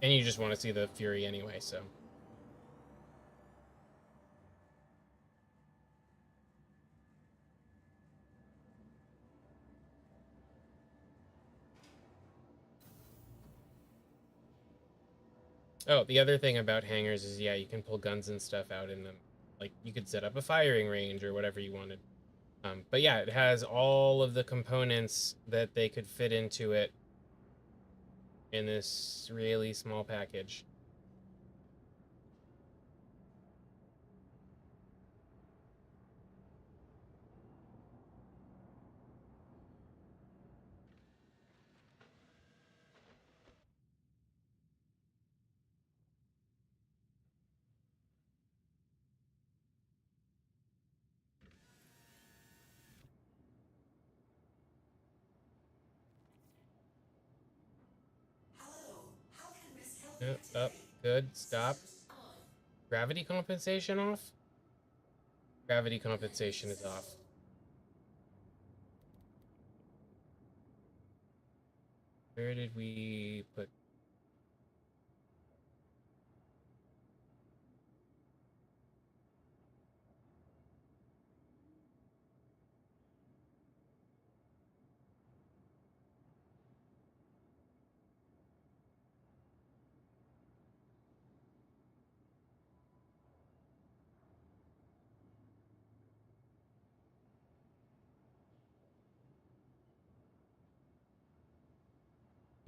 And you just want to see the Fury anyway, so. Oh, the other thing about hangars is, yeah, you can pull guns and stuff out in them. Like, you could set up a firing range or whatever you wanted. But yeah, it has all of the components that they could fit into it in this really small package. Hello. How can Miss help you Up, today? good, stop. Sensors on. Gravity compensation off? Gravity compensation is off. Where did we put...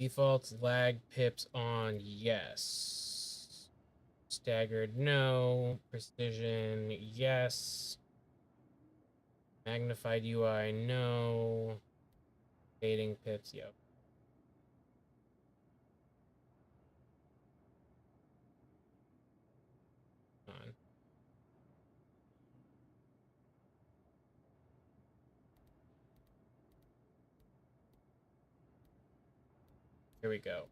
Defaults, lag, pips on, yes. Staggered, no. Precision, yes. Magnified UI, no. Fading pips, yep. On. Here we go.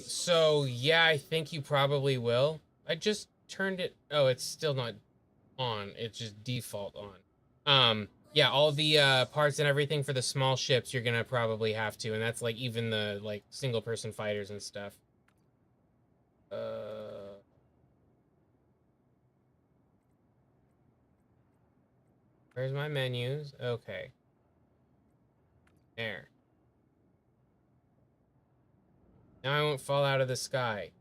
So yeah, I think you probably will. I just turned it. Oh, it's still not on. It's just default on. Yeah, all the parts and everything for the small ships you're gonna probably have to, and that's like even the like single person fighters and stuff. Where's my menus? Okay. There. Now I won't fall out of the sky.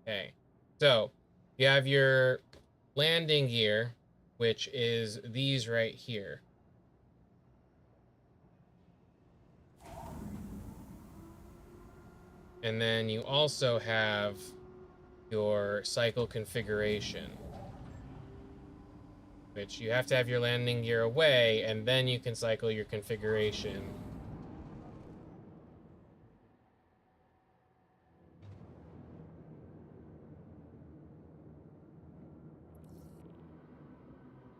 Okay. So, you have your landing gear, which is these right here. And then you also have your cycle configuration, which you have to have your landing gear away, and then you can cycle your configuration.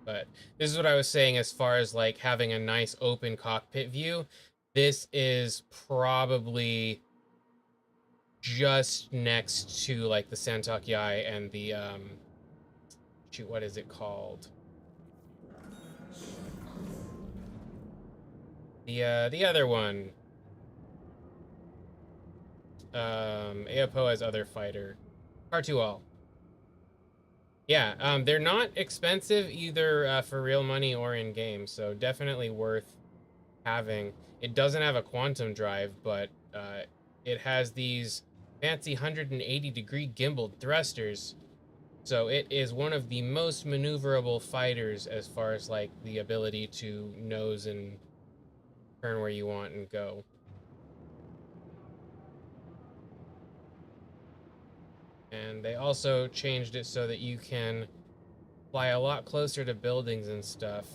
But this is what I was saying as far as like having a nice open cockpit view. This is probably just next to like the Santok Yai and the shoot, what is it called? The other one. Aopo as other fighter. Cartual. Yeah, they're not expensive either for real money or in game, so definitely worth having. It doesn't have a quantum drive, but it has these fancy 180-degree gimbaled thrusters, so it is one of the most maneuverable fighters as far as like the ability to nose and turn where you want and go. And they also changed it so that you can fly a lot closer to buildings and stuff.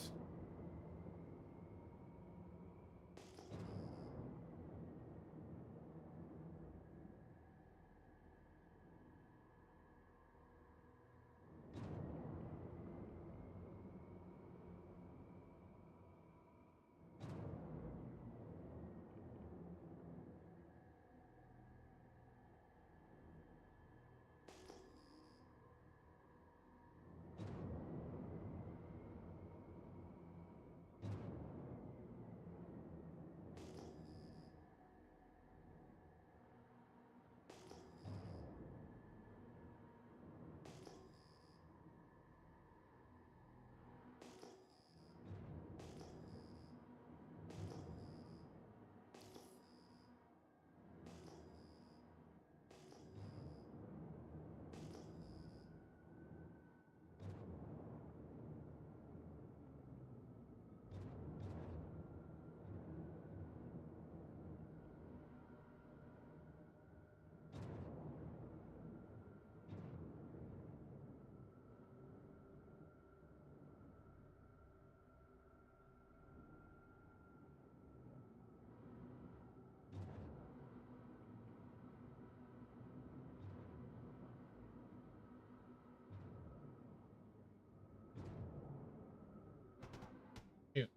Shoot.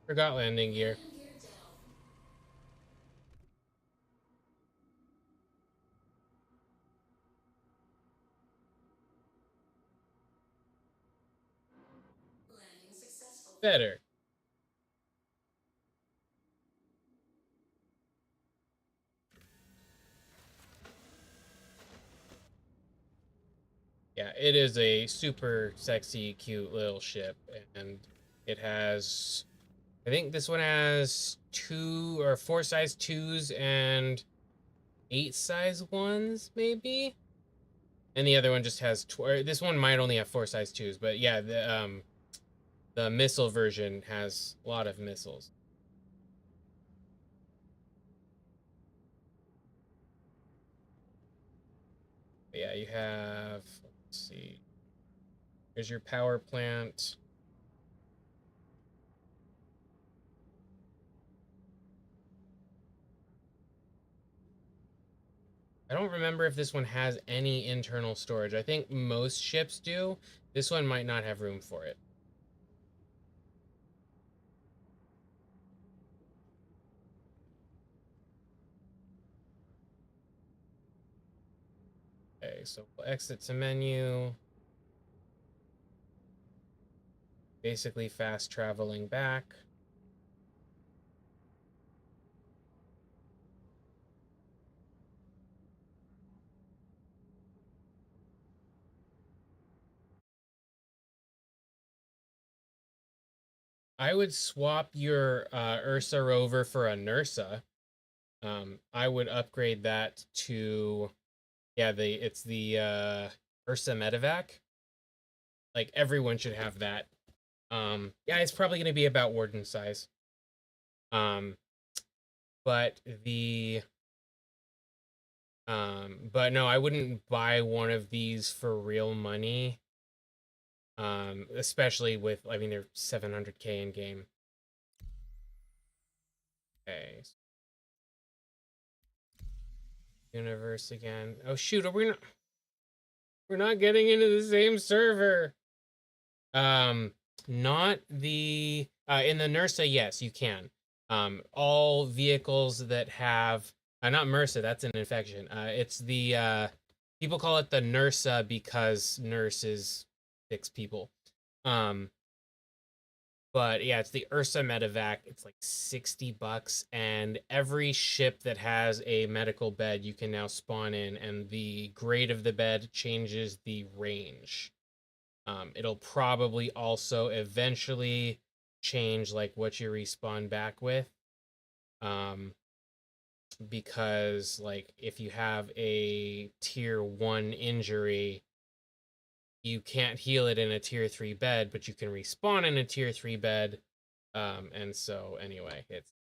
Forgot landing gear. Landing gear down. Landing successful. Better. Yeah, it is a super sexy, cute little ship, and it has, I think this one has 2 or 4 size 2s and 8 size 1s, maybe? And the other one just has, this one might only have 4 size 2s, but yeah, the missile version has a lot of missiles. But yeah, you have, let's see, here's your power plant. I don't remember if this one has any internal storage. I think most ships do. This one might not have room for it. Okay, so we'll exit to menu. Basically fast traveling back. I would swap your Ursa rover for a Nursa. I would upgrade that to, yeah, it's the Ursa Medevac. Like everyone should have that. Yeah, it's probably going to be about Warden size. But but no, I wouldn't buy one of these for real money. Especially with, I mean, they're 700k in game. Okay. Universe again. Oh shoot, we're not getting into the same server. Not the in the Nursa, yes, you can. All vehicles that have not MRSA, that's an infection. It's the People call it the NURSA because nurse is 6 people. But yeah, it's the Ursa Medevac. It's like $60, and every ship that has a medical bed you can now spawn in, and the grade of the bed changes the range. It'll probably also eventually change like what you respawn back with. Um, because like if you have a tier 1 injury, you can't heal it in a tier 3 bed, but you can respawn in a tier 3 bed. And so anyway, it's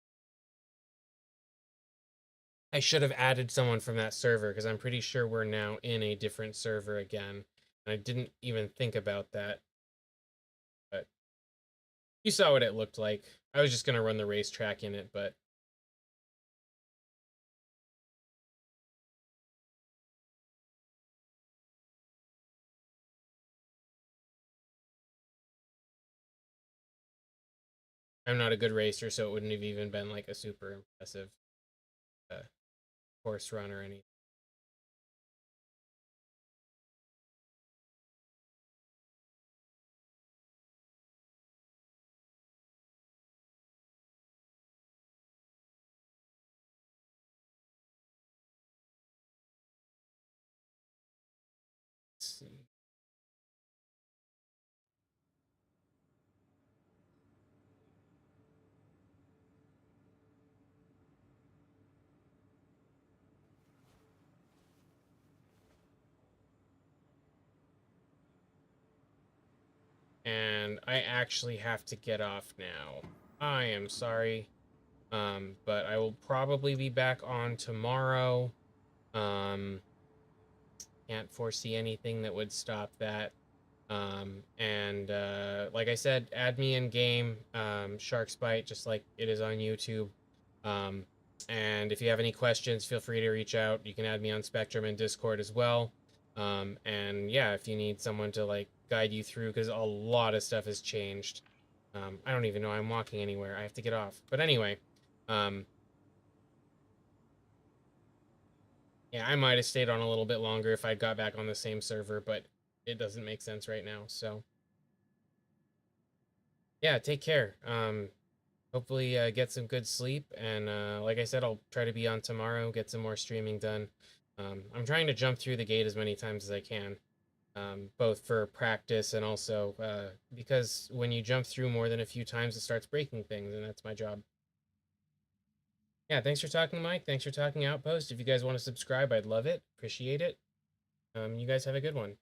I should have added someone from that server because I'm pretty sure we're now in a different server again. And I didn't even think about that, but you saw what it looked like. I was just gonna run the racetrack in it, but I'm not a good racer, so it wouldn't have even been like a super impressive uh, course run or anything. Let's see. And I actually have to get off now. I am sorry. But I will probably be back on tomorrow. Um, can't foresee anything that would stop that. And like I said, add me in game, Shark's Bite, just like it is on YouTube. Um, and if you have any questions, feel free to reach out. You can add me on Spectrum and Discord as well. And yeah, if you need someone to like guide you through, because a lot of stuff has changed. I don't even know I'm walking anywhere. I have to get off. But anyway, um, yeah, I might have stayed on a little bit longer if I got back on the same server, but it doesn't make sense right now. So yeah, take care. Hopefully get some good sleep, and like I said, I'll try to be on tomorrow, get some more streaming done. I'm trying to jump through the gate as many times as I can, both for practice and also because when you jump through more than a few times, it starts breaking things, and that's my job. Yeah, thanks for talking, Mike. Thanks for talking, Outpost. If you guys want to subscribe, I'd love it. Appreciate it. You guys have a good one.